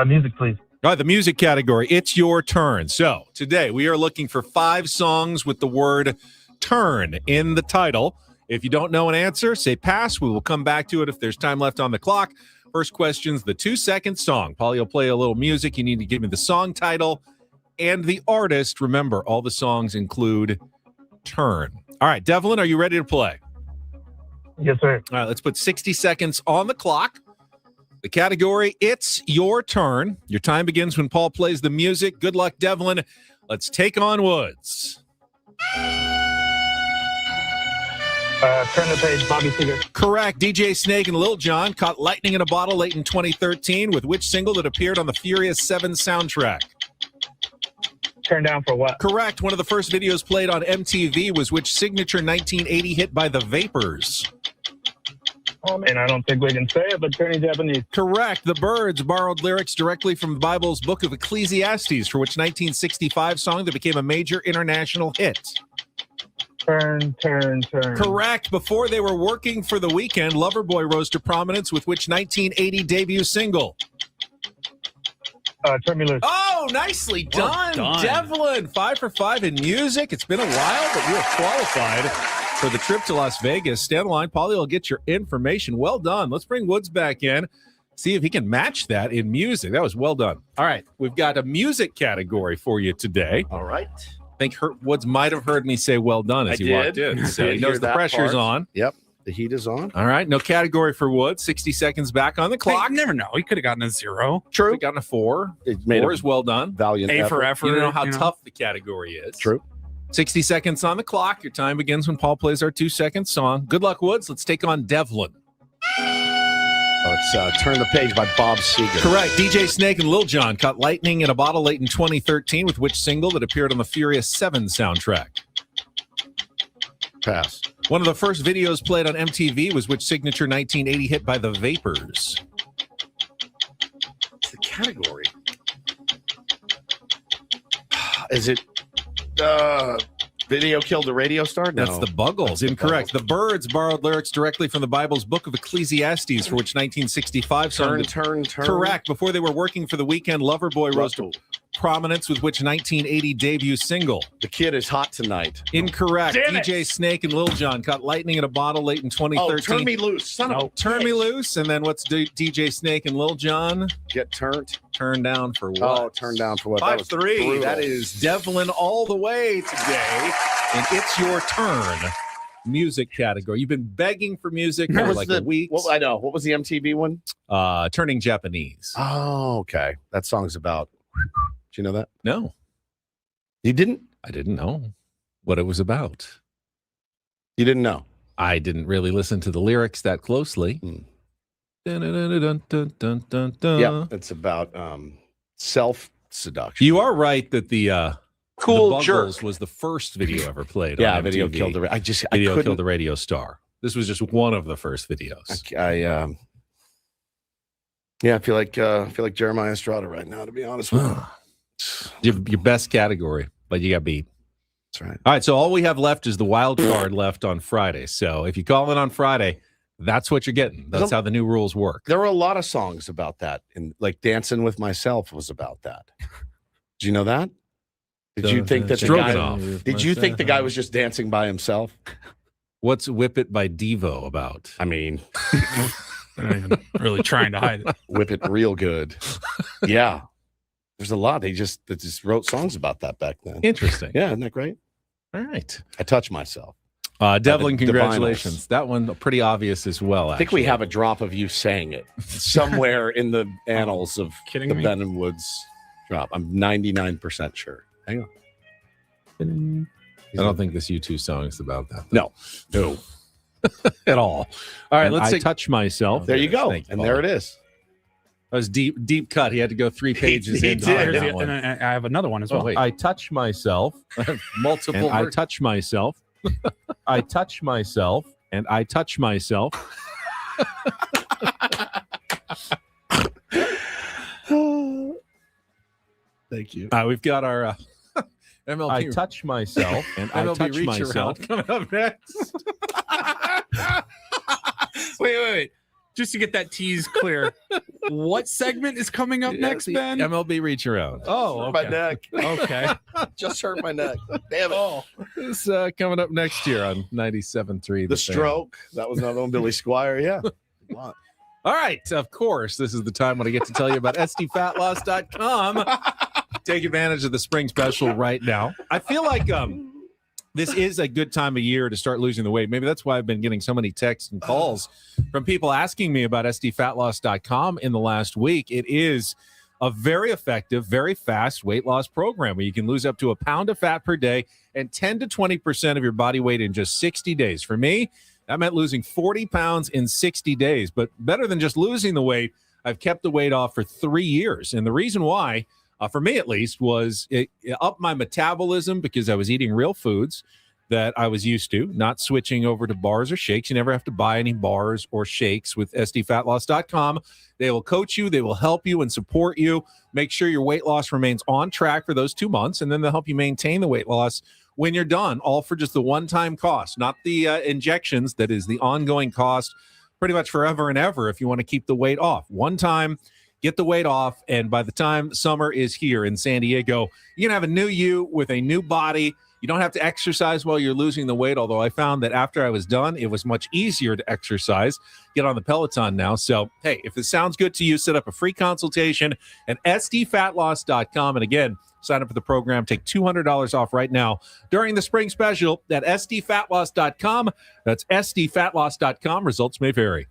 Music, please. All right, the music category, It's Your Turn. So, today we are looking for 5 songs with the word turn in the title. If you don't know an answer, say pass. We will come back to it if there's time left on the clock. First question's the 2-second song. Paulie will play a little music. You need to give me the song title and the artist. Remember, all the songs include turn. All right, Devlin, are you ready to play? Yes, sir. All right, let's put 60 seconds on the clock. The category, It's Your Turn. Your time begins when Paul plays the music. Good luck, Devlin. Let's take on Woods. Turn the page, Bobby Seger. Correct. DJ Snake and Lil Jon caught lightning in a bottle late in 2013 with which single that appeared on the Furious 7 soundtrack? Turn down for what? Correct. One of the first videos played on MTV was which signature 1980 hit by the Vapors? Oh, man, I don't think we can say it, but turning Japanese. Correct. The Byrds borrowed lyrics directly from the Bible's book of Ecclesiastes for which 1965 song that became a major international hit? Turn. Correct. Before they were working for The Weeknd, Loverboy rose to prominence with which 1980 debut single? Turn Me Loose. Oh, nicely done. Well done. Devlin, 5 for 5 in music. It's been a while, but you are qualified for the trip to Las Vegas. Stand in line. Paulie will get your information. Well done. Let's bring Woods back in. See if he can match that in music. That was well done. All right. We've got a music category for you today. All right. I think Woods might have heard me say well done as he walked in. So he knows the pressure's on. Yep. The heat is on. All right. No category for Woods. 60 seconds back on the clock. You never know. He could have gotten a 0. True. Gotten a 4. It made 4 is well done. Valiant A for effort. You don't know how tough the category is. True. 60 seconds on the clock. Your time begins when Paul plays our 2-second song. Good luck, Woods. Let's take on Devlin. It's Turn the Page by Bob Seger. Correct. DJ Snake and Lil Jon caught lightning in a bottle late in 2013 with which single that appeared on the Furious 7 soundtrack? Pass. One of the first videos played on MTV was which signature 1980 hit by the Vapors? It's the category. Is it Video Killed the Radio Star? No. That's the Buggles. Incorrect. The Byrds borrowed lyrics directly from the Bible's book of Ecclesiastes for which 1965 song. Turn. Correct. Before they were working for The Weeknd, Loverboy rose to prominence with which 1980 debut single? The Kid Is Hot Tonight. Incorrect. DJ Snake and Lil Jon caught lightning in a bottle late in 2013. Oh, Turn Me Loose. Son of a Turn Me Loose. And then what's DJ Snake and Lil Jon? Get Turned. Turned down for what? Oh, turned down for what? 5-3. That is Devlin all the way today. And It's Your Turn music category. You've been begging for music for like a week. I know. What was the MTV one? Turning Japanese. Oh, okay. That song's about. Do you know that? No. You didn't? I didn't know what it was about. You didn't know? I didn't really listen to the lyrics that closely. Yeah, it's about self-seduction. You are right that the Cool the Jerk Buggles was the first video ever played. Yeah, on Video MTV. killed the. Video killed the radio star. This was just one of the first videos. I feel like Jeremiah Estrada right now, to be honest with you. Your best category, but you got beat. That's right. All right, so all we have left is the wild card left on Friday. So if you call in on Friday, that's what you're getting. That's how the new rules work. There were a lot of songs about that, and like "Dancing with Myself" was about that. Did you know that? Did you think that the guy was just dancing by himself? What's "Whip It" by Devo about? I mean, they're not even really trying to hide it. Whip it real good. Yeah, there's a lot. They just wrote songs about that back then. Interesting. Yeah, isn't that great? All right. I touch myself. Devlin, The congratulations. That one pretty obvious as well. I think we have a drop of you saying it somewhere in the annals of the Ben and Woods drop. I'm 99% sure. Hang on. I don't think this U2 song is about that. No. At all. All right, And let's touch myself. There you go. Thank you, And Paul. there it is. That was deep cut. He had to go 3 pages He in. did. And I have another one as well. I touch myself. Multiple. And I touch myself. I touch myself. And I touch myself. Thank you. We've got our MLB. I touch myself. And I MLB touch reach myself. around coming up next. Wait. Just to get that tease clear, what segment is coming up next, Ben? MLB reach around. Oh, okay. My neck. Okay. Just hurt my neck. Damn it. Oh. It's coming up next year on 97.3. The Stroke. That was another one. Billy Squire. Yeah. All right. Of course, this is the time when I get to tell you about SDFatLoss.com. Take advantage of the spring special right now. I feel like this is a good time of year to start losing the weight. Maybe that's why I've been getting so many texts and calls from people asking me about SDFatLoss.com in the last week. It is a very effective, very fast weight loss program where you can lose up to a pound of fat per day and 10 to 20% of your body weight in just 60 days. For me, that meant losing 40 pounds in 60 days. But better than just losing the weight, I've kept the weight off for 3 years. And the reason why, for me at least, was it upped my metabolism because I was eating real foods that I was used to, not switching over to bars or shakes. You never have to buy any bars or shakes with SDFatLoss.com. They will coach you. They will help you and support you. Make sure your weight loss remains on track for those 2 months, and then they'll help you maintain the weight loss when you're done, all for just the one-time cost, not the injections. That is the ongoing cost pretty much forever and ever if you want to keep the weight off. One time, get the weight off, and by the time summer is here in San Diego, you're going to have a new you with a new body. You don't have to exercise while you're losing the weight, although I found that after I was done, it was much easier to exercise. Get on the Peloton now. So, hey, if this sounds good to you, set up a free consultation at SDFatLoss.com. And again, sign up for the program. Take $200 off right now during the spring special at SDFatLoss.com. That's SDFatLoss.com. Results may vary.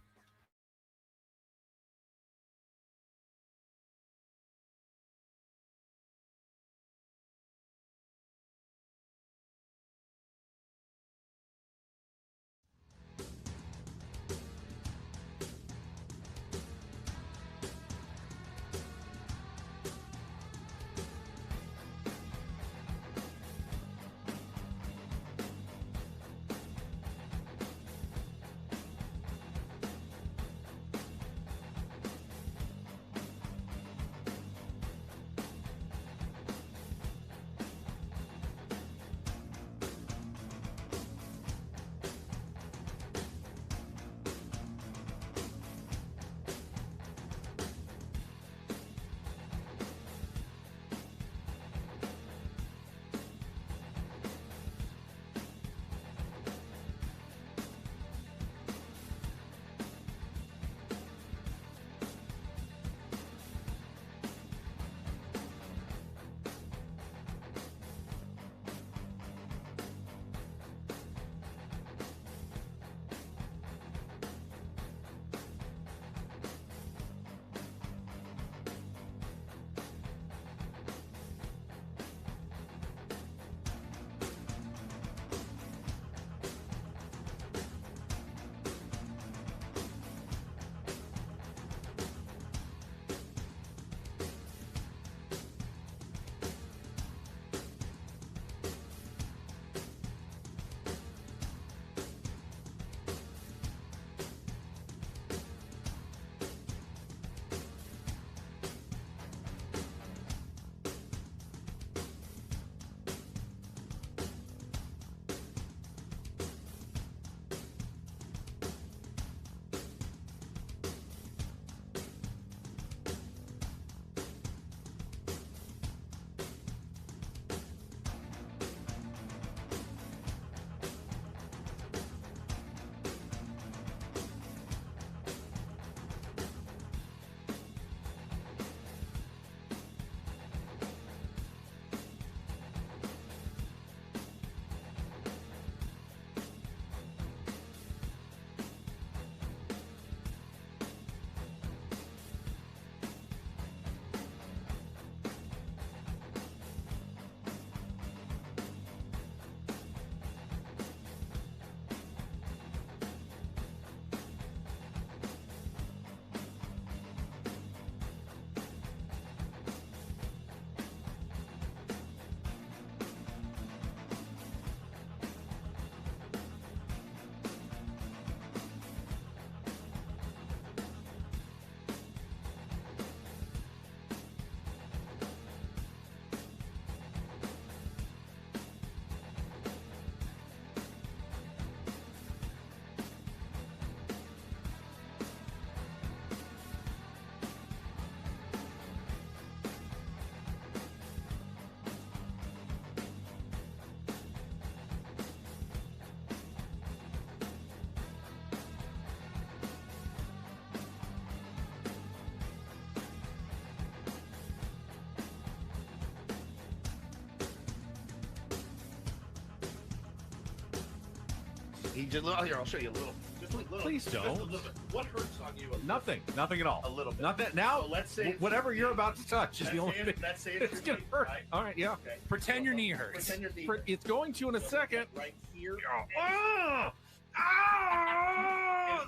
He just here. I'll show you a little. Just a little. Please don't. Just a little bit. What hurts on you? Nothing at all. A little bit. Nothing. Now, So let's say whatever you're about to touch is the only thing. Let's say It's gonna hurt. Right? All right, yeah. Okay. Pretend your knee hurts. Pretend your knee. It's going to in a second. Right here.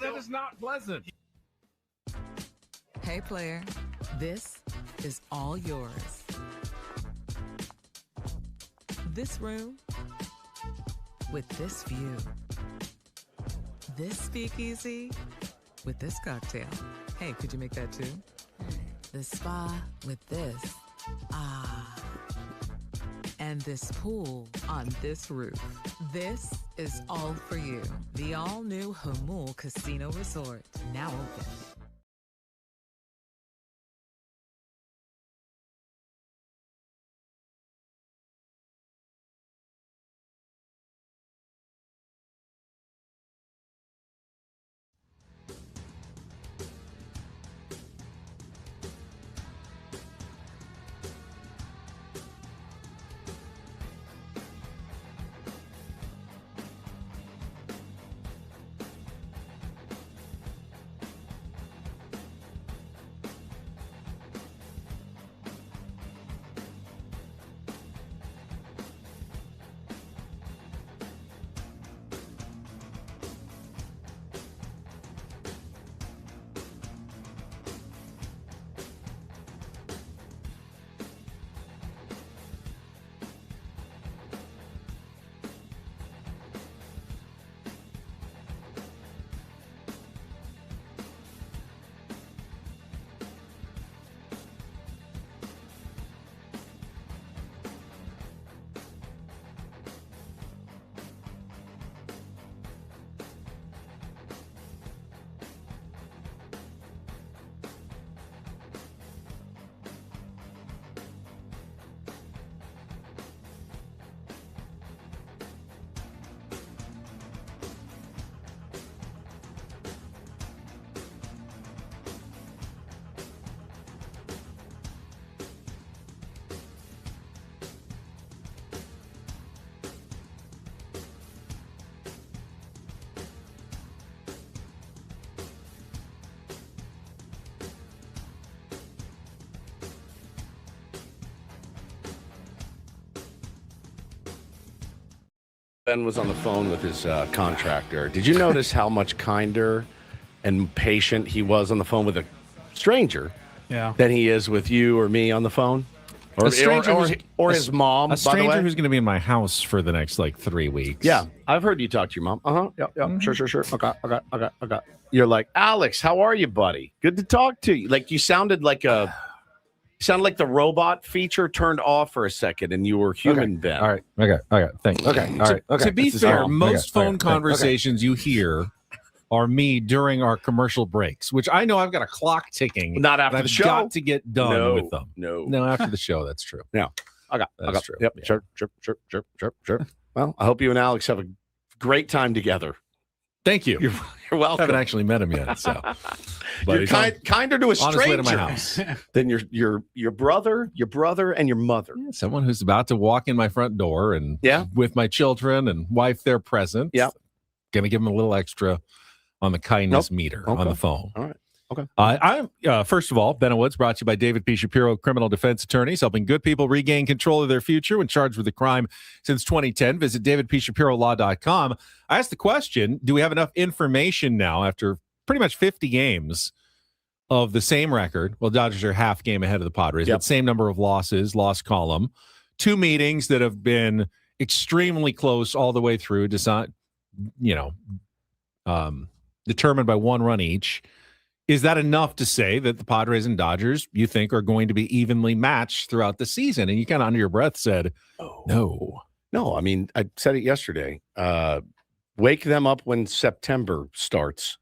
That is not pleasant. Hey, player, this is all yours. This room with this view. This speakeasy with this cocktail. Hey, could you make that too? The spa with this. Ah. And this pool on this roof. This is all for you. The all-new Hamul Casino Resort, now open. Ben was on the phone with his contractor. Did you notice how much kinder and patient he was on the phone with a stranger than he is with you or me on the phone? Or, his mom, A stranger by the way? who's going to be in my house for the next, 3 weeks. Yeah, I've heard you talk to your mom. Yeah. Sure. Okay. You're like, Alex, how are you, buddy? Good to talk to you. Like, you sounded like the robot feature turned off for a second, and you were human, Ben. All right. Okay. Thanks. Okay. All right. Okay. To be fair, most phone Okay. conversations you hear are me during our commercial breaks, which I know I've got a clock ticking. Not after I've the show. got to get done with them. No, after the show. That's true. No. That's true. Yep. Yeah. Sure. Well, I hope you and Alex have a great time together. Thank you. You're welcome. I haven't actually met him yet, so. But You're he's kinder to a on his way stranger to my house. than your brother, and your mother. Yeah, someone who's about to walk in my front door and with my children and wife there present. Yeah. Gonna give them a little extra on the kindness meter on the phone. All right. Okay. I'm first of all, Ben Woods, brought to you by David P. Shapiro, criminal defense attorneys, helping good people regain control of their future when charged with a crime since 2010. Visit davidpshapirolaw.com. I asked the question, do we have enough information now after pretty much 50 games of the same record? Well, Dodgers are half game ahead of the Padres, but same number of losses, loss column. 2 meetings that have been extremely close all the way through, determined by 1 run each. Is that enough to say that the Padres and Dodgers, you think, are going to be evenly matched throughout the season? And you kind of under your breath said, no. No, I mean, I said it yesterday. Wake them up when September starts.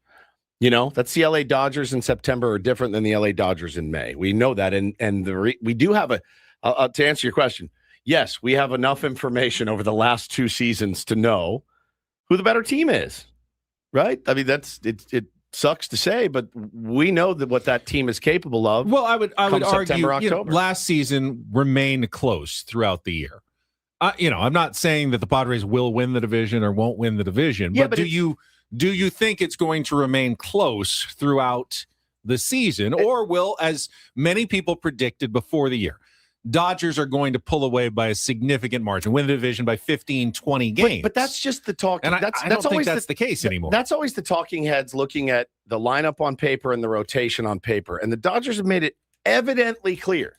That's the LA Dodgers in September are different than the LA Dodgers in May. We know that. We do have to answer your question. Yes, we have enough information over the last 2 seasons to know who the better team is, right? I mean, it sucks to say, but we know that what that team is capable of. Well, I would argue September, October. Last season remained close throughout the year. I'm not saying that the Padres will win the division or won't win the division, but do you think it's going to remain close throughout the season, or will, as many people predicted before the year, Dodgers are going to pull away by a significant margin, win the division by 15, 20 games? But that's just the talk. And I don't think that's the case anymore. That's always the talking heads looking at the lineup on paper and the rotation on paper. And the Dodgers have made it evidently clear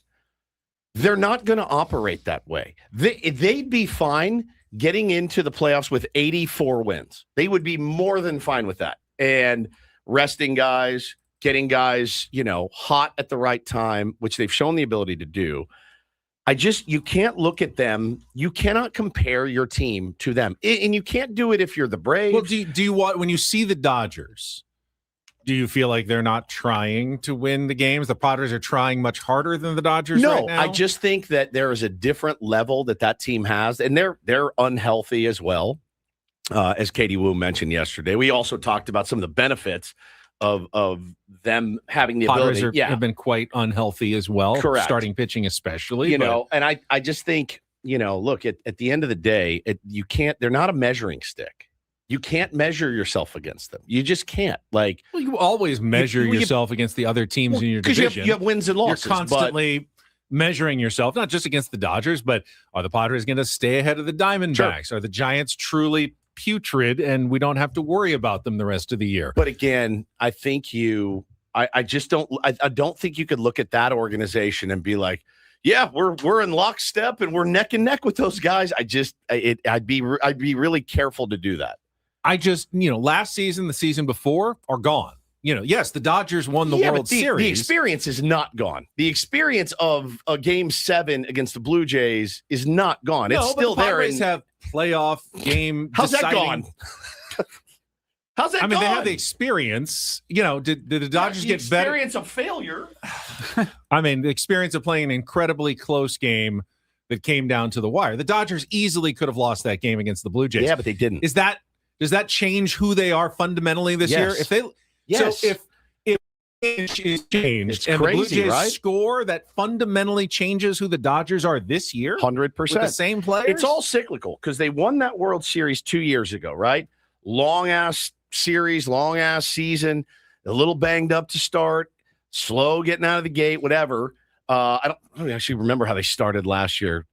they're not going to operate that way. They'd be fine getting into the playoffs with 84 wins. They would be more than fine with that. And resting guys, getting guys, hot at the right time, which they've shown the ability to do. You can't look at them. You cannot compare your team to them. And you can't do it if you're the Braves. Well, do you want, when you see the Dodgers, do you feel like they're not trying to win the games? The Padres are trying much harder than the Dodgers right now? I just think that there is a different level that team has, and they're unhealthy as well, as Katie Wu mentioned yesterday. We also talked about some of the benefits of them having the Padres ability. have been quite unhealthy as well. Correct. Starting pitching especially. And I just think, look, at the end of the day, they're not a measuring stick. You can't measure yourself against them. You just can't. You always measure yourself against the other teams in your division. Because you have wins and losses. You're constantly measuring yourself, not just against the Dodgers, but are the Padres going to stay ahead of the Diamondbacks? Sure. Are the Giants truly putrid and we don't have to worry about them the rest of the year? But again, I think I don't think you could look at that organization and be like, yeah, we're in lockstep and we're neck and neck with those guys. I'd be really careful to do that. Last season, the season before are gone. Yes, the Dodgers won the World Series. The experience is not gone. The experience of a Game 7 against the Blue Jays is not gone. No, it's still the there. Padres have playoff game. How's that gone? How's that gone? I mean, they have the experience. Did the Dodgers get better? Experience of failure. I mean, the experience of playing an incredibly close game that came down to the wire. The Dodgers easily could have lost that game against the Blue Jays. Yeah, but they didn't. Does that change who they are fundamentally this year? Yes. So if is changed and crazy, the Blue Jays right? score, that fundamentally changes who the Dodgers are this year? 100%. With the same players? It's all cyclical because they won that World Series 2 years ago, right? Long-ass series, long-ass season, a little banged up to start, slow getting out of the gate, whatever. I don't actually remember how they started last year.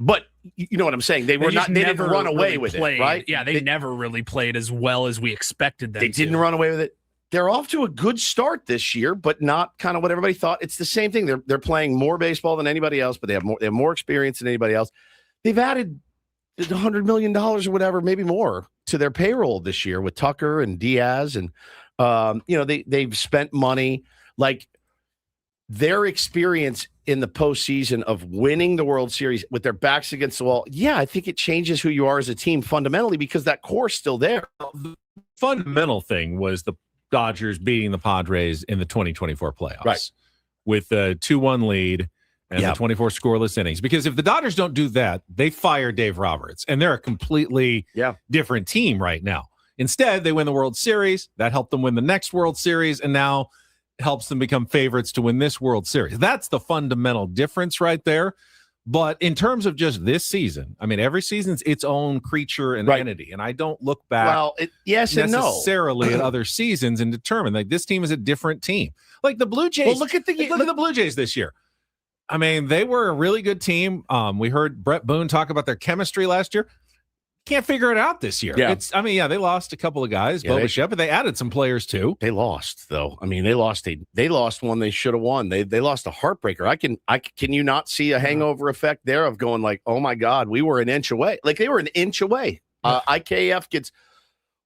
But you know what I'm saying? They didn't run away with it, right? Yeah, they never really played as well as we expected them to. They didn't run away with it. They're off to a good start this year, but not kind of what everybody thought. It's the same thing. They're playing more baseball than anybody else, but they have more experience than anybody else. They've added $100 million or whatever, maybe more, to their payroll this year with Tucker and Diaz, and they've spent money. Like, their experience in the postseason of winning the World Series with their backs against the wall, yeah, I think it changes who you are as a team fundamentally because that core's still there. The fundamental thing was the Dodgers beating the Padres in the 2024 playoffs, right, with a 2-1 lead and the 24 scoreless innings. Because if the Dodgers don't do that, they fire Dave Roberts, and they're a completely different team right now. Instead, they win the World Series. That helped them win the next World Series, and now helps them become favorites to win this World Series. That's the fundamental difference right there. But in terms of just this season, I mean, every season's its own creature and entity, and I don't look back necessarily at other seasons and determine like this team is a different team. Like the Blue Jays. Well, look at the Blue Jays this year. I mean, they were a really good team. We heard Bret Boone talk about their chemistry last year. Can't figure it out this year. Yeah. They lost a couple of guys, but they added some players too. They lost though. I mean, they lost one they should have won. They lost a heartbreaker. Can you not see a hangover effect there of going like, oh my God, we were an inch away. Like they were an inch away. IKF gets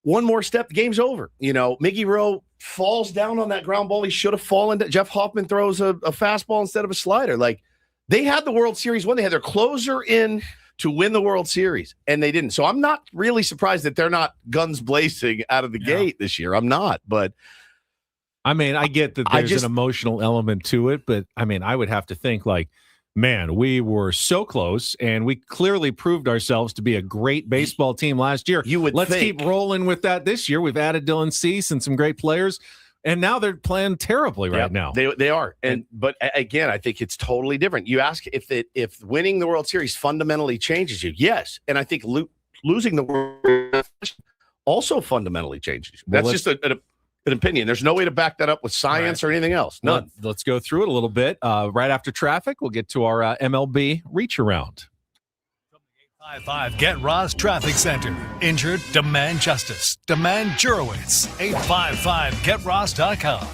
one more step, the game's over. Miggy Rowe falls down on that ground ball. He should have fallen. Jeff Hoffman throws a fastball instead of a slider. Like they had the World Series won. They had their closer in to win the World Series, and they didn't. So I'm not really surprised that they're not guns blazing out of the gate this year. I'm not, but I mean, I get that there's an emotional element to it, but I mean, I would have to think like, man, we were so close, and we clearly proved ourselves to be a great baseball team last year. Let's keep rolling with that this year. We've added Dylan Cease and some great players. And now they're playing terribly right now. They are. But again, I think it's totally different. You ask if winning the World Series fundamentally changes you. Yes. And I think losing the World Series also fundamentally changes you. That's just an opinion. There's no way to back that up with science or anything else. None. Let's go through it a little bit. Right after traffic, we'll get to our MLB reach around. 855 Get Ross Traffic Center. Injured? Demand justice. Demand Jurowitz. 855GetRoss.com.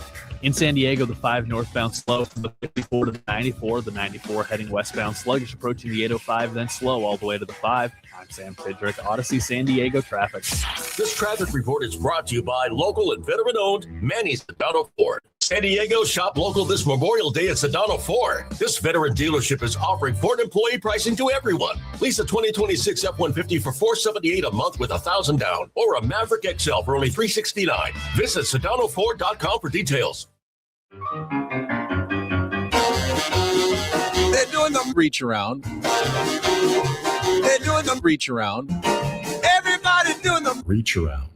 In San Diego, the 5 northbound slow from the 54 to the 94. The 94 heading westbound sluggish approaching the 805, then slow all the way to the 5. I'm Sam Tidrick, Odyssey San Diego Traffic. This traffic report is brought to you by local and veteran-owned Manny's Sedano Ford. San Diego, shop local this Memorial Day at Sedano Ford. This veteran dealership is offering Ford employee pricing to everyone. Lease a 2026 F-150 for $478 a month with $1,000 down, or a Maverick XL for only $369. Visit SedanoFord.com for details. They're doing the reach around. They're doing the reach around. Everybody's doing the reach around.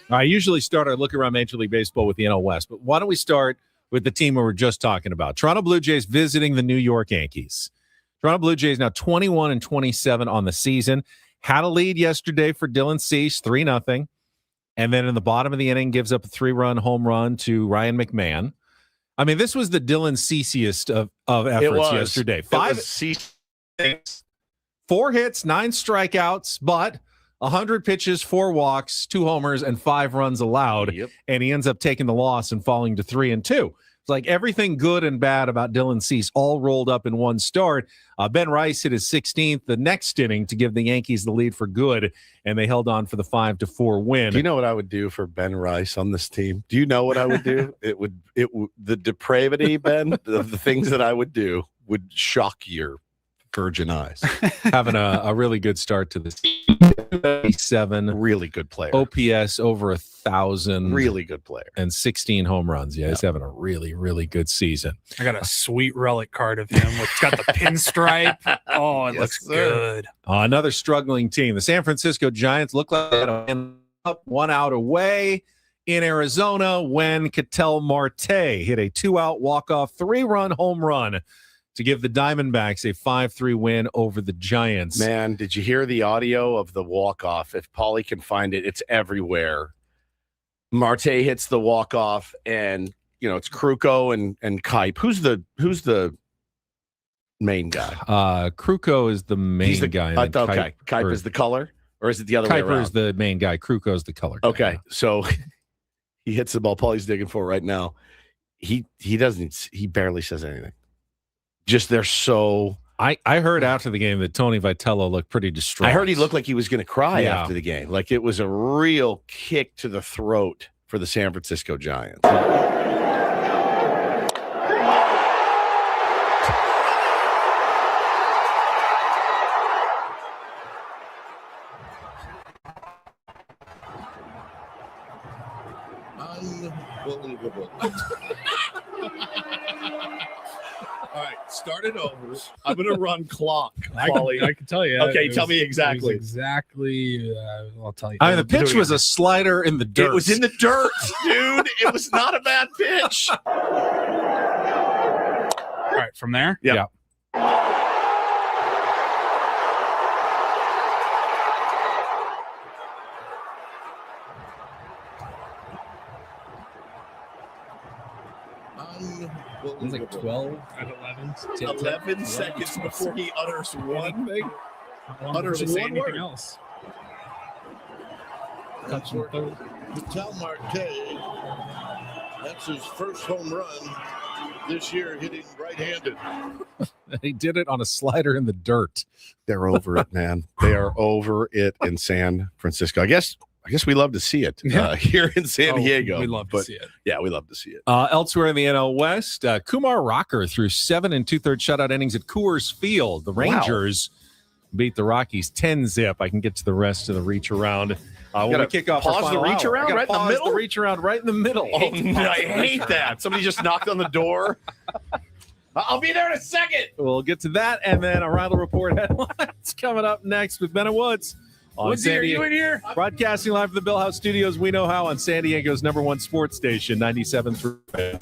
I usually start our look around Major League Baseball with the NL West, but why don't we start with the team we were just talking about? Toronto Blue Jays visiting the New York Yankees. Toronto Blue Jays now 21-27 on the season. Had a lead yesterday for Dylan Cease, 3-0. And then in the bottom of the inning, gives up a 3-run home run to Ryan McMahon. I mean, this was the Dylan Cease-iest of efforts yesterday. 4 hits, 9 strikeouts, but 100 pitches, 4 walks, 2 homers, and 5 runs allowed. Yep. And he ends up taking the loss and falling to 3-2. It's like everything good and bad about Dylan Cease all rolled up in one start. Ben Rice hit his 16th the next inning to give the Yankees the lead for good, and they held on for the 5-4 win. Do you know what I would do for Ben Rice on this team? Do you know what I would do? The depravity, Ben, of the things that I would do would shock your virgin eyes. Having a really good start to the season. 7 really good player. OPS over 1,000. Really good player. And 16 home runs. Yeah, he's having a really, really good season. I got a sweet relic card of him. It's got the pinstripe. Oh, it looks good. Another struggling team. The San Francisco Giants look like they're up 1 out away in Arizona when Ketel Marte hit a 2-out walk-off 3-run home run to give the Diamondbacks a 5-3 win over the Giants. Man, did you hear the audio of the walk-off? If Paulie can find it, it's everywhere. Marte hits the walk-off, and it's Kruko and Kipe. Who's the main guy? Kruko is the main guy. Okay, Kipe is the color, or is it the other way around? Kiper is the main guy. Kruko is the color guy. Okay, so he hits the ball. Paulie's digging for it right now. He barely says anything. Just they're so. I heard after the game that Tony Vitello looked pretty distraught. I heard he looked like he was going to cry after the game. Like it was a real kick to the throat for the San Francisco Giants. Unbelievable. All right, start it over. I'm going to run clock. Paulie. I can tell you. Okay, tell me exactly. I'll tell you. I mean, the pitch was a slider in the dirt. It was in the dirt, dude. It was not a bad pitch. All right, from there? Yeah. It was like 12 at 11 seconds before he utters one thing. Utters one word. Else. Ketel Marte, that's his first home run this year, hitting right-handed. He did it on a slider in the dirt. They're over it, man. They are over it in San Francisco. I guess we love to see it here in San Diego. We love to see it. Yeah, we love to see it. Elsewhere in the NL West, Kumar Rocker threw 7 2/3 shutout innings at Coors Field. The Rangers beat the Rockies 10-0. I can get to the rest of the reach around. When we kick off pause the reach around right in the middle. The reach around right in the middle. Oh, I hate that. Somebody just knocked on the door. I'll be there in a second. We'll get to that, and then a Riley Report headlines coming up next with Ben and Woods Woodsy, are you in here? Broadcasting live from the Bill House Studios. We know how on San Diego's #1 sports station, 97.3.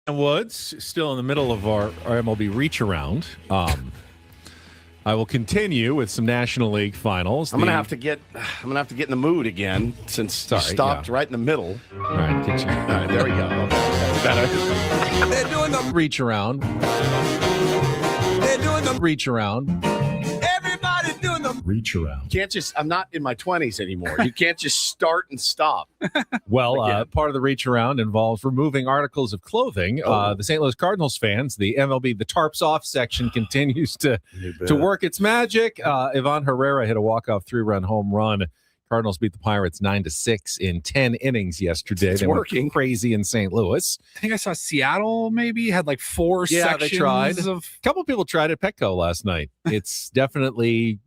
Woods, still in the middle of our MLB reach around. I will continue with some National League finals. I'm gonna have to get in the mood again since you stopped right in the middle. All right, get you. All right, there we go. Okay. They're doing the reach around. They're doing the reach around. Everybody's doing the reach around. Can't just. I'm not in my 20s anymore. You can't just start and stop. Well, part of the reach around involves removing articles of clothing. The St. Louis Cardinals fans, the MLB, the tarps off section continues to work its magic. Ivan Herrera hit a walk-off 3-run home run. Cardinals beat the Pirates 9-6 in 10 innings yesterday. It's they working. went crazy in St. Louis. I think I saw Seattle maybe had like 4 sections. They tried. A couple people tried at Petco last night. It's definitely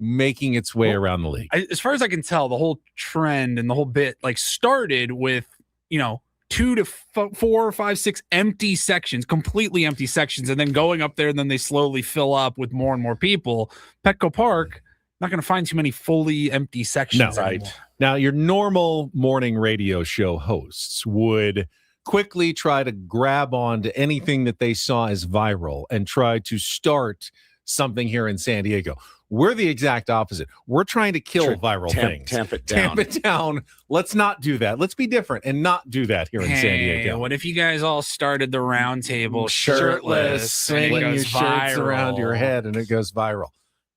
making its way around the league. As far as I can tell, the whole trend and the whole bit like started with, 2 to 4, 5, 6 empty sections, completely empty sections, and then going up there, and then they slowly fill up with more and more people. Petco Park, not going to find too many fully empty sections. No, right. Now, your normal morning radio show hosts would quickly try to grab onto anything that they saw as viral and try to start something here in San Diego. We're the exact opposite. We're trying to kill viral things. Tamp it down. Tamp it down. Let's not do that. Let's be different and not do that here in San Diego. What if you guys all started the round table shirtless, swinging your shirts around your head, and it goes viral?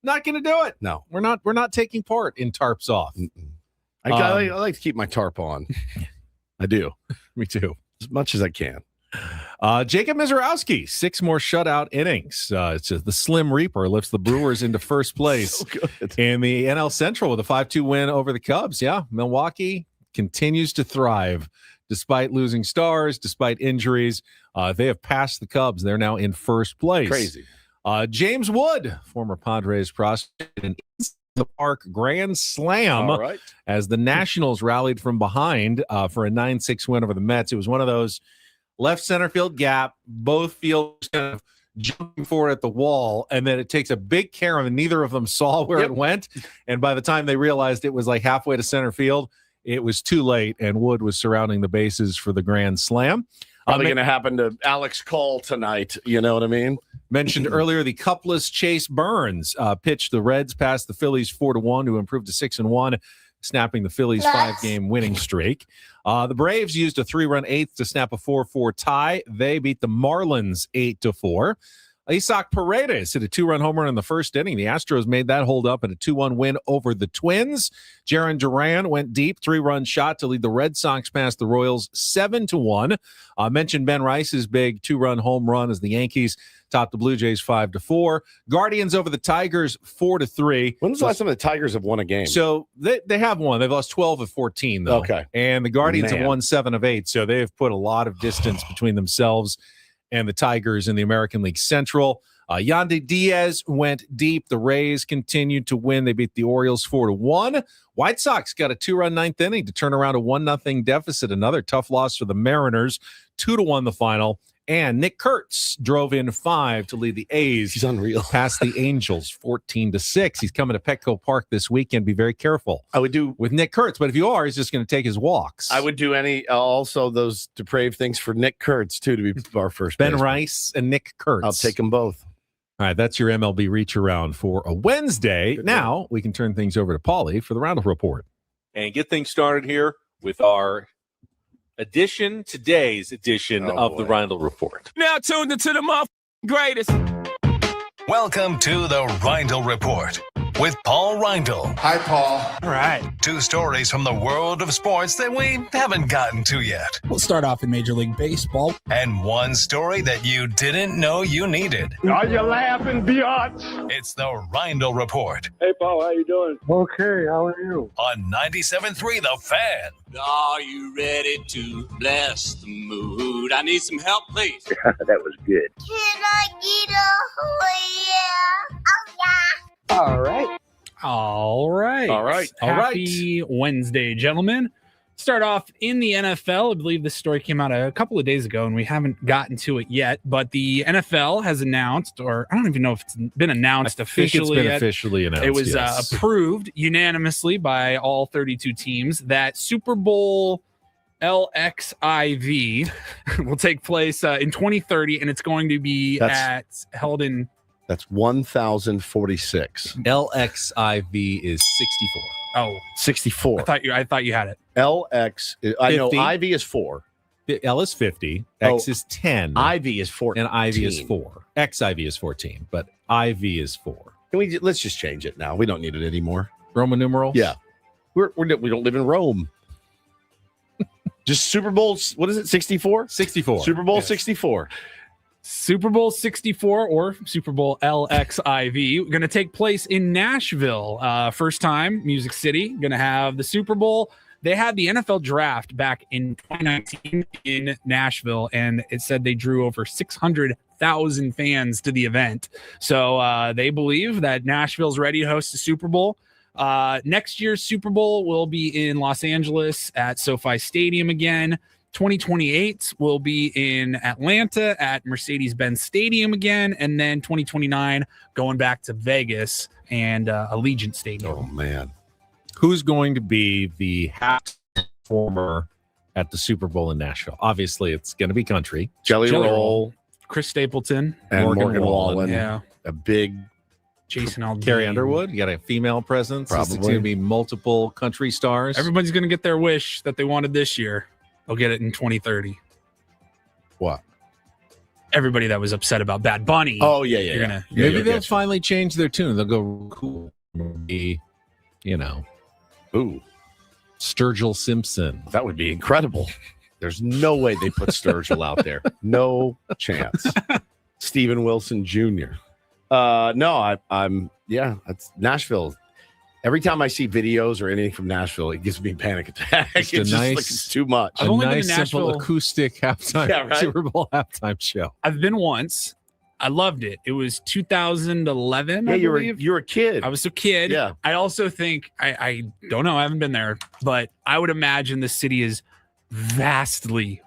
Not going to do it. No, we're not taking part in tarps off. I like to keep my tarp on. I do. Me too. As much as I can. Jacob Mizorowski, 6 more shutout innings. It's the Slim Reaper lifts the Brewers into first place in the NL Central with a 5-2 win over the Cubs. Yeah, Milwaukee continues to thrive despite losing stars, despite injuries. They have passed the Cubs. They're now in first place. Crazy. James Wood, former Padres prospect, an the park grand slam as the Nationals rallied from behind for a 9-6 win over the Mets. It was one of those left center field gap, both fields kind of jumping forward at the wall, and then it takes a big care and neither of them saw where it went. And by the time they realized it was like halfway to center field, it was too late, and Wood was surrounding the bases for the grand slam. Probably going to happen to Alex Cole tonight. You know what I mean? Mentioned earlier, the cupless Chase Burns pitched the Reds past the Phillies 4-1 to improve to 6-1, snapping the Phillies' 5-game winning streak. The Braves used a 3-run eighth to snap a 4-4 tie. They beat the Marlins 8-4. Isaac Paredes hit a 2-run home run in the first inning. The Astros made that hold up in a 2-1 win over the Twins. Jarren Duran went deep, 3-run shot to lead the Red Sox past the Royals 7-1. Mentioned Ben Rice's big 2-run home run as the Yankees topped the Blue Jays 5-4. Guardians over the Tigers 4-3. When was the last time the Tigers have won a game? So they have won. They've lost 12 of 14 though. Okay. And the Guardians have won 7 of 8. So they have put a lot of distance between themselves and the Tigers in the American League Central. Yandy Diaz went deep. The Rays continued to win. They beat the Orioles 4-1. White Sox got a 2-run ninth inning to turn around a 1-0 deficit. Another tough loss for the Mariners, 2-1 the final. And Nick Kurtz drove in 5 to lead the A's. He's unreal. Past the Angels 14-6. He's coming to Petco Park this weekend. Be very careful. I would do with Nick Kurtz, but if you are, he's just going to take his walks. I would do also those depraved things for Nick Kurtz too to be our first Ben baseman. Rice and Nick Kurtz. I'll take them both. All right, that's your MLB reach around for a Wednesday. Now we can turn things over to Paulie for the Roundup Report and get things started here with our today's edition of the Roundup Report. Now tuned into the greatest. Welcome to the Reindl Report with Paul Reindl. Hi, Paul. All right. 2 stories from the world of sports that we haven't gotten to yet. We'll start off in Major League Baseball. And 1 story that you didn't know you needed. Are you laughing, biatch? It's the Reindl Report. Hey, Paul, how you doing? Okay, how are you? On 97.3 The Fan. Are you ready to bless the mood? I need some help, please. That was good. Can I get a All right. All right. Happy Wednesday, gentlemen. Start off in the NFL. I believe this story came out a couple of days ago, and we haven't gotten to it yet. But the NFL has announced, or I don't even know if it's been announced officially. It's been officially announced. It was approved unanimously by all 32 teams that Super Bowl LXIV will take place in 2030, and it's going to be held in. That's 1,046. LXIV is 64. Oh, 64. I thought you had it. LX. I know IV is 4. L is 50. X is 10. IV is 14. And IV is 4. XIV is 14, but IV is 4. Let's just change it now. We don't need it anymore. Roman numerals? Yeah. We don't live in Rome. Just Super Bowl, what is it, 64? 64. Super Bowl 64. Super Bowl 64 or Super Bowl LXIV going to take place in Nashville. First time, Music City, going to have the Super Bowl. They had the NFL draft back in 2019 in Nashville, and it said they drew over 600,000 fans to the event. So they believe that Nashville's ready to host the Super Bowl. Next year's Super Bowl will be in Los Angeles at SoFi Stadium again. 2028 will be in Atlanta at Mercedes-Benz Stadium again. And then 2029 going back to Vegas and Allegiant Stadium. Oh, man. Who's going to be the half performer at the Super Bowl in Nashville? Obviously, it's going to be country. Jelly Roll. Chris Stapleton. And Morgan Wallen. Yeah. A big... Jason Aldean. Carrie Underwood. You got a female presence. Probably. It's going to be multiple country stars. Everybody's going to get their wish that they wanted this year. They'll get it in 2030. What? Everybody that was upset about Bad Bunny. Oh, yeah. Maybe they'll finally change their tune. They'll go cool. Maybe, Ooh. Sturgill Simpson. That would be incredible. There's no way they put Sturgill out there. No chance. Steven Wilson Jr. That's Nashville. Every time I see videos or anything from Nashville, it gives me a panic attack. It's just like it's too much. I've only been to nice, simple Nashville. acoustic halftime Super Bowl halftime show. I've been once. I loved it. It was 2011. Yeah, I you believe. were a kid. I was a kid. Yeah. I also think I don't know. I haven't been there, but I would imagine the city is vastly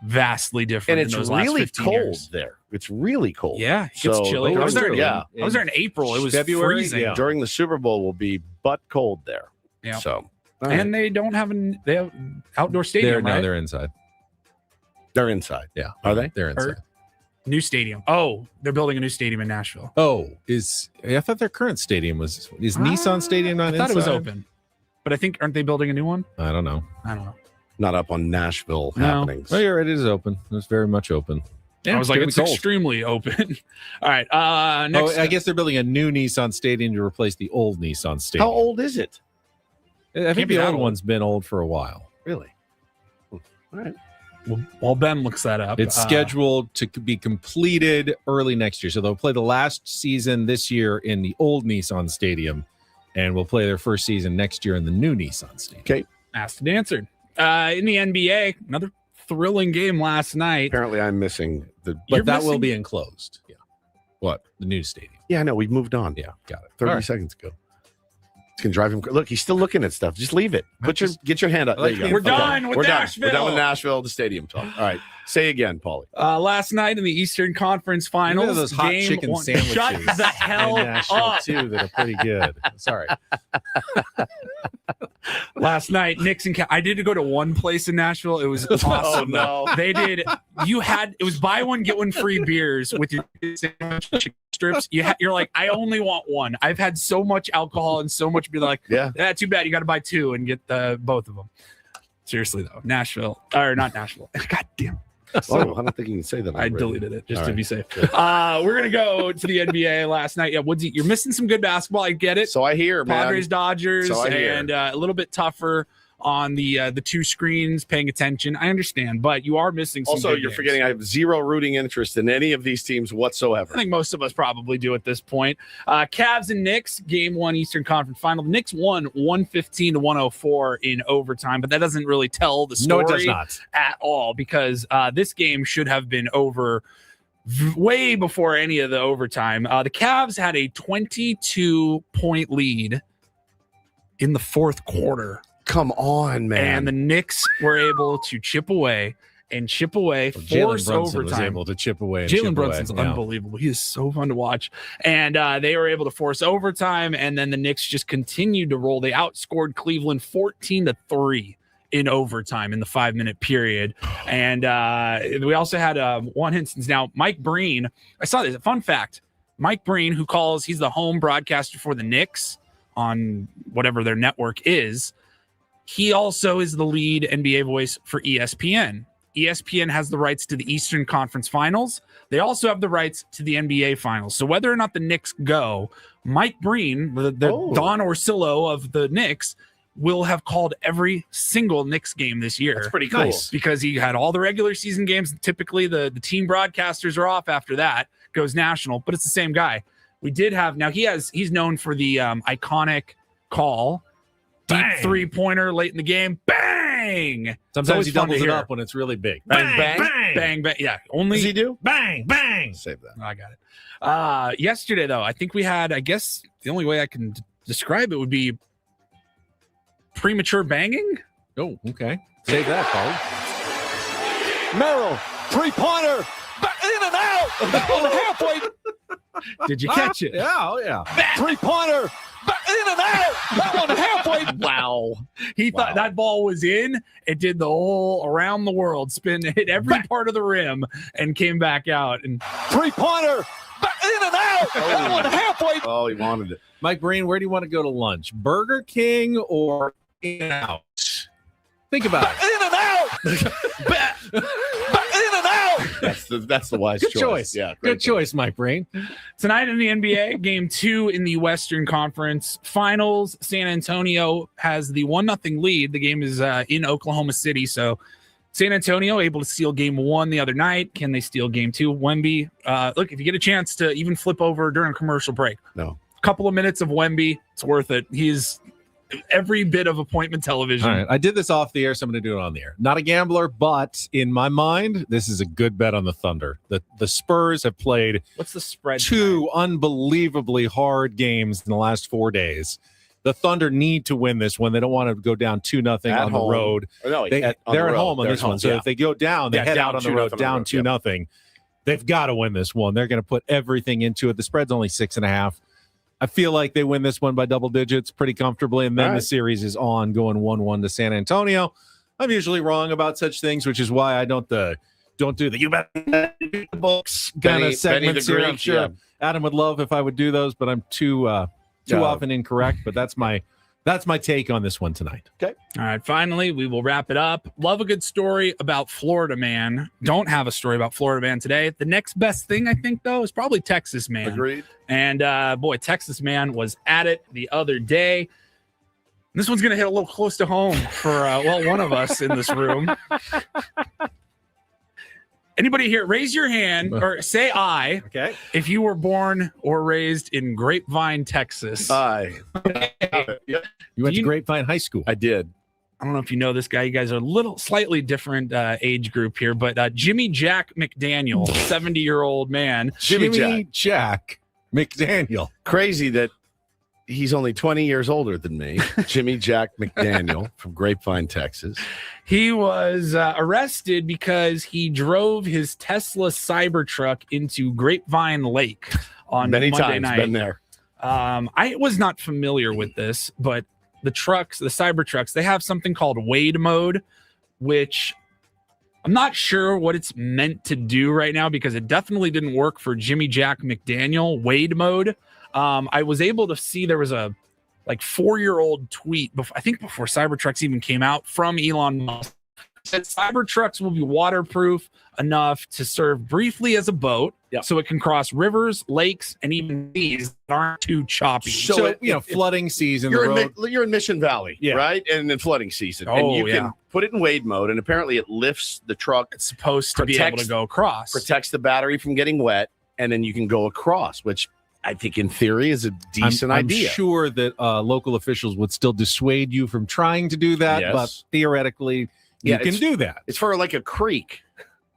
different. And it's in those last really 15 cold years. there. It's really cold. Yeah, it gets chilly. I was there. I was there in April. It was February, freezing. yeah. During the Super Bowl will be butt cold there. Yeah. So, and they don't have they have outdoor stadium, right? No, they're inside. They're inside. Yeah. Are they? They're inside. New stadium. Oh, they're building a new stadium in Nashville. Oh, I thought their current stadium is Nissan Stadium not I thought inside? it was open, but I think aren't they building a new one? I don't know. Not up on Nashville happenings. Well, you're right. It is open. It's very much open. I was like, it's cold. extremely open. All right. Next, I guess they're building a new Nissan Stadium to replace the old Nissan Stadium. How old is it? I think the old one's been old for a while. Really? All right. While Ben looks that up, It's scheduled to be completed early next year. So they'll play the last season this year in the old Nissan Stadium, and we'll play their first season next year in the new Nissan Stadium. Okay. Asked and answered. In the NBA, another thrilling game last night. Apparently, I'm missing But that will be enclosed. Yeah. What? The new stadium. Yeah, I know. We've moved on. Yeah, got it. 30 All right. seconds ago. It's gonna drive him. Look, he's still looking at stuff. Just leave it. Get your hand up. There you go. We're done with Nashville. We're done with Nashville. The stadium talk. All right. Say again, Paulie. Last night in the Eastern Conference Finals, Those hot game chicken one. sandwiches. Shut the hell in Nashville up. too that are pretty good. Sorry. Last night, Knicks and I did go to one place in Nashville. It was awesome. no. They did. It was buy one get one free beers with your sandwich chicken strips. You're like, I only want one. I've had so much alcohol and so much beer. Like, too bad. You got to buy two and get both of them. Seriously though, Nashville or not Nashville. God damn. Oh, I don't think you can say that. I deleted it just All to right. be safe. We're gonna go to the NBA last night. Yeah, Woodsy, you're missing some good basketball. I get it. So I hear, man. Padres, Dodgers, So I hear. and a little bit tougher on the two screens, paying attention. I understand, but you are missing some Also, good you're games. forgetting I have zero rooting interest in any of these teams whatsoever. I think most of us probably do at this point. Cavs and Knicks, game one Eastern Conference Final. The Knicks won 115-104 in overtime, but that doesn't really tell the story No, it does not. at all because this game should have been over way before any of the overtime. The Cavs had a 22-point lead in the fourth quarter. Come on, man. And the Knicks were able to chip away, force Jalen Brunson overtime. was able to chip away. And Jalen chip Brunson's away. Yeah. unbelievable. He is so fun to watch. And they were able to force overtime, and then the Knicks just continued to roll. They outscored Cleveland 14-3 in overtime in the 5-minute period. And we also had one instance. Now, Mike Breen, I saw this. Fun fact, Mike Breen, he's the home broadcaster for the Knicks on whatever their network is. He also is the lead NBA voice for ESPN. ESPN has the rights to the Eastern Conference Finals. They also have the rights to the NBA Finals. So whether or not the Knicks go, Mike Breen, the Don Orsillo of the Knicks, will have called every single Knicks game this year. That's pretty cool. Because he had all the regular season games. Typically, the team broadcasters are off after that. Goes national, but it's the same guy. We did have, now he's known for the iconic call, deep 3-pointer late in the game, bang. Sometimes he doubles it up when it's really big. Bang, bang, bang, bang, bang. Yeah, only does he do? Bang, bang. Save that. I got it. Yesterday though, I think we had, I guess the only way I can describe it would be premature banging. Oh, okay. Save that, Paul. Merrill, 3-pointer. In and out on the halfway. Did you catch it? Yeah, oh yeah. 3-pointer. In and out. That one halfway. Wow. He thought that ball was in. It did the whole around the world spin, hit every part of the rim, and came back out. And 3-pointer. In and out. That one halfway. Oh, he wanted it. Mike Breen, where do you want to go to lunch? Burger King or In-N-Out? Think about it. In and out. In and out. That's the wise choice. Yeah, good choice, Mike Breen. Tonight in the NBA, game 2 in the Western Conference Finals, San Antonio has the 1-0 lead. The game is in Oklahoma City, so San Antonio able to steal game 1 the other night. Can they steal game 2? Wemby, look, if you get a chance to even flip over during a commercial break, a couple of minutes of Wemby, it's worth it. He's every bit of appointment television. All right. I did this off the air, so I'm going to do it on the air. Not a gambler, but in my mind, this is a good bet on the Thunder. The Spurs have played what's the spread? 2 unbelievably hard games in the last 4 days. The Thunder need to win this one. They don't want to go down 2-0 on the road. No, they're at home on this one. So if they go down, they head out on the road down 2-0. They've got to win this one. They're going to put everything into it. The spread's only 6.5. I feel like they win this one by double digits pretty comfortably, and then the series is on, going 1-1 to San Antonio. I'm usually wrong about such things, which is why I don't do the you bet the books kind of segments here. I'm sure Adam would love if I would do those, but I'm too often incorrect. But that's my take on this one tonight. Okay. All right. Finally, we will wrap it up. Love a good story about Florida man. Don't have a story about Florida man today. The next best thing, I think, though, is probably Texas man. Agreed. And boy, Texas man was at it the other day. This one's going to hit a little close to home for, one of us in this room. Anybody here, raise your hand or say I. Okay. If you were born or raised in Grapevine, Texas. I. You went to Grapevine High School. I did. I don't know if you know this guy. You guys are a slightly different age group here, but Jimmy Jack McDaniel, 70-year-old man. Jimmy Jack McDaniel. Crazy that he's only 20 years older than me. Jimmy Jack McDaniel from Grapevine, Texas. He was arrested because he drove his Tesla Cybertruck into Grapevine Lake on Many Monday times night. been there. I was not familiar with this, but the Cybertrucks, they have something called Wade mode, which I'm not sure what it's meant to do right now because it definitely didn't work for Jimmy Jack McDaniel. Wade mode. I was able to see there was a 4-year-old tweet, I think before Cybertrucks even came out, from Elon Musk. Said Cybertrucks will be waterproof enough to serve briefly as a boat, so it can cross rivers, lakes, and even seas that aren't too choppy. So flooding season. You're in Mission Valley, right? And in flooding season, and you can put it in Wade mode, and apparently it lifts the truck. It's supposed to be able to go across, protects the battery from getting wet, and then you can go across, which I think in theory is a decent idea. I'm sure that local officials would still dissuade you from trying to do that, but theoretically you can do that. It's for like a creek.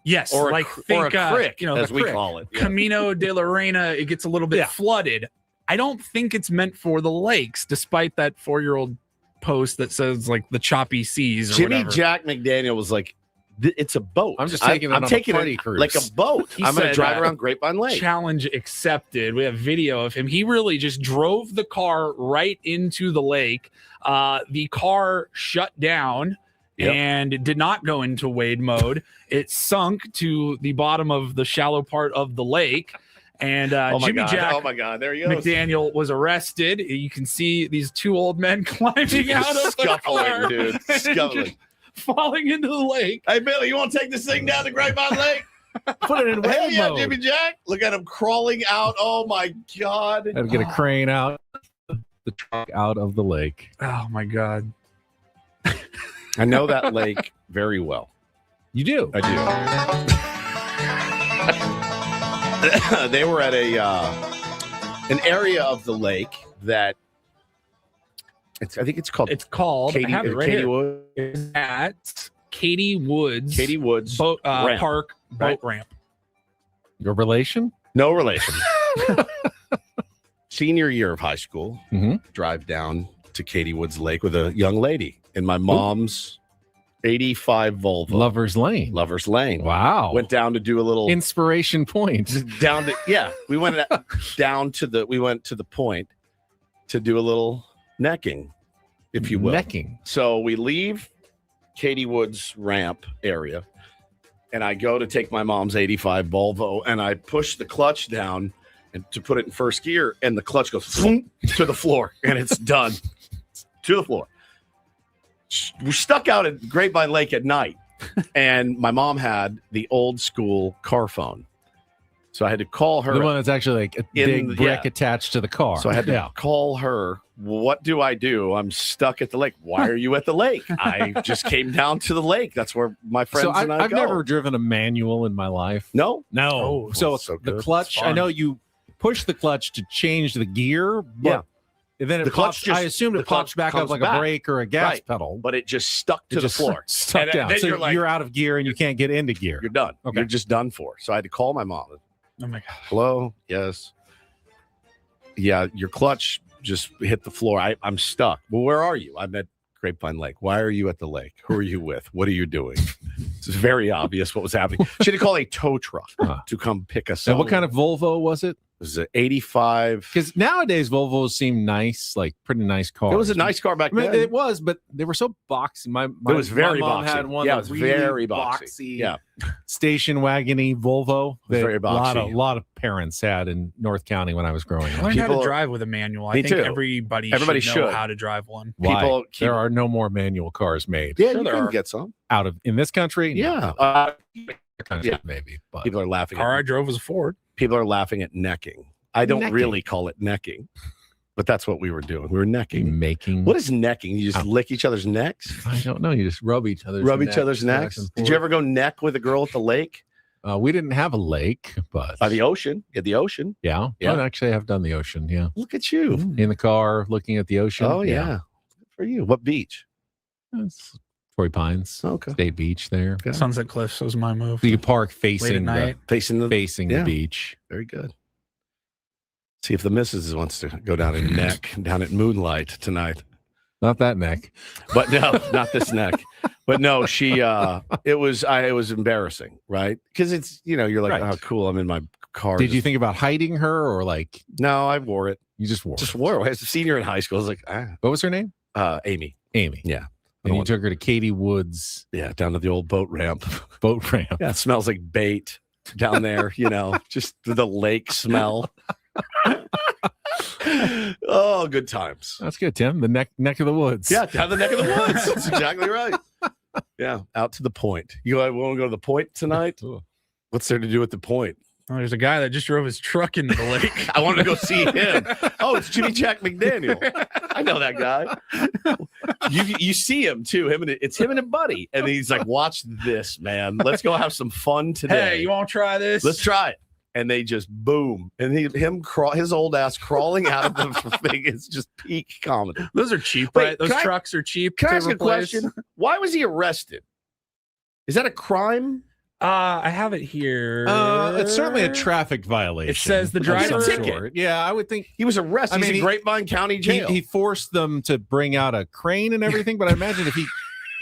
Yes, or a crick, as we call it. Camino de la Reina, it gets a little bit flooded. I don't think it's meant for the lakes, despite that 4-year-old post that says the choppy seas. Jimmy Jack McDaniel was like, it's a boat. I'm just taking it on a party cruise. Like a boat. I'm going to drive around Grapevine Lake. Challenge accepted. We have video of him. He really just drove the car right into the lake. The car shut down, and it did not go into wade mode. It sunk to the bottom of the shallow part of the lake. And Jimmy Jack there he goes. McDaniel was arrested. You can see these two old men climbing out of the car, dude. Scuffling. Falling into the lake. Hey, Billy, you want to take this thing down to Grapevine Lake? Put it in wave mode. Jimmy Jack. Look at him crawling out. Oh, my God. Had to get a crane out, the truck out of the lake. Oh, my God. I know that lake very well. You do? I do. They were at an area of the lake that I think it's called. It's called. Katie, I have it right Katie here. Wood. It's at Katie Woods. Boat Park boat ramp. Your relation? No relation. Senior year of high school. Mm-hmm. Drive down to Katie Woods Lake with a young lady in my mom's 85 Volvo. Lovers Lane. Wow. Went down to do a little inspiration point. We went down to the point to do a little necking, if you will. Necking. So we leave Katie Woods ramp area, and I go to take my mom's 85 Volvo, and I push the clutch down and to put it in first gear, and the clutch goes to the floor, and it's done. To the floor. We're stuck out at Grapevine Lake at night, and my mom had the old school car phone. So I had to call her. The one that's actually like a big brick attached to the car. So I had to call her. What do I do? I'm stuck at the lake. Why are you at the lake? I just came down to the lake. That's where my friends and I I've go. never driven a manual in my life. No? No. So the clutch, I know you push the clutch to change the gear, but and then it pops, I assumed it pops back up like a brake or a gas pedal. But it just stuck to the floor. Stuck down. Then So you're you're out of gear and you can't get into gear. You're done. Okay. You're just done for. So I had to call my mom. Oh, my God. Hello? Yes. Yeah, your clutch just hit the floor. I'm stuck. Well, where are you? I'm at Grapevine Lake. Why are you at the lake? Who are you with? What are you doing? It's very obvious what was happening. She had to call a tow truck to come pick us up. And what kind of Volvo was it? It was an 85. Because nowadays Volvos seem nice, like pretty nice cars. It was a nice car back then. It was, but they were so boxy. It was very my mom boxy. had one. Yeah, that it was really very boxy. Yeah. Station wagony Volvo. It was very boxy. A lot of parents had in North County when I was growing I up. learned how to drive with a manual. I think everybody should know how to drive one. Why? There are no more manual cars made. Yeah, you can get some in this country. Yeah, maybe. But people are laughing. Car I drove was a Ford. People are laughing at necking. I don't really call it necking, but that's what we were doing. We were necking. Making. What is necking? You just lick each other's necks? I don't know. You just rub each other's necks. Did you ever go neck with a girl at the lake? We didn't have a lake, but by the ocean. At the ocean. Yeah. I actually have done the ocean. Yeah. Look at you in the car looking at the ocean. Oh yeah. Good for you. What beach? It's Torrey Pines. Okay. State Beach there. Yeah. Sunset Cliffs was my move. You park facing the beach. Very good. See if the missus wants to go down and neck down at Moonlight tonight. Not that neck. But no, not this neck. But no, it was embarrassing, right? Because it's, you're like, oh, cool, I'm in my car. Did you think about hiding her or like? No, I wore it. You just wore it. Just wore it. As a senior in high school, I was like, What was her name? Amy. Yeah. And you took her to Katie Woods. Yeah, down to the old boat ramp. Yeah, it smells like bait down there, just the lake smell. Oh, good times. That's good, Tim. The neck of the woods. Yeah, down the neck of the woods. That's exactly right. Yeah, out to the point. You want to go to the point tonight? What's there to do at the point? Oh, there's a guy that just drove his truck into the lake. I wanted to go see him. Oh, it's Jimmy Jack McDaniel. I know that guy. You see him too. It's him and a buddy, and he's like, "Watch this, man. Let's go have some fun today. Hey, you want to try this? Let's try it." And they just boom, and his old ass crawling out of the thing is just peak comedy. Those are cheap, right? Those trucks are cheap. Can I ask a question? Why was he arrested? Is that a crime? I have it here. It's certainly a traffic violation. It says the driver. Ticket. Yeah, I would think he was arrested. He's in Grapevine County Jail. He forced them to bring out a crane and everything, but I imagine if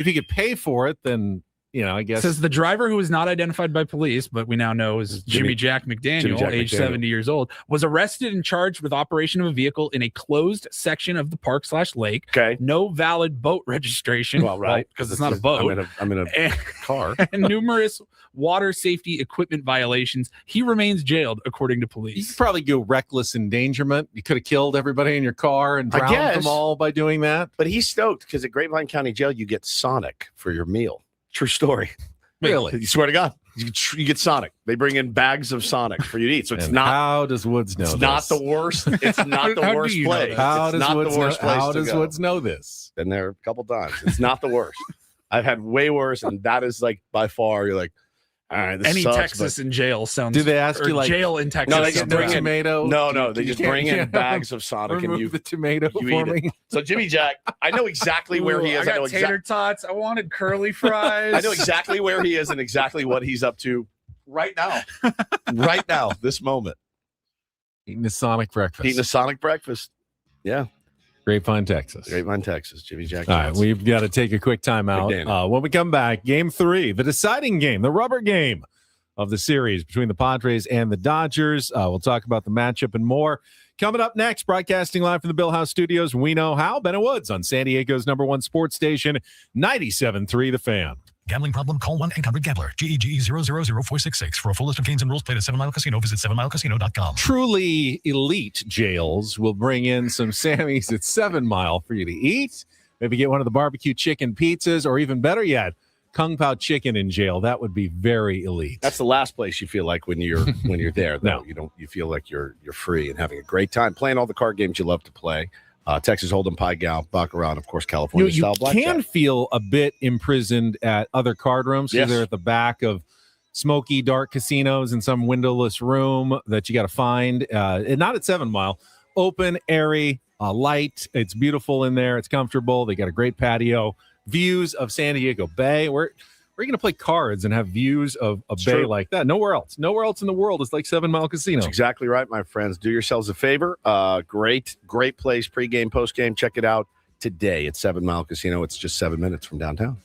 he could pay for it, then I guess. It says the driver, who was not identified by police, but we now know is Jimmy Jack McDaniel, age 70 years old, was arrested and charged with operation of a vehicle in a closed section of the park/lake. Okay. No valid boat registration. Well, right. Because it's not a boat. I'm in a car. And numerous water safety equipment violations. He remains jailed, according to police. You could probably go reckless endangerment. You could have killed everybody in your car and drowned them all by doing that. But he's stoked because at Grapevine County Jail, you get Sonic for your meal. True story. Really? You swear to God. You get Sonic. They bring in bags of Sonic for you to eat. So it's not. How does Woods know it's this? Not the worst. It's not the worst play. How does Woods know this? Been there a couple times. It's not the worst. I've had way worse, and that is like by far. You're like, all right, this Any sucks, Texas in jail sounds. Do they ask you like jail in Texas? No, they just bring in tomato. No, they just bring in bags of Sonic and you the tomato you for eat me. it. So Jimmy Jack, I know exactly where he is. I got tater tots. I wanted curly fries. I know exactly where he is and exactly what he's up to right now. Right now, this moment. Eating a Sonic breakfast. Eating a Sonic breakfast. Yeah. Grapevine, Texas. Grapevine, Texas. Jimmy Jack. All right, we've got to take a quick time out. When we come back, Game 3, the deciding game, the rubber game of the series between the Padres and the Dodgers. We'll talk about the matchup and more. Coming up next, broadcasting live from the Bill House Studios, we know how. Bennett Woods on San Diego's #1 sports station, 97.3 The Fan. Gambling problem? Call 1-800-GAMBLER. GEGE 000-466. For a full list of games and rules, play at 7 Mile Casino. Visit 7milecasino.com. Truly elite jails will bring in some Sammys at 7 Mile for you to eat. Maybe get one of the barbecue chicken pizzas, or even better yet, Kung Pao chicken in jail. That would be very elite. That's the last place you feel like when you're there. Though. No. You feel like you're free and having a great time playing all the card games you love to play. Texas Hold'em, Pai Gow, Baccarat, and of course California style You blackjack. can feel a bit imprisoned at other card rooms because they're at the back of smoky, dark casinos in some windowless room that you got to find. And not at 7 Mile. Open, airy, light. It's beautiful in there. It's comfortable. They got a great patio. Views of San Diego Bay. We're going to play cards and have views of a bay like that. Nowhere else in the world is like 7 Mile Casino. That's exactly right, my friends. Do yourselves a favor. Great place, pregame, postgame. Check it out today at 7 Mile Casino. It's just 7 minutes from downtown.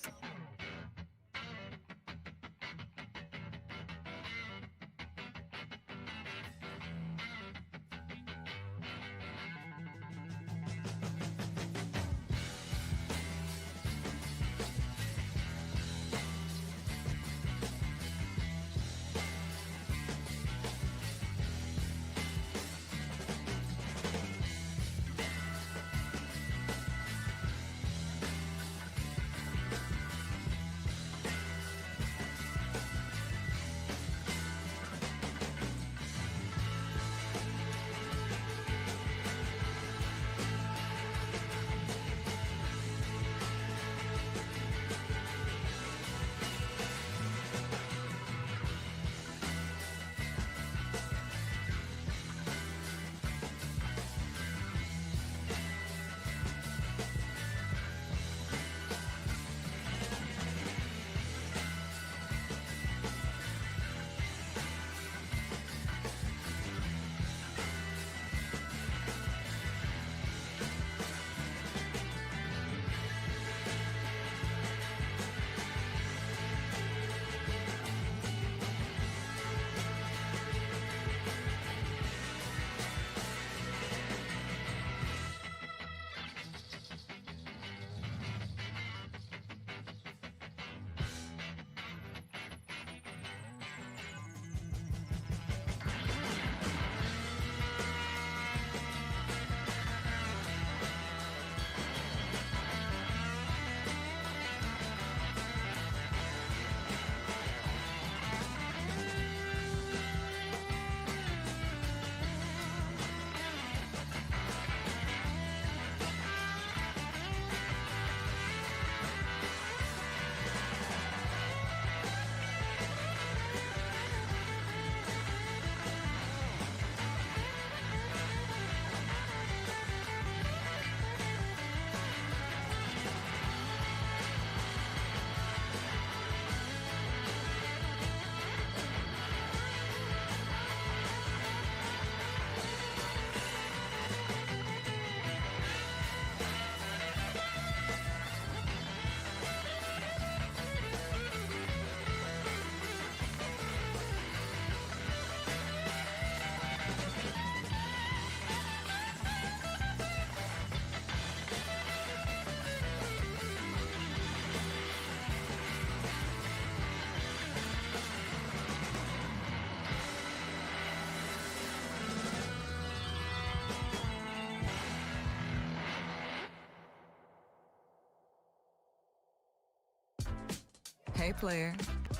Hey, player,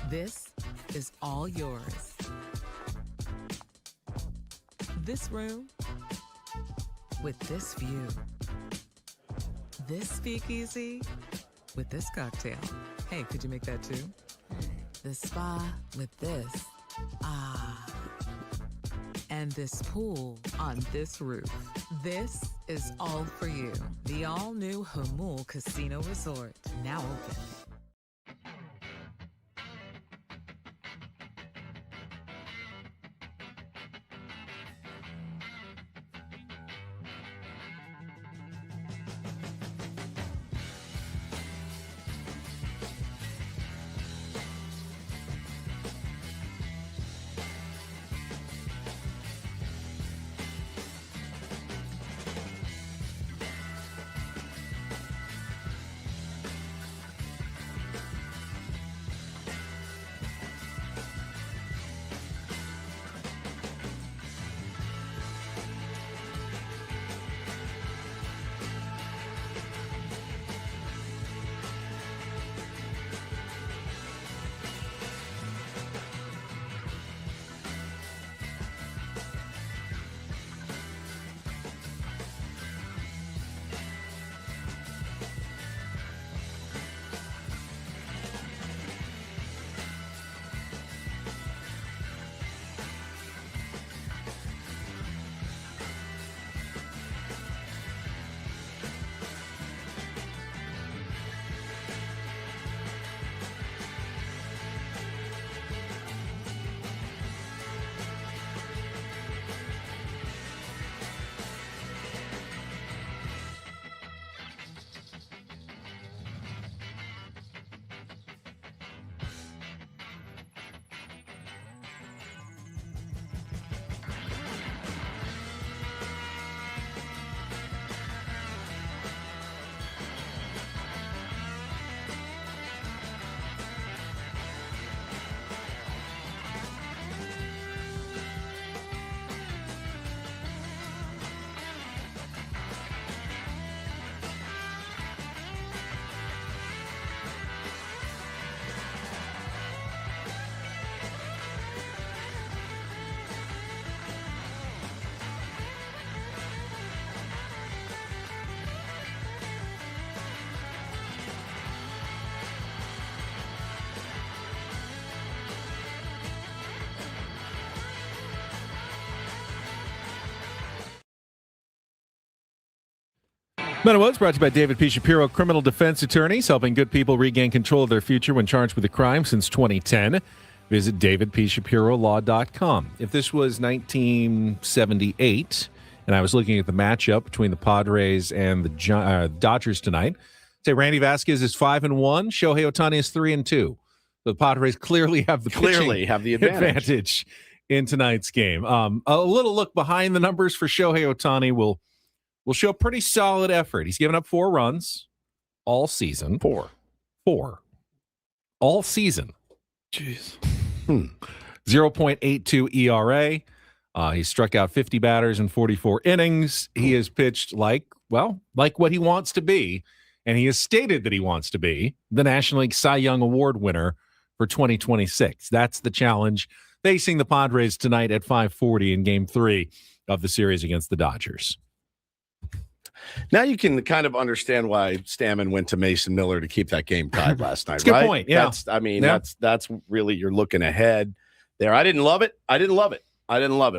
this is all yours. This room with this view. This speakeasy with this cocktail. Hey, could you make that too? This spa with this. Ah. And this pool on this roof. This is all for you. The all-new Hamul Casino Resort, now open. Men and Woods brought to you by David P. Shapiro, criminal defense attorneys, helping good people regain control of their future when charged with a crime since 2010. Visit davidpshapirolaw.com. If this was 1978 and I was looking at the matchup between the Padres and the Dodgers tonight, say Randy Vasquez is 5-1, Shohei Ohtani is 3-2. The Padres clearly have the advantage in tonight's game. A little look behind the numbers for Shohei Ohtani will show a pretty solid effort. He's given up 4 runs all season. 4 all season. Jeez. 0.82 ERA. He struck out 50 batters in 44 innings. He has pitched like what he wants to be, and he has stated that he wants to be the National League Cy Young Award winner for 2026. That's the challenge facing the Padres tonight at 5:40 in Game 3 of the series against the Dodgers. Now you can kind of understand why Stammen went to Mason Miller to keep that game tied last night. That's a good point. Yeah. That's really, you're looking ahead there. I didn't love it.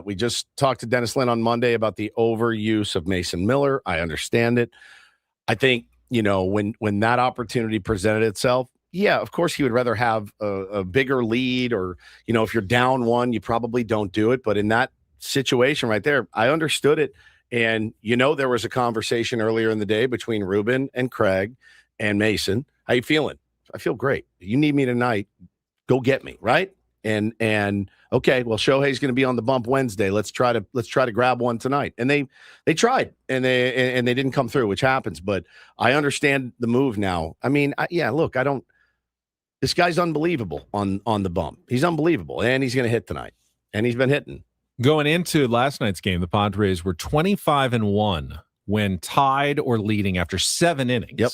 We just talked to Dennis Lynn on Monday about the overuse of Mason Miller. I understand it. I think, when that opportunity presented itself, yeah, of course he would rather have a bigger lead, or, if you're down 1, you probably don't do it. But in that situation right there, I understood it. And, there was a conversation earlier in the day between Ruben and Craig and Mason. How you feeling? I feel great. You need me tonight. Go get me, right? And okay, well, Shohei's going to be on the bump Wednesday. Let's try to grab one tonight. And they tried, and they didn't come through, which happens. But I understand the move now. I mean, this guy's unbelievable on the bump. He's unbelievable, and he's going to hit tonight, and he's been hitting. Going into last night's game, the Padres were 25-1 when tied or leading after 7 innings. Yep.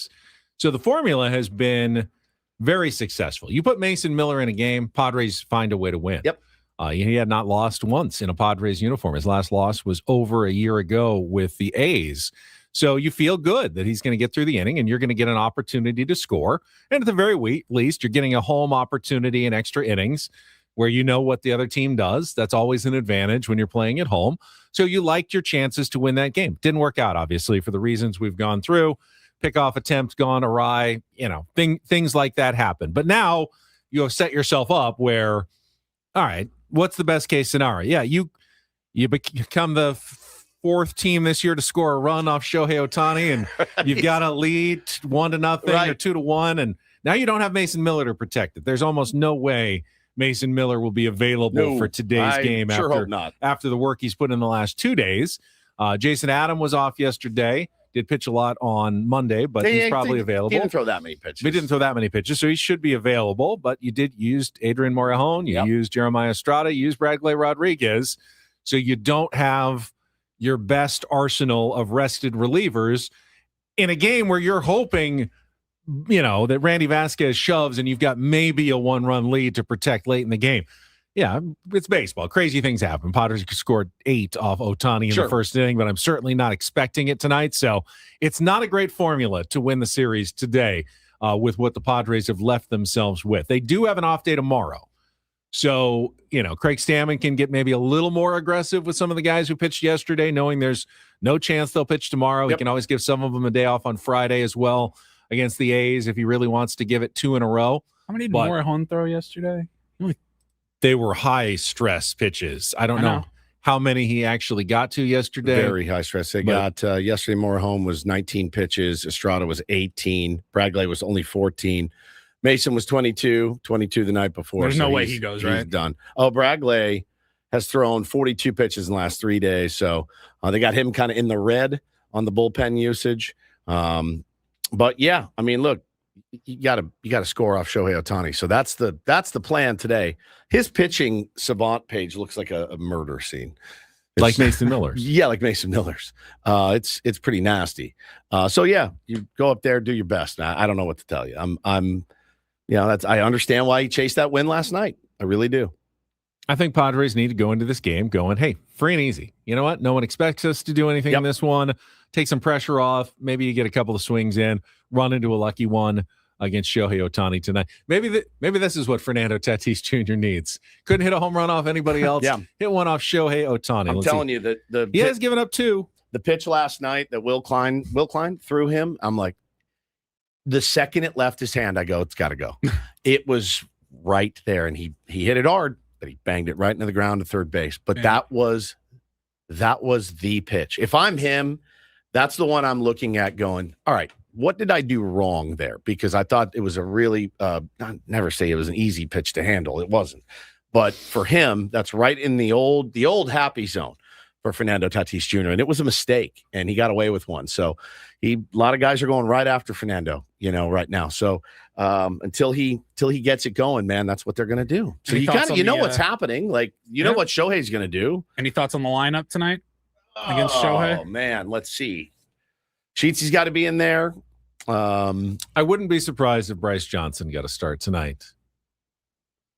So the formula has been very successful. You put Mason Miller in a game, Padres find a way to win. Yep. He had not lost once in a Padres uniform. His last loss was over a year ago with the A's. So you feel good that he's going to get through the inning and you're going to get an opportunity to score. And at the very least, you're getting a home opportunity in extra innings where you know what the other team does. That's always an advantage when you're playing at home. So you liked your chances to win that game. Didn't work out, obviously, for the reasons we've gone through. Pickoff attempt gone awry, things like that happen. But now you have set yourself up where, all right, what's the best case scenario? Yeah, you become the fourth team this year to score a run off Shohei Ohtani, and you've got a lead 1-0 or 2-1, and now you don't have Mason Miller to protect it. There's almost no way Mason Miller will be available for today's game after the work he's put in the last 2 days. Jason Adam was off yesterday. Did pitch a lot on Monday, but he's probably available. He didn't throw that many pitches. He didn't throw that many pitches, so he should be available. But you did use Adrian Morejon, you used Jeremiah Estrada, you used Bradley Rodriguez, so you don't have your best arsenal of rested relievers in a game where you're hoping, that Randy Vasquez shoves and you've got maybe a 1-run lead to protect late in the game. Yeah, it's baseball. Crazy things happen. Padres scored 8 off Ohtani in the first inning, but I'm certainly not expecting it tonight. So it's not a great formula to win the series today with what the Padres have left themselves with. They do have an off day tomorrow. So, Craig Stammen can get maybe a little more aggressive with some of the guys who pitched yesterday, knowing there's no chance they'll pitch tomorrow. He can always give some of them a day off on Friday as well against the A's if he really wants to give it 2 in a row. How many did Morejon throw yesterday? They were high stress pitches. I don't know how many he actually got to yesterday. Very high stress. They got yesterday. Morejon was 19 pitches. Estrada was 18. Bradley was only 14. Mason was 22 the night before. There's no way he goes, right? He's done. Oh, Bradley has thrown 42 pitches in the last 3 days. So they got him kind of in the red on the bullpen usage. But yeah, I mean, look, you gotta score off Shohei Ohtani. So that's the plan today. His pitching savant page looks like a murder scene. Like Mason Miller's. Yeah, like Mason Miller's. It's pretty nasty. So yeah, you go up there, do your best. I don't know what to tell you. I understand why he chased that win last night. I really do. I think Padres need to go into this game going, hey, free and easy. You know what? No one expects us to do anything in this one. Take some pressure off. Maybe you get a couple of swings in, run into a lucky one against Shohei Ohtani tonight. Maybe this is what Fernando Tatis Jr. needs. Couldn't hit a home run off anybody else. Hit one off Shohei Ohtani. I'm telling you that he has given up 2. The pitch last night that Will Klein threw him, I'm like, the second it left his hand, I go, it's got to go. It was right there, and he hit it hard, but he banged it right into the ground to third base. But that was the pitch. If I'm him, that's the one I'm looking at going, all right, what did I do wrong there? Because I thought it was a really, I never say it was an easy pitch to handle. It wasn't. But for him, that's right in the old happy zone for Fernando Tatis Jr. And it was a mistake, and he got away with one. So a lot of guys are going right after Fernando, right now. So until he gets it going, man, that's what they're going to do. So you know what's happening. Like, know what Shohei's going to do. Any thoughts on the lineup tonight against Shohei? Oh, man, let's see. Sheetsy's got to be in there. I wouldn't be surprised if Bryce Johnson got a start tonight.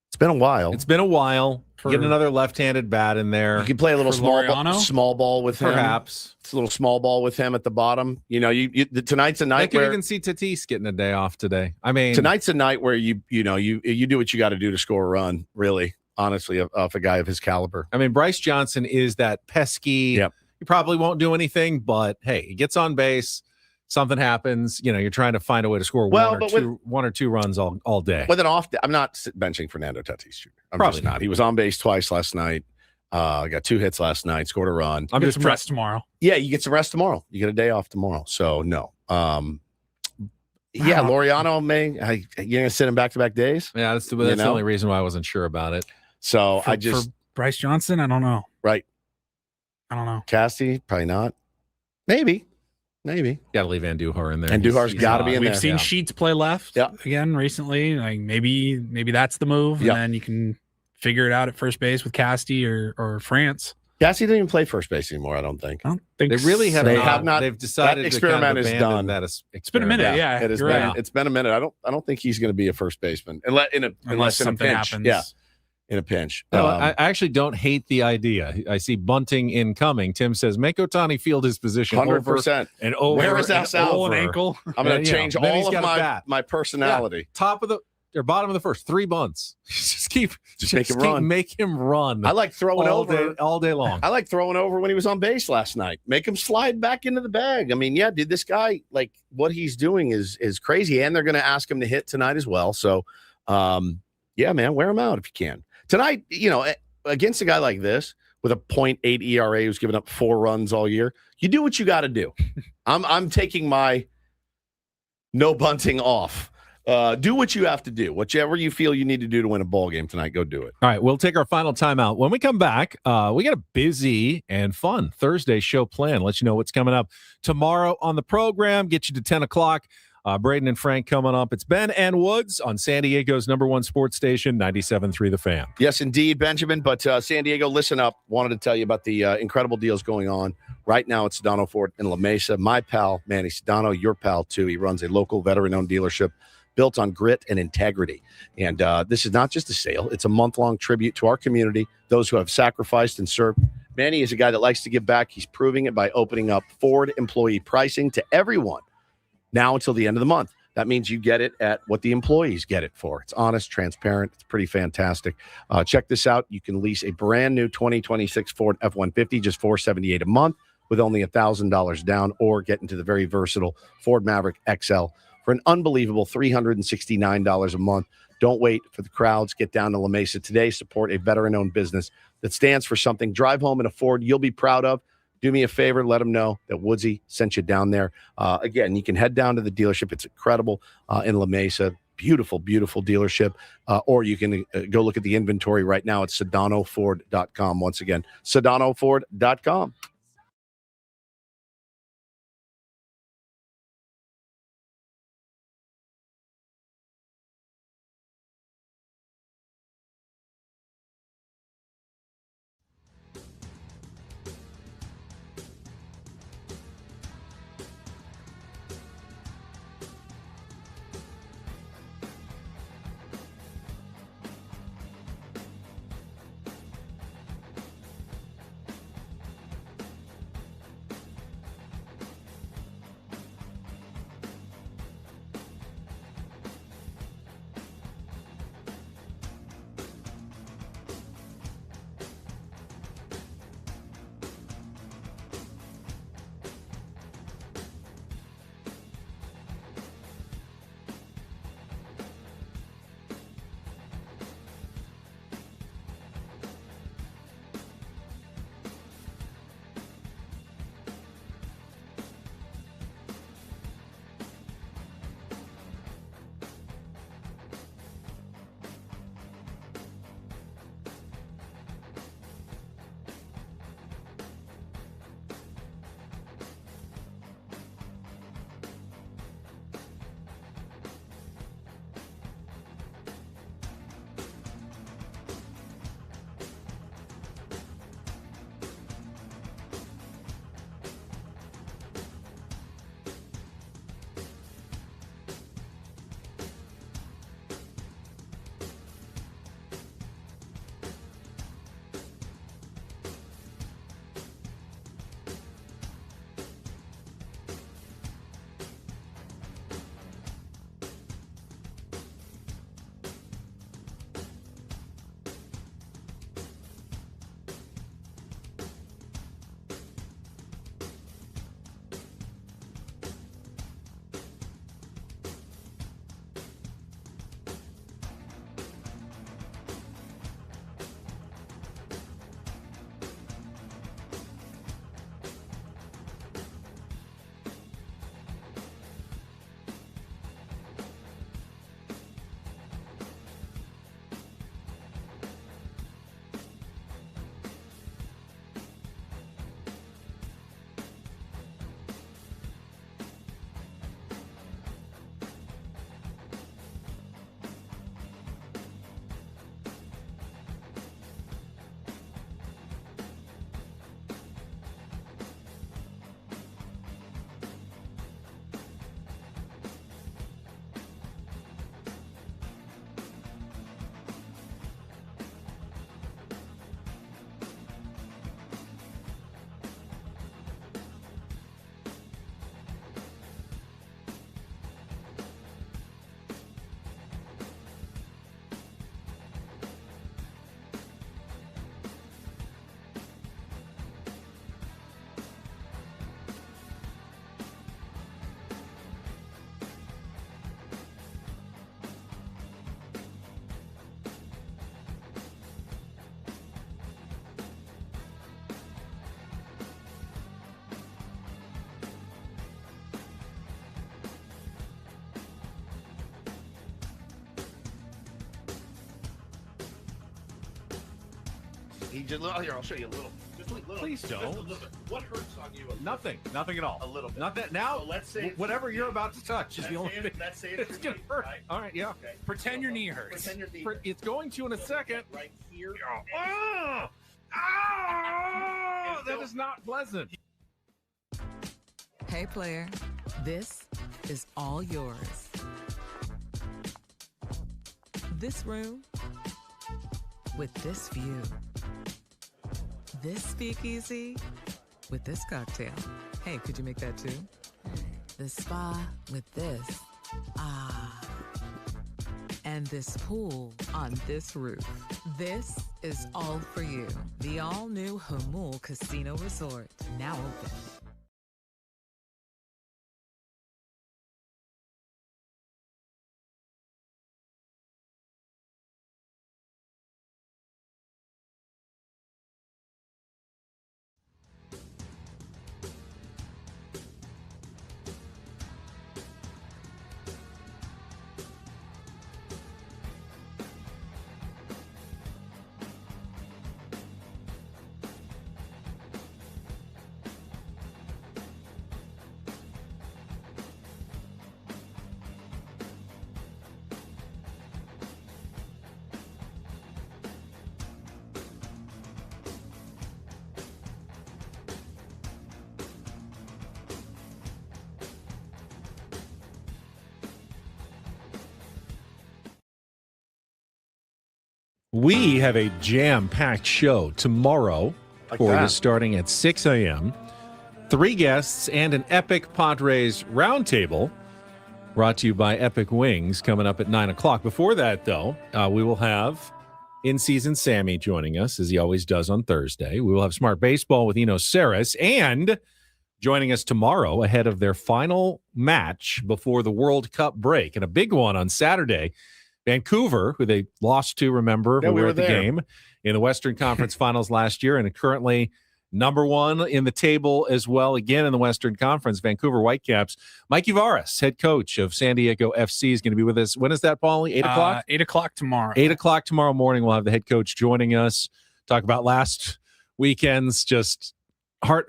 It's been a while. Get another left-handed bat in there. You can play a little small ball with him. Perhaps. It's a little small ball with him at the bottom. Tonight's a night I could even see Tatis getting a day off today. I mean, tonight's a night where you do what you got to do to score a run, really, honestly, off a guy of his caliber. I mean, Bryce Johnson is that pesky. Yep. He probably won't do anything, but hey, he gets on base. Something happens, you're trying to find a way to score one or two runs all day. With an off day, I'm not benching Fernando Tatis Jr. I'm probably just not. He was on base twice last night. Got 2 hits last night, scored a run. I'm just rest tomorrow. Yeah, you get some rest tomorrow. You get a day off tomorrow. So no. Yeah, Laureano you're gonna sit him back-to-back days. Yeah, that's the only reason why I wasn't sure about it. So for Bryce Johnson, I don't know. Right. I don't know. Casty, probably not. Maybe. Got to leave Andujar in there. Andujar's got to be in there. We've seen Sheets play left again recently. Like maybe that's the move, and then you can figure it out at first base with Casty or France. Cassie doesn't even play first base anymore, I don't think. I don't think They really have, not. They've decided that experiment to kind of is done. That it's been a minute, yeah. It has been. Right. It's been a minute. I don't think he's going to be a first baseman unless in a something pinch. happens. Yeah, in a pinch. No, I actually don't hate the idea. I see bunting incoming. Tim says make Ohtani field his position 100%. and over. Where is that an ankle? I'm going to change all of my personality. Yeah, top of the or bottom of the first, 3 bunts. just make him run. Make him run. I like throwing over all day long. I like throwing over when he was on base last night. Make him slide back into the bag. I mean, yeah, dude, this guy, like what he's doing is crazy, and they're going to ask him to hit tonight as well. So, yeah, man, wear him out if you can tonight. You know, against a guy like this with a .8 ERA who's given up 4 runs all year, you do what you got to do. I'm taking my no bunting off. Do what you have to do. Whichever you feel you need to do to win a ball game tonight, go do it. All right, we'll take our final timeout. When we come back, we got a busy and fun Thursday show planned. Let you know what's coming up tomorrow on the program. Get you to 10 o'clock. Braden and Frank coming up. It's Ben and Woods on San Diego's #1 sports station, 97.3 The Fan. Yes, indeed, Benjamin. But San Diego, listen up. Wanted to tell you about the incredible deals going on right now at Sedano Ford in La Mesa. My pal, Manny Sedano, your pal, too. He runs a local veteran-owned dealership built on grit and integrity. And this is not just a sale. It's a month-long tribute to our community, those who have sacrificed and served. Manny is a guy that likes to give back. He's proving it by opening up Ford employee pricing to everyone now until the end of the month. That means you get it at what the employees get it for. It's honest, transparent. It's pretty fantastic. Check this out. You can lease a brand new 2026 Ford F-150, just $478 a month with only $1,000 down, or get into the very versatile Ford Maverick XL for an unbelievable $369 a month. Don't wait for the crowds. Get down to La Mesa today. Support a veteran-owned business that stands for something. Drive home in a Ford you'll be proud of. Do me a favor. Let them know that Woodsy sent you down there. Again, you can head down to the dealership. It's incredible in La Mesa. Beautiful, beautiful dealership. Or you can go look at the inventory right now at SedanoFord.com. Once again, SedanoFord.com. He just here. I'll show you a little. Just a little. Please don't. Just a little bit. What hurts on you? Nothing at all. A little bit. Nothing. Now, So let's say whatever you're about to touch is the only thing. Let's say It's gonna hurt. Right? All right, yeah. Okay. Pretend your knee hurts. Pretend your knee. It's going to in a second. Right here. That is not pleasant. Hey, player, this is all yours. This room with this view. This speakeasy with this cocktail. Hey, could you make that too? The spa with this. Ah. And this pool on this roof. This is all for you. The all-new Hamul Casino Resort, now open. We have a jam-packed show tomorrow for you starting at 6 a.m. 3 guests and an epic Padres roundtable brought to you by Epic Wings coming up at 9 o'clock. Before that, though, we will have in-season Sammy joining us, as he always does on Thursday. We will have Smart Baseball with Eno Saris, and joining us tomorrow ahead of their final match before the World Cup break, and a big one on Saturday. Vancouver, who they lost to, remember, we were at the game in the Western Conference Finals last year, and are currently number one in the table as well, again in the Western Conference. Vancouver Whitecaps. Mikey Varas, head coach of San Diego FC, is going to be with us. When is that, Paulie? 8 o'clock? 8 o'clock tomorrow. 8 o'clock tomorrow morning. We'll have the head coach joining us, talk about last weekend's just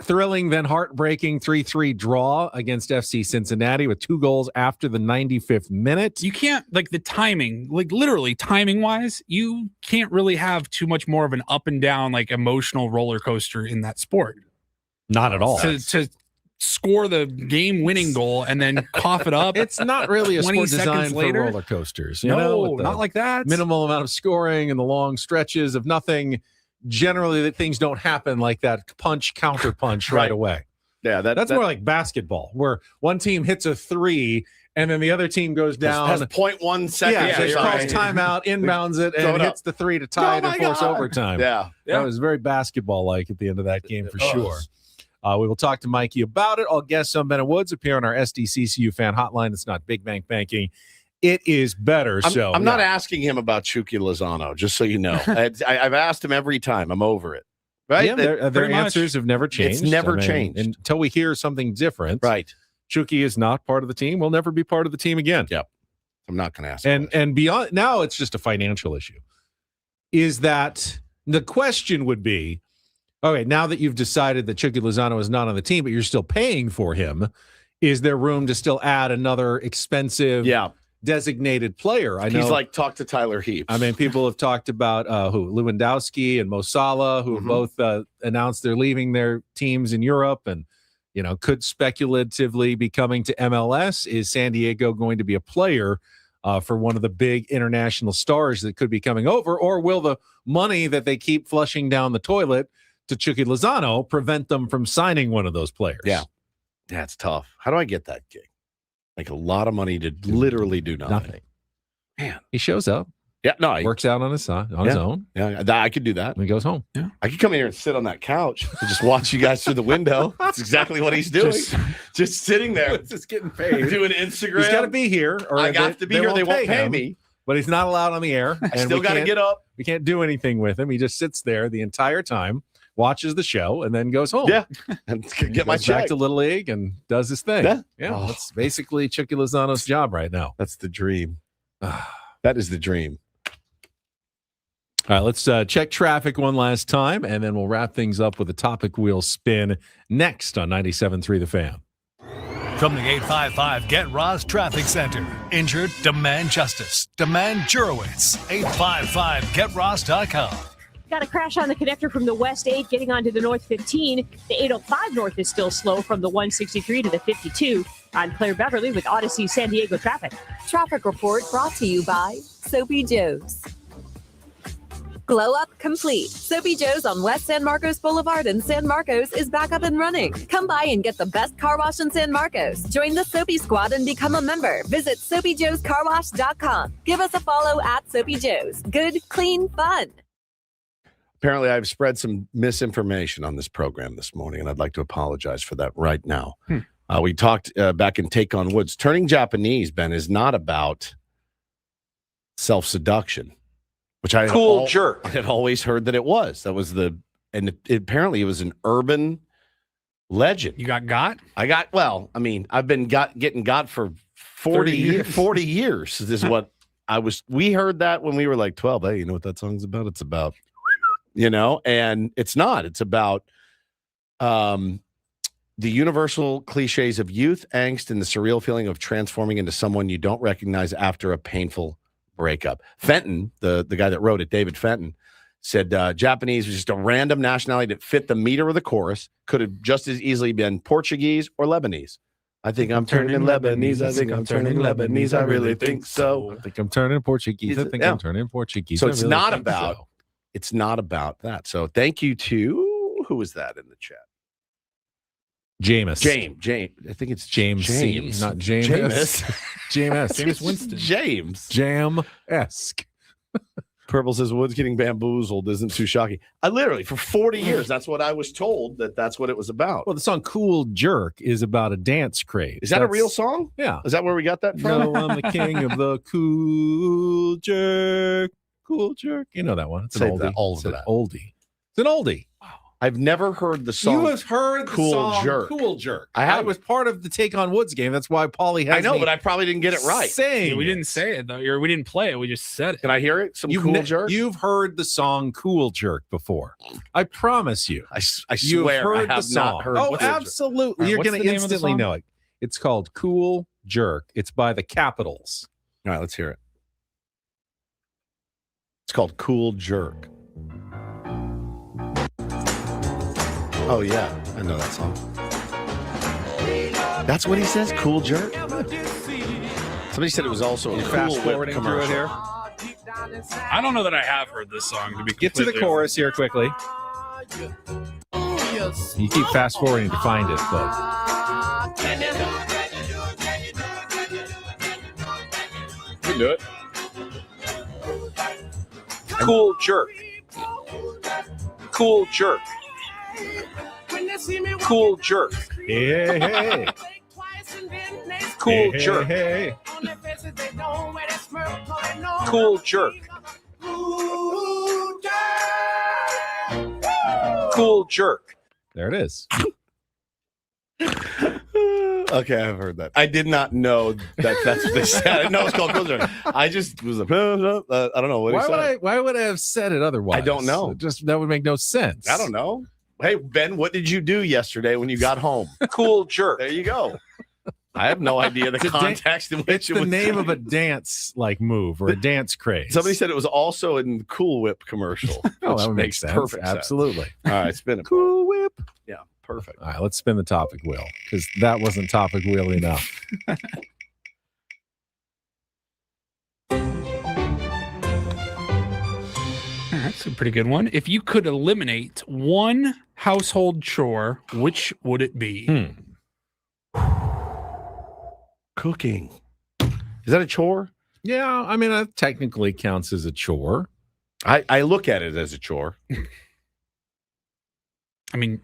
thrilling, then heartbreaking 3-3 draw against FC Cincinnati with 2 goals after the 95th minute. You can't, like, the timing, like literally timing wise, you can't really have too much more of an up and down, like, emotional roller coaster in that sport. Not at all. To score the game-winning goal and then cough it up. It's not really a sport designed for roller coasters. You know, not like that. Minimal amount of scoring and the long stretches of nothing. Generally, that things don't happen like that counter punch right away. Yeah, that's more like basketball, where one team hits a 3 and then the other team goes down. Has 0.1 seconds. Yeah, calls timeout, inbounds it, and hits the 3 to tie it and force overtime. Yeah. That was very basketball-like at the end of that game for sure. We will talk to Mikey about it. All guests on Ben & Woods appear on our SDCCU fan hotline. It's not big bank banking. It is better. I'm not asking him about Chucky Lozano, just so you know. I've asked him every time. I'm over it. Right? Yeah, their answers have never changed. It's never changed. Until we hear something different. Right. Chucky is not part of the team. Will never be part of the team again. Yep. I'm not going to ask and beyond, now it's just a financial issue. Is that the question would be, okay, now that you've decided that Chucky Lozano is not on the team, but you're still paying for him, is there room to still add another expensive designated player? I know he's like, talk to Tyler Heaps. I mean, people have talked about Lewandowski and Mo Salah, who have both announced they're leaving their teams in Europe and, you know, could speculatively be coming to MLS. Is San Diego going to be a player for one of the big international stars that could be coming over, or will the money that they keep flushing down the toilet to Chucky Lozano prevent them from signing one of those players? Yeah, it's tough. How do I get that gig? Like a lot of money to literally do nothing. Man, he shows up. Yeah, no, he works out on his own. Yeah, I could do that. And he goes home. Yeah, I could come in here and sit on that couch and just watch you guys through the window. That's exactly what he's doing. Just sitting there, just getting paid, doing Instagram. He's got to be here, or I got to be here. They won't pay me, but he's not allowed on the air. I still got to get up. We can't do anything with him. He just sits there the entire time, watches the show, and then goes home. Yeah, and get my check. Back to Little League and does his thing. Yeah. That's basically Chucky Lozano's job right now. That's the dream. That is the dream. All right, let's check traffic one last time, and then we'll wrap things up with a topic wheel spin next on 97.3 The Fan. From the 855 Get Ross Traffic Center. Injured? Demand justice. Demand Jurowitz. 855GetRoss.com. Got a crash on the connector from the West 8 getting onto the North 15. The 805 North is still slow from the 163 to the 52. I'm Claire Beverly with Odyssey San Diego traffic. Traffic report brought to you by Soapy Joe's. Glow Up Complete. Soapy Joe's on West San Marcos Boulevard in San Marcos is back up and running. Come by and get the best car wash in San Marcos. Join the Soapy Squad and become a member. Visit SoapyJoesCarWash.com. Give us a follow at Soapy Joe's. Good, clean, fun. Apparently, I've spread some misinformation on this program this morning, and I'd like to apologize for that right now. We talked back in Take on Woods. Turning Japanese, Ben, is not about self-seduction, which I jerk. I had always heard that it was. That was apparently it was an urban legend. You got? I've been getting got for 40 years. This is what we heard that when we were like 12. Hey, you know what that song's about? It's about, and it's not. It's about the universal cliches of youth, angst, and the surreal feeling of transforming into someone you don't recognize after a painful breakup. Fenton, the guy that wrote it, David Fenton, said Japanese was just a random nationality that fit the meter of the chorus. Could have just as easily been Portuguese or Lebanese. I think I'm turning Lebanese. I think I'm turning Lebanese. I really think so. I think I'm turning Portuguese. I think I'm turning Portuguese. So it's not about that. So thank you to, who was that in the chat? James. I think it's James. Not James. James Winston. Jam-esque. Purple says Woods getting bamboozled isn't too shocking. I literally, for 40 years, that's what I was told that's what it was about. Well, the song Cool Jerk is about a dance craze. Is that a real song? Yeah. Is that where we got that from? No, I'm the king of the cool jerk. Cool jerk. You know that one. It's an oldie. It's an oldie. I've never heard the song. You have heard the song Cool Jerk. I was part of the Take on Woods game. That's why Paulie has but I probably didn't get it right. We didn't say it, though. We didn't play it. We just said it. Can I hear it? Cool Jerk? You've heard the song Cool Jerk before. I promise you. I swear I have not heard. Oh, absolutely. You're going to instantly know it. It's called Cool Jerk. It's by the Capitals. All right, let's hear it. It's called Cool Jerk. Oh, yeah. I know that song. That's what he says? Cool Jerk? Somebody said it was also a Cool Whip commercial. Here. I don't know that I have heard this song. To be Get to the chorus here quickly. You keep fast forwarding to find it, but you can do it. Cool Jerk. Cool Jerk. Cool Jerk. Hey. Cool Jerk. Hey. Cool Jerk. Cool Jerk. There it is. Okay, I've heard that. I did not know that's what they said. I know it's called Cool Jerk. I just was like, I don't know what he said. Why would I have said it otherwise? I don't know. That would make no sense. I don't know. Hey, Ben, what did you do yesterday when you got home? Cool Jerk. There you go. I have no idea the context in which it's the name of a dance move or a dance craze. Somebody said it was also in the Cool Whip commercial. Oh, that makes sense. Perfect sense. Absolutely. All right, spin it. Cool Whip. Yeah, perfect. All right, let's spin the topic wheel because that wasn't topic wheel enough. That's a pretty good one. If you could eliminate one household chore, which would it be? Cooking. Is that a chore? Yeah, I mean, that technically counts as a chore. I look at it as a chore. I mean,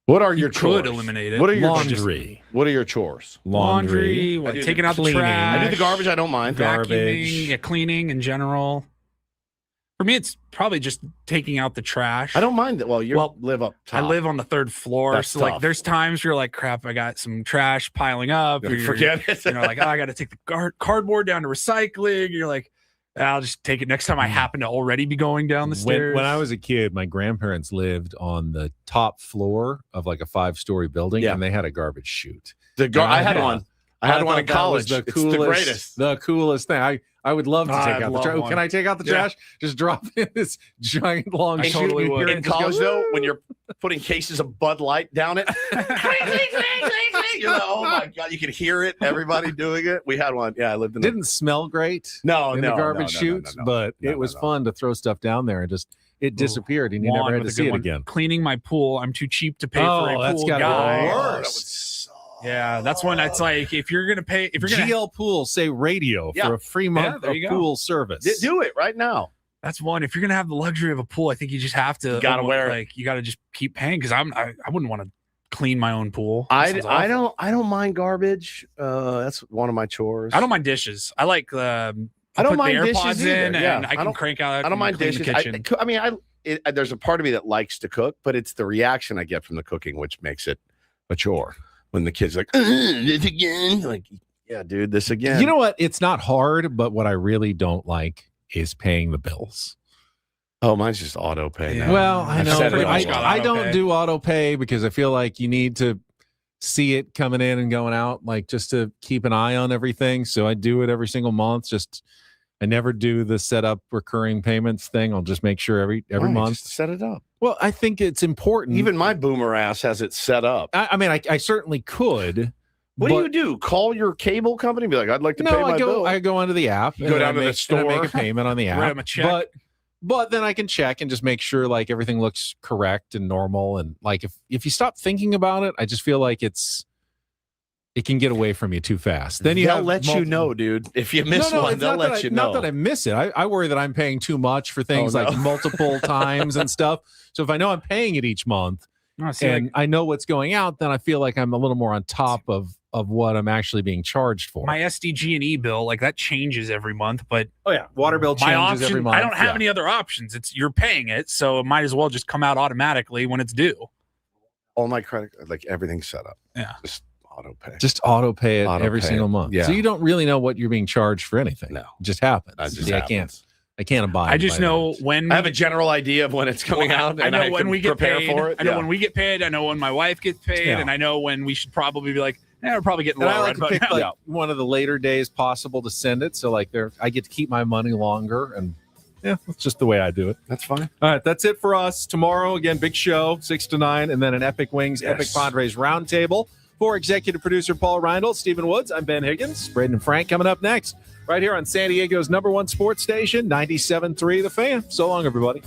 what are your chores? Could eliminate it. What are your laundry? What are your chores? Laundry, taking out the trash. I do the garbage. I don't mind. Vacuuming, cleaning in general. For me, it's probably just taking out the trash. I don't mind that. Well, you live up top. I live on the third floor. That's so, tough. there's times where you're like, crap, I got some trash piling up. Forget it. Like, I got to take the cardboard down to recycling. You're like, I'll just take it next time I happen to already be going down the stairs. When I was a kid, my grandparents lived on the top floor of like a 5-story building, and they had a garbage chute. I had one. I had one in college. The coolest, it's the greatest. The coolest thing. I would love to take out the trash. Can I take out the trash? Just drop in this giant long chute. Totally would. In college, though, when you're putting cases of Bud Light down it, oh my God, you can hear it. Everybody doing it. We had one. Yeah, I lived in. Didn't smell great. The garbage chutes, but it was fun to throw stuff down there and just it disappeared, and you never had to see it again. Cleaning my pool, I'm too cheap to pay for a pool guy. Yeah, that's when it's like if you're gonna pay, if you're gonna GL Pool say radio for a free month of pool service. Do it right now. That's one. If you're gonna have the luxury of a pool, I think you just have to. You gotta wear it. You gotta just keep paying because I wouldn't want to clean my own pool. I don't mind garbage. That's one of my chores. I don't mind dishes. I like I don't put mind the dishes AirPods in, and I can crank out. I don't mind dishes. There's a part of me that likes to cook, but it's the reaction I get from the cooking which makes it a chore. When the kid's like, this again, like, yeah, dude, this again. You know what? It's not hard, but what I really don't like is paying the bills. Oh, mine's just auto pay. Yeah. Well, I know, but I don't do auto pay because I feel like you need to see it coming in and going out, like just to keep an eye on everything. So I do it every single month. I never do the set up recurring payments thing. I'll just make sure every month. Just set it up. Well, I think it's important. Even my boomer ass has it set up. I mean, I certainly could. What do you do? Call your cable company and be like, I'd like to pay my bill. I go onto the app. You go down to the store. And I make a payment on the app. Write them a check. But then I can check and just make sure like everything looks correct and normal. And like if you stop thinking about it, I just feel like it can get away from you too fast. Then they'll let you know, dude. If you miss one, they'll let you know. Not that I miss it. I worry that I'm paying too much for things like multiple times and stuff. So if I know I'm paying it each month and I know what's going out, then I feel like I'm a little more on top of what I'm actually being charged for. My SDG&E bill, like that changes every month, but water bill changes every month. I don't have any other options. You're paying it, so it might as well just come out automatically when it's due. All my credit, like everything's set up. Yeah. Just auto pay it every single month. Yeah. So you don't really know what you're being charged for anything. No. It just happens. I can't abide. I just know when I have a general idea of when it's coming out. I and know when we get paid. For it. I know when we get paid. I know when my wife gets paid, and I know when we should probably be like, we're probably getting lower. I like to pick one of the later days possible to send it. So like I get to keep my money longer, and that's just the way I do it. That's fine. All right, that's it for us. Tomorrow again, big show 6 to 9, and then an Epic Wings, Epic Padres roundtable. For executive producer Paul Reindl, Stephen Woods, I'm Ben Higgins. Braden and Frank coming up next, right here on San Diego's #1 sports station, 97.3 The Fan. So long, everybody.